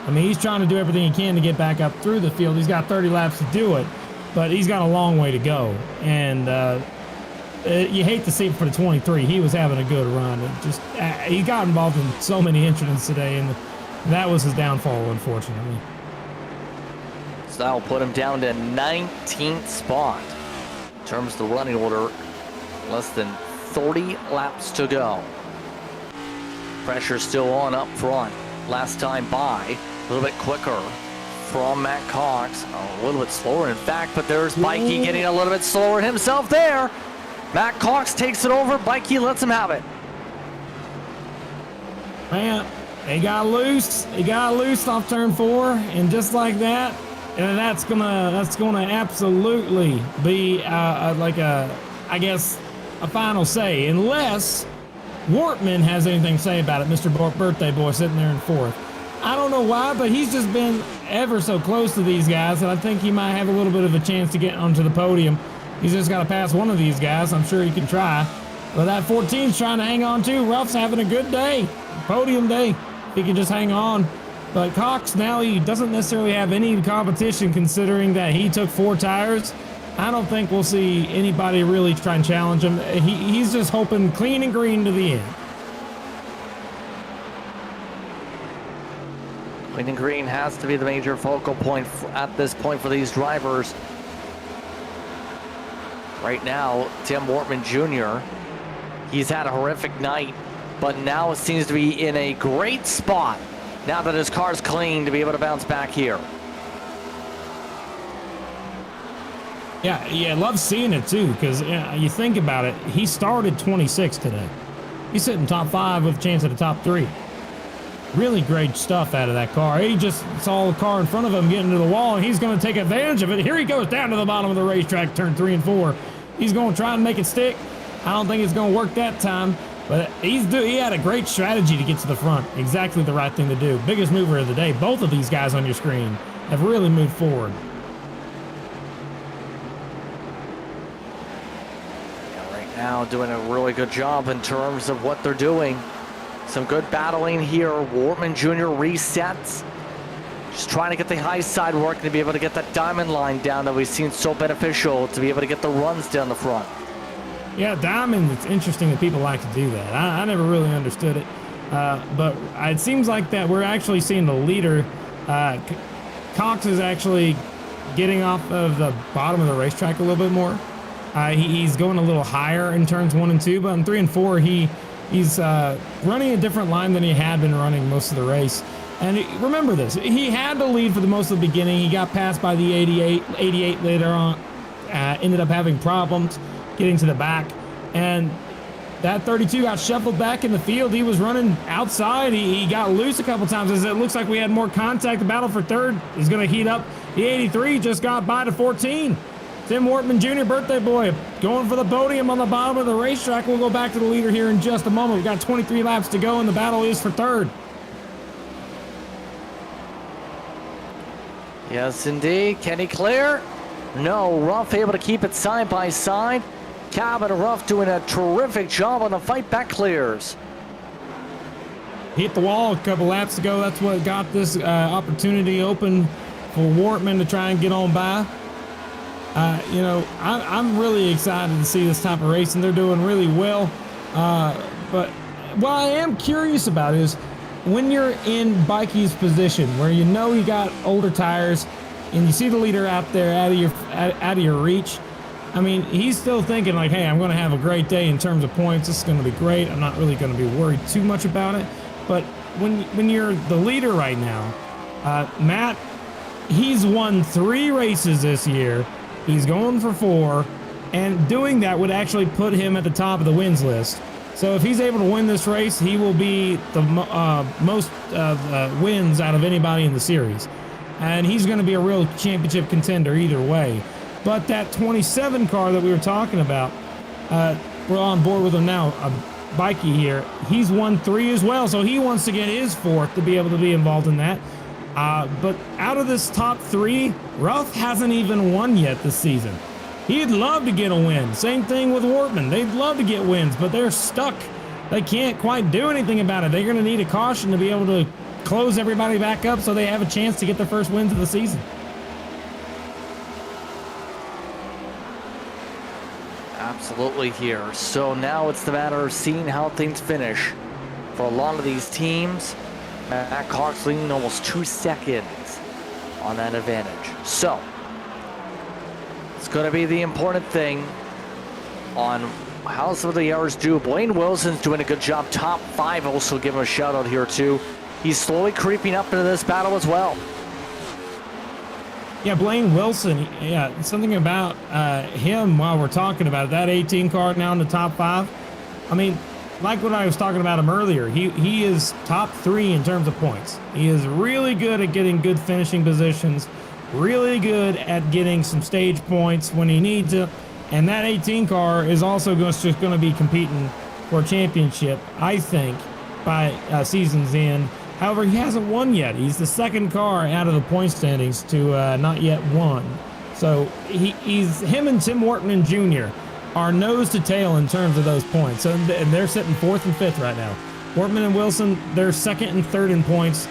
I mean, he's trying to do everything he can to get back up through the field. He's got 30 laps to do it, but he's got a long way to go, and you hate to see it for the 23. He was having a good run. He got involved in so many incidents today, and that was his downfall, unfortunately. So that'll put him down to 19th spot. In terms of the running order, less than 30 laps to go. Pressure still on up front. Last time by, a little bit quicker from Matt Cox. A little bit slower, in fact, but there's Mikey getting a little bit slower himself there. Matt Cox takes it over. Mikey lets him have it. Man, he got loose. He got loose off turn 4, and just like that, and that's gonna absolutely be I guess a final say, unless Wortman has anything to say about it. Mr. Birthday Boy sitting there in 4th. I don't know why, but he's just been ever so close to these guys, and I think he might have a little bit of a chance to get onto the podium. He's just got to pass one of these guys. I'm sure he can try. But that 14's trying to hang on too. Ruff's having a good day. Podium day. If he can just hang on. But Cox, now he doesn't necessarily have any competition considering that he took 4 tires. I don't think we'll see anybody really try and challenge him. He's just hoping clean and green to the end. Clean and green has to be the major focal point at this point for these drivers. Right now, Tim Wortman Jr., he's had a horrific night, but now it seems to be in a great spot now that his car's clean to be able to bounce back here. Yeah, I love seeing it too, because you think about it, he started 26 today. He's sitting top 5 with a chance at the top 3. Really great stuff out of that car. He just saw the car in front of him getting to the wall, and he's going to take advantage of it. Here he goes down to the bottom of the racetrack, turn 3 and 4. He's going to try and make it stick. I don't think it's going to work that time, but he had a great strategy to get to the front. Exactly the right thing to do. Biggest mover of the day. Both of these guys on your screen have really moved forward. Now doing a really good job in terms of what they're doing. Some good battling here. Wortman Jr. resets. Just trying to get the high side working to be able to get that diamond line down that we've seen so beneficial to be able to get the runs down the front. Yeah, diamond, it's interesting that people like to do that. I never really understood it. But it seems like that we're actually seeing the leader. Cox is actually getting off of the bottom of the racetrack a little bit more. He's going a little higher in turns 1 and 2, but in 3 and 4, he's running a different line than he had been running most of the race. And remember this, he had to lead for the most of the beginning. He got passed by the 88 later on, ended up having problems getting to the back. And that 32 got shuffled back in the field. He was running outside. He got loose a couple times as it looks like we had more contact. The battle for third is going to heat up. The 83 just got by to 14. Tim Wortman Jr., birthday boy, going for the podium on the bottom of the racetrack. We'll go back to the leader here in just a moment. We've got 23 laps to go, and the battle is for third. Yes, indeed. Can he clear? No. Ruff able to keep it side by side. Cabin and Ruff doing a terrific job on the fight back clears. Hit the wall a couple laps ago. That's what got this opportunity open for Wortman to try and get on by. I'm really excited to see this type of racing. They're doing really well. But what I am curious about is when you're in Bikey's position, where you know you got older tires, and you see the leader out there out of your reach. I mean, he's still thinking like, hey, I'm going to have a great day in terms of points. This is going to be great. I'm not really going to be worried too much about it. But when you're the leader right now, Matt, he's won 3 races this year. He's going for 4, and doing that would actually put him at the top of the wins list. So if he's able to win this race, he will be the most wins out of anybody in the series. And he's going to be a real championship contender either way. But that 27 car that we were talking about, we're on board with him now, Bikey here. He's won 3 as well, so he wants to get his 4th to be able to be involved in that. But out of this top 3, Ruff hasn't even won yet this season. He'd love to get a win. Same thing with Wortman. They'd love to get wins, but they're stuck. They can't quite do anything about it. They're going to need a caution to be able to close everybody back up so they have a chance to get their first wins of the season. Absolutely here. So now it's the matter of seeing how things finish. For a lot of these teams, Matt Cox leading almost 2 seconds on that advantage. So it's going to be the important thing on how some of the errors do. Blaine Wilson's doing a good job. Top 5, also give him a shout out here too. He's slowly creeping up into this battle as well. Yeah, Blaine Wilson, yeah, something about him while we're talking about it, that 18 car now in the top 5. I mean, like what I was talking about him earlier, he is top 3 in terms of points. He is really good at getting good finishing positions, really good at getting some stage points when he needs it. And that 18 car is also just going to be competing for a championship, I think, by season's end. However, he hasn't won yet. He's the second car out of the point standings to not yet won. So he's him and Tim Wortman Jr. are nose to tail in terms of those points. So and they're sitting 4th and 5th right now. Wortman and Wilson, they're 2nd and 3rd in points,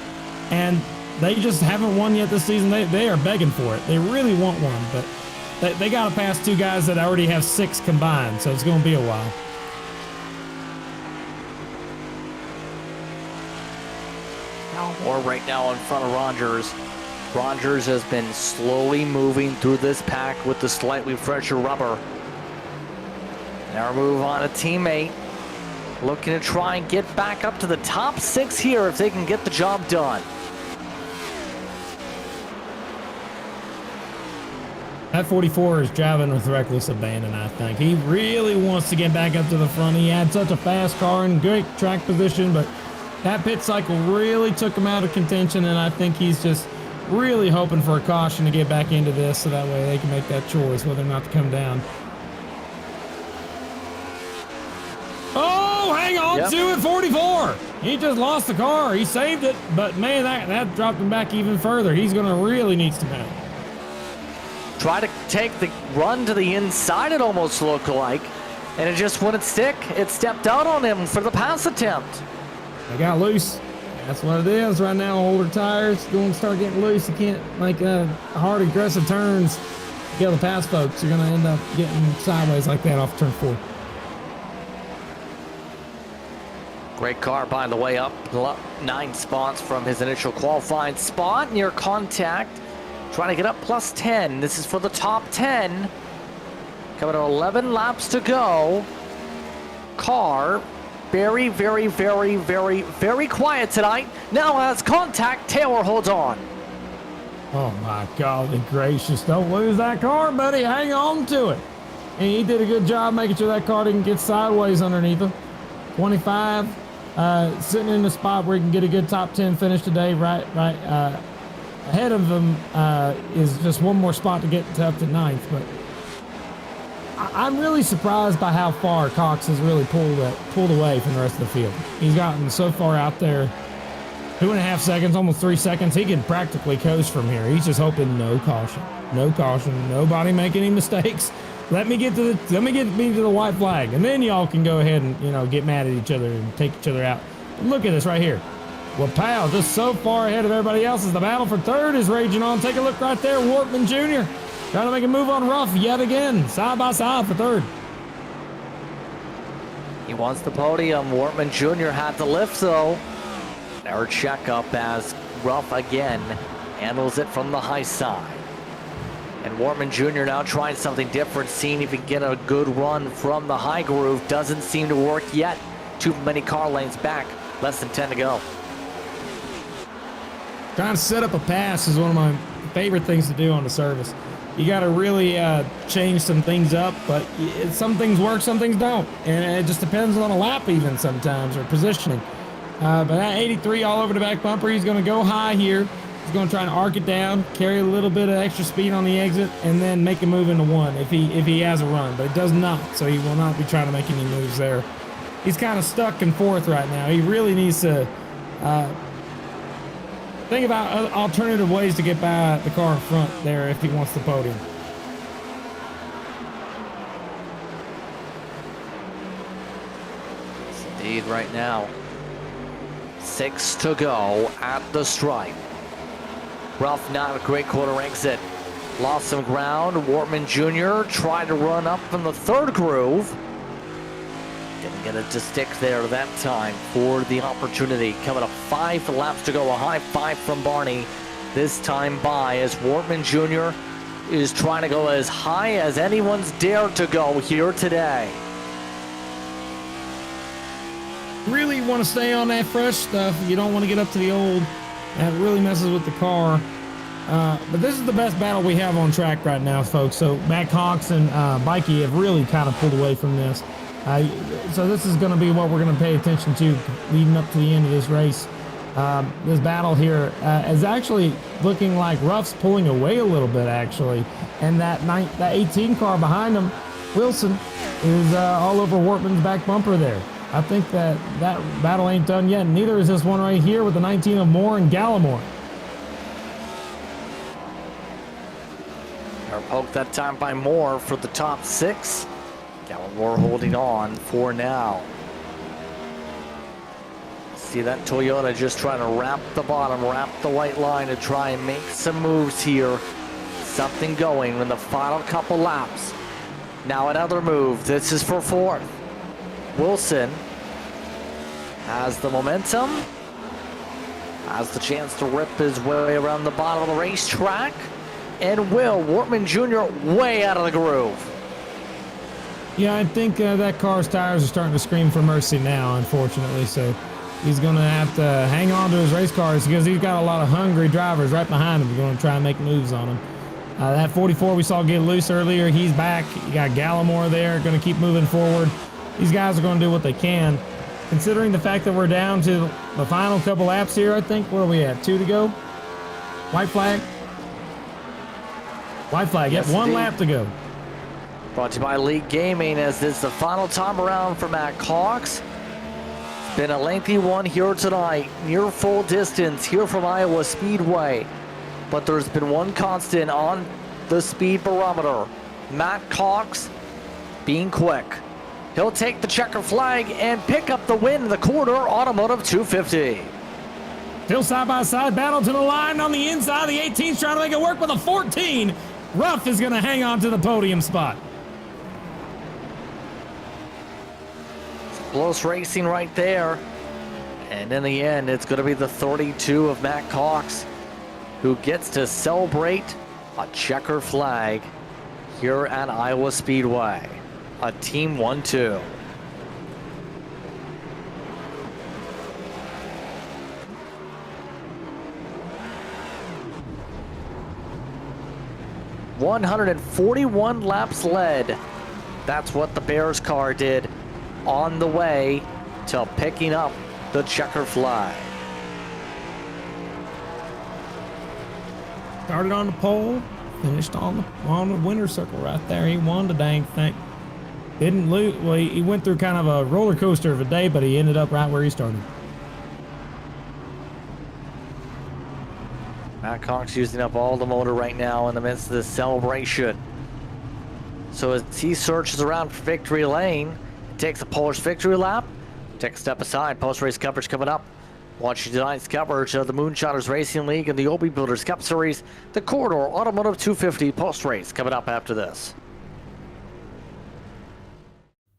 and they just haven't won yet this season. They are begging for it. They really want one, but they got to pass 2 guys that already have 6 combined, so it's going to be a while. Or right now in front of Rogers. Rogers has been slowly moving through this pack with the slightly fresher rubber. Now move on a teammate. Looking to try and get back up to the top 6 here if they can get the job done. That 44 is driving with reckless abandon, I think. He really wants to get back up to the front. He had such a fast car and great track position, but that pit cycle really took him out of contention, and I think he's just really hoping for a caution to get back into this so that way they can make that choice whether or not to come down. Oh, hang on to it, 44. He just lost the car. He saved it, but man, that dropped him back even further. He's going to really need some help. Try to take the run to the inside, it almost looked like, and it just wouldn't stick. It stepped out on him for the pass attempt. They got loose. That's what it is right now. Older tires going to start getting loose. You can't make hard, aggressive turns to get the pass folks. You're going to end up getting sideways like that off turn 4. Great car, by the way, up 9 spots from his initial qualifying spot. Near contact. Trying to get up plus 10. This is for the top 10. Coming to 11 laps to go. Car very, very, very, very, very quiet tonight. Now has contact. Taylor holds on. Oh my golly gracious. Don't lose that car, buddy. Hang on to it. And he did a good job making sure that car didn't get sideways underneath him. 25, sitting in the spot where he can get a good top 10 finish today. Right ahead of him is just one more spot to get up to 9th. But I'm really surprised by how far Cox has really pulled away from the rest of the field. He's gotten so far out there, 2.5 seconds, almost 3 seconds. He can practically coast from here. He's just hoping no caution, nobody make any mistakes. Let me get me to the white flag, and then y'all can go ahead and get mad at each other and take each other out. But look at this right here. Well, Powell just so far ahead of everybody else as the battle for 3rd is raging on. Take a look right there, Wortman Jr. trying to make a move on Ruff yet again, side by side for 3rd. He wants the podium. Wortman Jr. had the lift, though. Our checkup as Ruff again handles it from the high side. And Wortman Jr. now trying something different, seeing if he can get a good run from the high groove. Doesn't seem to work yet. Too many car lanes back. Less than 10 to go. Trying to set up a pass is one of my favorite things to do on the service. You got to really change some things up, but some things work, some things don't. And it just depends on a lap even sometimes, or positioning. But that 83 all over the back bumper, he's going to go high here. He's going to try and arc it down, carry a little bit of extra speed on the exit, and then make a move into 1 if he has a run. But it does not, so he will not be trying to make any moves there. He's kind of stuck in 4th right now. He really needs to think about alternative ways to get by the car in front there if he wants the podium. Indeed, right now. 6 to go at the stripe. Ruff not a great quarter exit. Lost some ground. Wortman Jr. tried to run up from the 3rd groove. Didn't get it to stick there that time for the opportunity. Coming to 5 laps to go. A high 5 from Barney. This time by as Wortman Jr. is trying to go as high as anyone's dared to go here today. Really want to stay on that fresh stuff. You don't want to get up to the old. That really messes with the car. But this is the best battle we have on track right now, folks. So Matt Cox and Bikey have really kind of pulled away from this. So this is going to be what we're going to pay attention to leading up to the end of this race. This battle here is actually looking like Ruff's pulling away a little bit, actually. And that 18 car behind him, Wilson, is all over Wortman's back bumper there. I think that battle ain't done yet. Neither is this one right here with the 19 of Moore and Gallimore. Poked that time by Moore for the top 6. Gallimore holding on for now. See that Toyota just trying to wrap the bottom, wrap the white line to try and make some moves here. Something going in the final couple laps. Now another move. This is for 4th. Wilson has the momentum. Has the chance to rip his way around the bottom of the racetrack. And Will Wortman Jr. way out of the groove. Yeah, I think that car's tires are starting to scream for mercy now, unfortunately. So he's going to have to hang on to his race cars because he's got a lot of hungry drivers right behind him who are going to try and make moves on him. That 44 we saw get loose earlier, he's back. You got Gallimore there, going to keep moving forward. These guys are going to do what they can. Considering the fact that we're down to the final couple laps here, I think, where are we at? 2 to go? White flag? White flag, Yes, yep, 1 indeed. lap to go. Brought to you by Elite Gaming as this is the final time around for Matt Cox. It's been a lengthy one here tonight, near full distance here from Iowa Speedway. But there's been one constant on the speed barometer. Matt Cox being quick. He'll take the checker flag and pick up the win in the quarter, Automotive 250. Still side-by-side battle to the line on the inside. The 18's trying to make it work with a 14. Ruff is going to hang on to the podium spot. Close racing right there. And in the end, it's going to be the 32 of Matt Cox who gets to celebrate a checker flag here at Iowa Speedway. A team 1-2. $141 laps led. That's what the Bears car did on the way to picking up the checker flag. Started on the pole, finished on the winner's circle right there. He won the dang thing. Didn't lose. Well, he went through kind of a roller coaster of a day, but he ended up right where he started. Matt Cox using up all the motor right now in the midst of this celebration. So as he searches around for victory lane, takes a Polish victory lap, takes a step aside. Post-race coverage coming up. Watching tonight's coverage of the Moonshiners Racing League and the Obi Builders Cup Series, the Corridor Automotive 250 post-race coming up after this.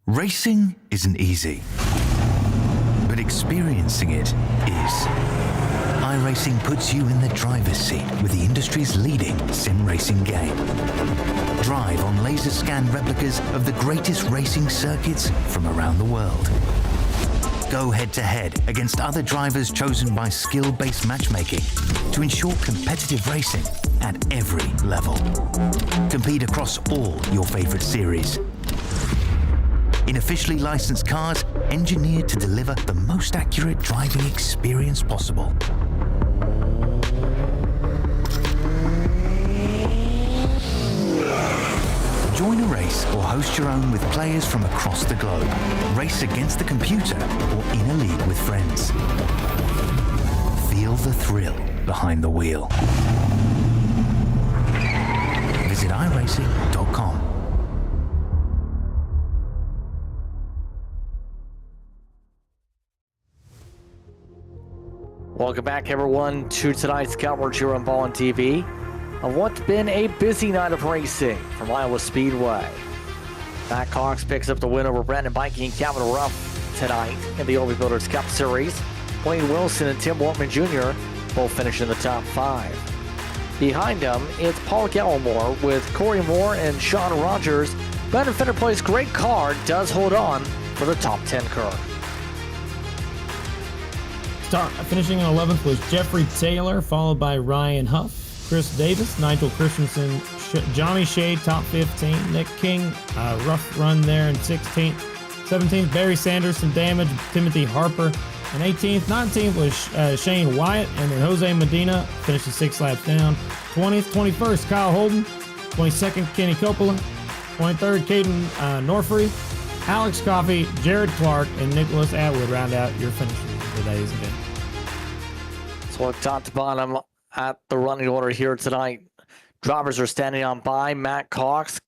Racing isn't easy, but experiencing it is. iRacing puts you in the driver's seat with the industry's leading sim racing game. Drive on laser scan replicas of the greatest racing circuits from around the world. Go head-to-head against other drivers chosen by skill-based matchmaking to ensure competitive racing at every level. Compete across all your favorite series. In officially licensed cars, engineered to deliver the most accurate driving experience possible. Join a race or host your own with players from across the globe. Race against the computer or in a league with friends. Feel the thrill behind the wheel. Visit iRacing.com. Welcome back, everyone, to tonight's coverage here on Ballin' TV of what's been a busy night of racing from Iowa Speedway. Matt Cox picks up the win over Brandon Bikey and Calvin Ruff tonight in the Obi Builders Cup Series. Wayne Wilson and Tim Wortman Jr. both finish in the top 5. Behind them, it's Paul Gallimore with Corey Moore and Sean Rogers. Brandon Fender plays great car, does hold on for the top 10 car. Finishing in 11th was Jeffrey Taylor, followed by Ryan Huff, Chris Davis, Nigel Christensen, Johnny Shea, top 15, Nick King, rough run there in 16th. 17th, Barry Sanders, some damage, Timothy Harper. And 18th, 19th was Shane Wyatt, and then Jose Medina finished 6 laps down. 20th, 21st, Kyle Holden. 22nd, Kenny Coppola. 23rd, Caden Norfrey. Alex Coffey, Jared Clark, and Nicholas Atwood round out your finishers for today's event. So top to bottom at the running order here tonight. Drivers are standing on by. Matt Cox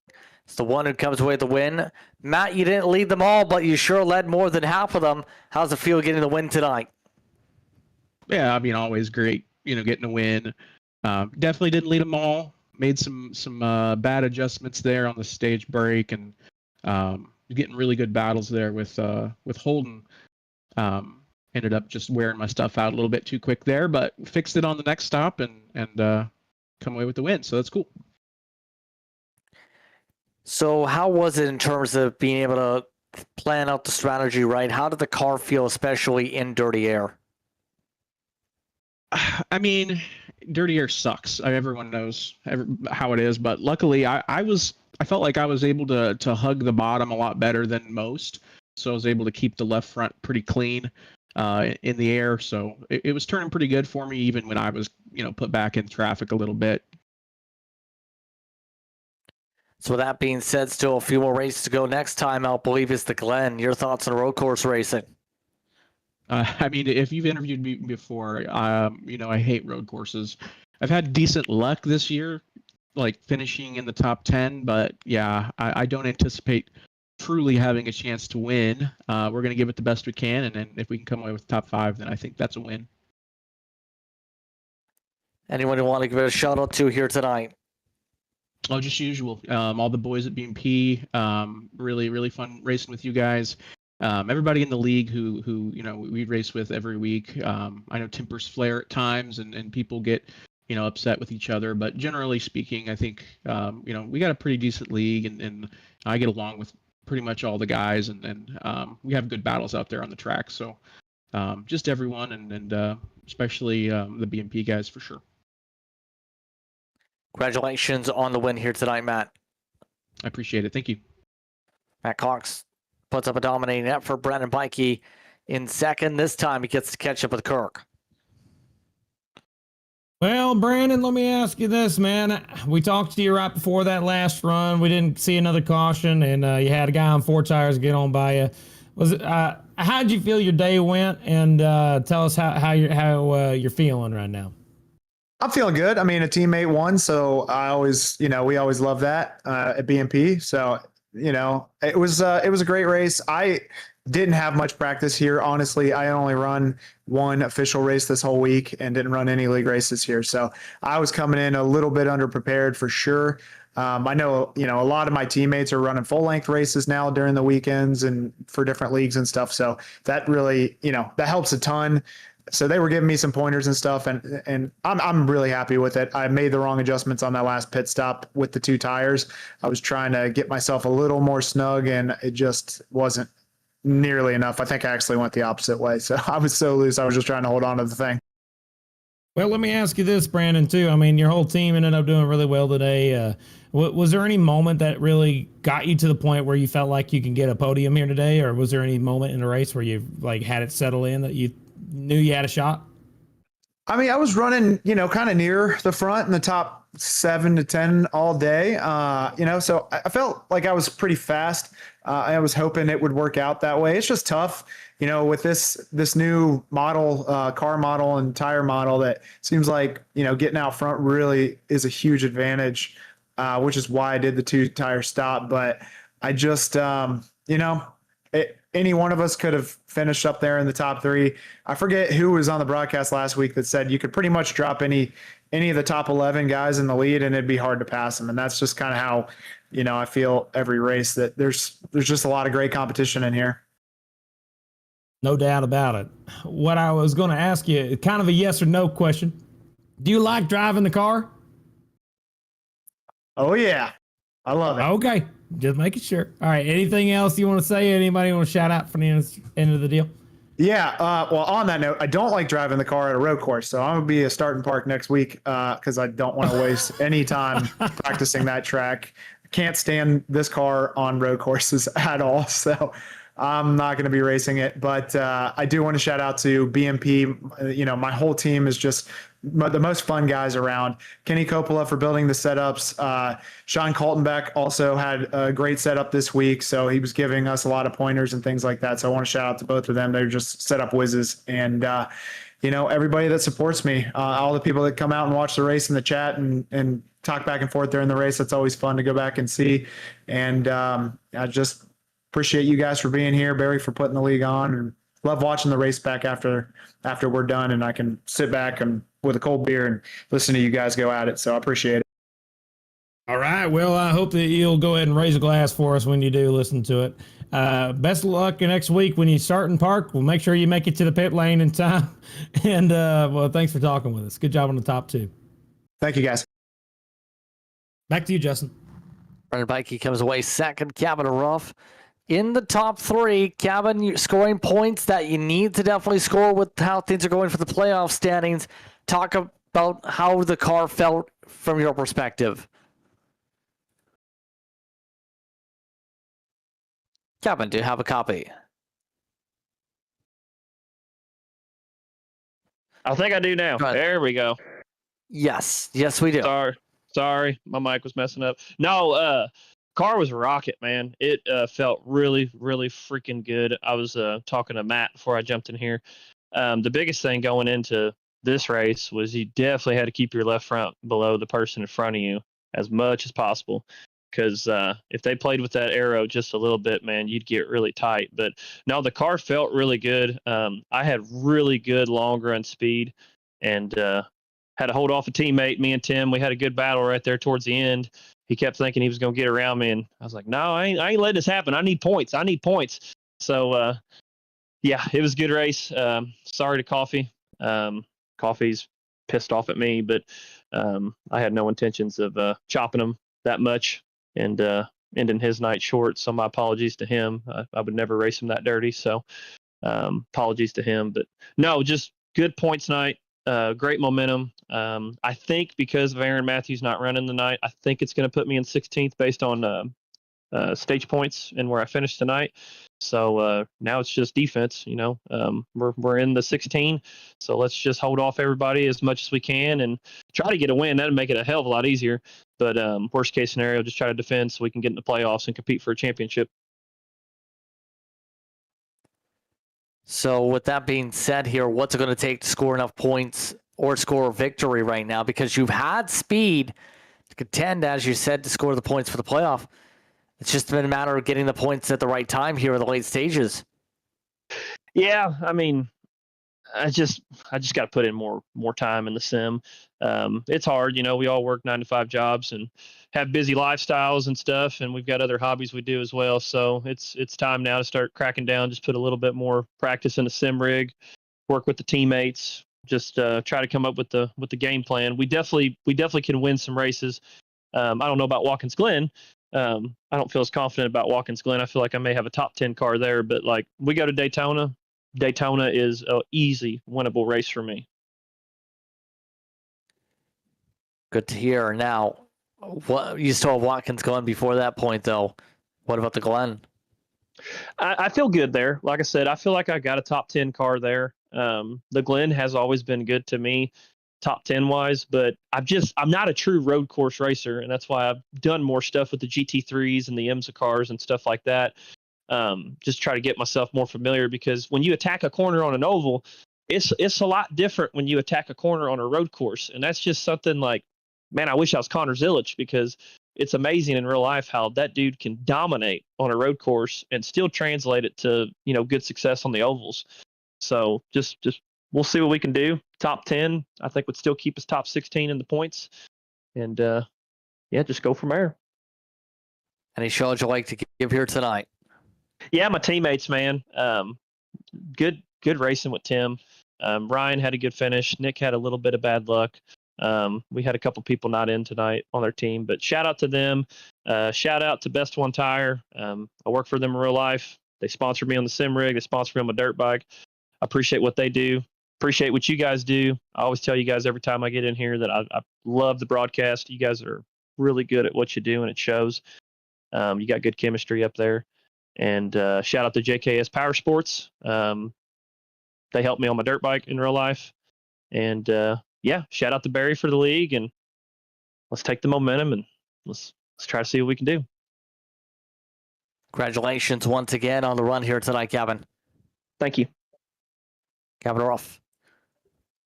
is the one who comes away with the win. Matt, you didn't lead them all, but you sure led more than half of them. How's it feel getting the win tonight? Yeah, I mean, always great, getting a win. Definitely didn't lead them all. Made some bad adjustments there on the stage break, and getting really good battles there with Holden. Ended up just wearing my stuff out a little bit too quick there, but fixed it on the next stop and come away with the win. So that's cool. So how was it in terms of being able to plan out the strategy right? How did the car feel, especially in dirty air? I mean, dirty air sucks. Everyone knows how it is, but luckily I felt like I was able to hug the bottom a lot better than most. So I was able to keep the left front pretty clean in the air. So it was turning pretty good for me, even when I was, put back in traffic a little bit. So with that being said, still a few more races to go. Next time out, believe it's the Glen. Your thoughts on road course racing? I mean, if you've interviewed me before, I hate road courses. I've had decent luck this year, like finishing in the top 10, but yeah, I don't anticipate truly having a chance to win. We're going to give it the best we can, and then if we can come away with top 5, then I think that's a win. Anyone you want to give it a shout out to here tonight? Oh, just usual. All the boys at BMP. Really, really fun racing with you guys. Everybody in the league who we race with every week. I know tempers flare at times, and people get upset with each other. But generally speaking, I think we got a pretty decent league, and I get along with pretty much all the guys, and we have good battles out there on the track. So just everyone, and especially the BMP guys for sure. Congratulations on the win here tonight, Matt. I appreciate it. Thank you. Matt Cox puts up a dominating effort. Brandon Bikey in second. This time he gets to catch up with Kirk. Well, Brandon, let me ask you this, man. We talked to you right before that last run. We didn't see another caution, and you had a guy on 4 tires get on by you. Was it? How did you feel your day went? And tell us how you're feeling right now. I'm feeling good. I mean, a teammate won, so I always, we always love that at BMP. So, it was a great race. I didn't have much practice here. Honestly, I only run one official race this whole week and didn't run any league races here. So I was coming in a little bit underprepared for sure. I know, a lot of my teammates are running full length races now during the weekends and for different leagues and stuff. So that really, that helps a ton. So they were giving me some pointers and stuff, and I'm really happy with it. I made the wrong adjustments on that last pit stop with the 2 tires. I was trying to get myself a little more snug, and it just wasn't nearly enough. I think I actually went the opposite way. So I was so loose. I was just trying to hold on to the thing. Well, let me ask you this, Brandon, too. I mean, your whole team ended up doing really well today. Was there any moment that really got you to the point where you felt like you can get a podium here today, or was there any moment in the race where you had it settle in that you knew you had a shot? I mean, I was running, kind of near the front in the top 7 to 10 all day. So I felt like I was pretty fast. I was hoping it would work out that way. It's just tough, with this new model, car model and tire model, that seems like, getting out front really is a huge advantage, which is why I did the 2 tire stop. But I just, any one of us could have finished up there in the top 3. I forget who was on the broadcast last week that said you could pretty much drop any of the top 11 guys in the lead and it'd be hard to pass them. And that's just kind of how, I feel every race, that there's just a lot of great competition in here. No doubt about it. What I was going to ask you, kind of a yes or no question. Do you like driving the car? Oh yeah. I love it. Okay. Just making sure. All right. Anything else you want to say? Anybody want to shout out for the end of the deal? Yeah. Well, on that note, I don't like driving the car at a road course, so I'm gonna be a start and park next week because I don't want to waste any time practicing that track. I can't stand this car on road courses at all. So I'm not going to be racing it, but I do want to shout out to BMP. My whole team is just the most fun guys around. Kenny Coppola for building the setups. Sean Kaltenbeck also had a great setup this week, so he was giving us a lot of pointers and things like that. So I want to shout out to both of them. They're just setup whizzes. And, everybody that supports me, all the people that come out and watch the race in the chat and talk back and forth during the race. That's always fun to go back and see. And I just appreciate you guys for being here, Barry for putting the league on, and love watching the race back after we're done, and I can sit back and with a cold beer and listen to you guys go at it. So I appreciate it. All right. Well, I hope that you'll go ahead and raise a glass for us when you do listen to it. Best of luck next week when you start in park. We'll make sure you make it to the pit lane in time. And well, thanks for talking with us. Good job on the top 2. Thank you, guys. Back to you, Justin. Brendan Bikey comes away second. Cabin Ruff in the top 3. Cabin, you're scoring points that you need to definitely score with how things are going for the playoff standings. Talk about how the car felt from your perspective. Cabin, do you have a copy? I think I do now. There we go. Yes, we do. Sorry, my mic was messing up. No, car was a rocket, man. It felt really, really freaking good. I was talking to Matt before I jumped in here. The biggest thing going into this race was you definitely had to keep your left front below the person in front of you as much as possible. Because if they played with that arrow just a little bit, man, you'd get really tight. But no, the car felt really good. I had really good long run speed and had to hold off a teammate. Me and Tim, we had a good battle right there towards the end. He kept thinking he was going to get around me, and I was like, no, I ain't letting this happen. I need points. So, yeah, it was a good race. Sorry to Coffee. Coffee's pissed off at me, but I had no intentions of chopping him that much and ending his night short. So my apologies to him. I would never race him that dirty. So apologies to him. But no, just good points night. Great momentum. I think because of Aaron Matthews not running the night, I think it's going to put me in 16th based on stage points and where I finished tonight. So now it's just defense. We're in the 16, so let's just hold off everybody as much as we can and try to get a win. That'd make it a hell of a lot easier. But worst case scenario, just try to defend so we can get in the playoffs and compete for a championship. So with that being said here, what's it going to take to score enough points or score a victory right now? Because you've had speed to contend, as you said, to score the points for the playoff. It's just been a matter of getting the points at the right time here in the late stages. Yeah, I mean, I just got to put in more time in the sim. It's hard, we all work 9-to-5 jobs and have busy lifestyles and stuff, and we've got other hobbies we do as well. So it's time now to start cracking down, just put a little bit more practice in the sim rig, work with the teammates, just try to come up with the game plan. We definitely can win some races. I don't know about Watkins Glen. I don't feel as confident about Watkins Glen. I feel like I may have a top 10 car there, but like we go to Daytona. Daytona is an easy winnable race for me. Good to hear. Now, what you still have Watkins Glen before that point, though. What about the Glen? I feel good there. Like I said, I feel like I got a top 10 car there. The Glen has always been good to me, top 10 wise, but I'm not a true road course racer, and that's why I've done more stuff with the GT3s and the IMSA cars and stuff like that. Just try to get myself more familiar, because when you attack a corner on an oval, it's a lot different when you attack a corner on a road course. And that's just something like, man, I wish I was Connor Zilic, because it's amazing in real life how that dude can dominate on a road course and still translate it to, good success on the ovals. So just we'll see what we can do. Top 10, I think, would still keep us top 16 in the points. And just go from there. Any shows you like to give here tonight? Yeah, my teammates, man. Good racing with Tim. Ryan had a good finish. Nick had a little bit of bad luck. We had a couple people not in tonight on their team, but shout out to them. Shout out to Best One Tire. I work for them in real life. They sponsor me on the sim rig. They sponsor me on my dirt bike. I appreciate what they do. Appreciate what you guys do. I always tell you guys every time I get in here that I love the broadcast. You guys are really good at what you do, and it shows. You got good chemistry up there. And shout out to JKS Power Sports. They helped me on my dirt bike in real life. And yeah, shout out to Barry for the league. And let's take the momentum and let's try to see what we can do. Congratulations once again on the run here tonight, Kevin. Thank you. Kevin Ruff.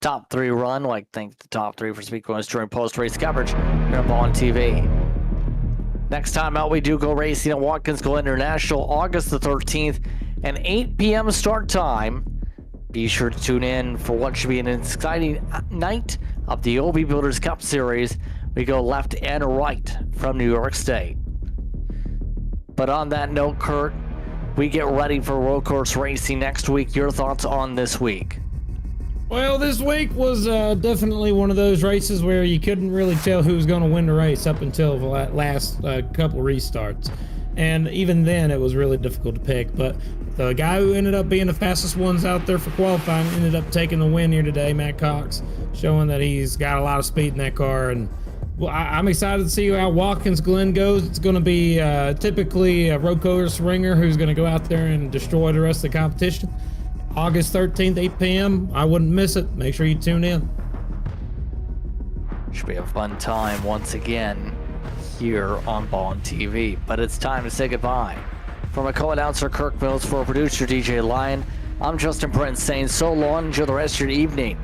Top 3 run, like think the top 3 for Speedcoins during post-race coverage here on Ball TV. Next time out, we do go racing at Watkins Glen International, August the 13th, an 8 p.m. start time. Be sure to tune in for what should be an exciting night of the OB Builders Cup Series. We go left and right from New York State. But on that note, Kurt, we get ready for road course racing next week. Your thoughts on this week? Well, this week was definitely one of those races where you couldn't really tell who was going to win the race up until the last couple restarts. And even then, it was really difficult to pick. But the guy who ended up being the fastest ones out there for qualifying ended up taking the win here today, Matt Cox, showing that he's got a lot of speed in that car. And well, I'm excited to see how Watkins Glen goes. It's going to be typically a road course ringer who's going to go out there and destroy the rest of the competition. August 13th, 8 p.m. I wouldn't miss it. Make sure you tune in. Should be a fun time once again here on Ball TV. But it's time to say goodbye. For my co-announcer Kirk Mills, for producer DJ Lyon, I'm Justin Prince saying so long. Enjoy the rest of your evening.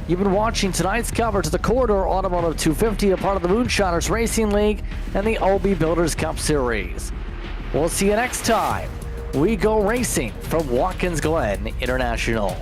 You've been watching tonight's coverage of the Corridor Automotive 250, a part of the Moonshiners Racing League and the OB Builders Cup Series. We'll see you next time. We go racing from Watkins Glen International.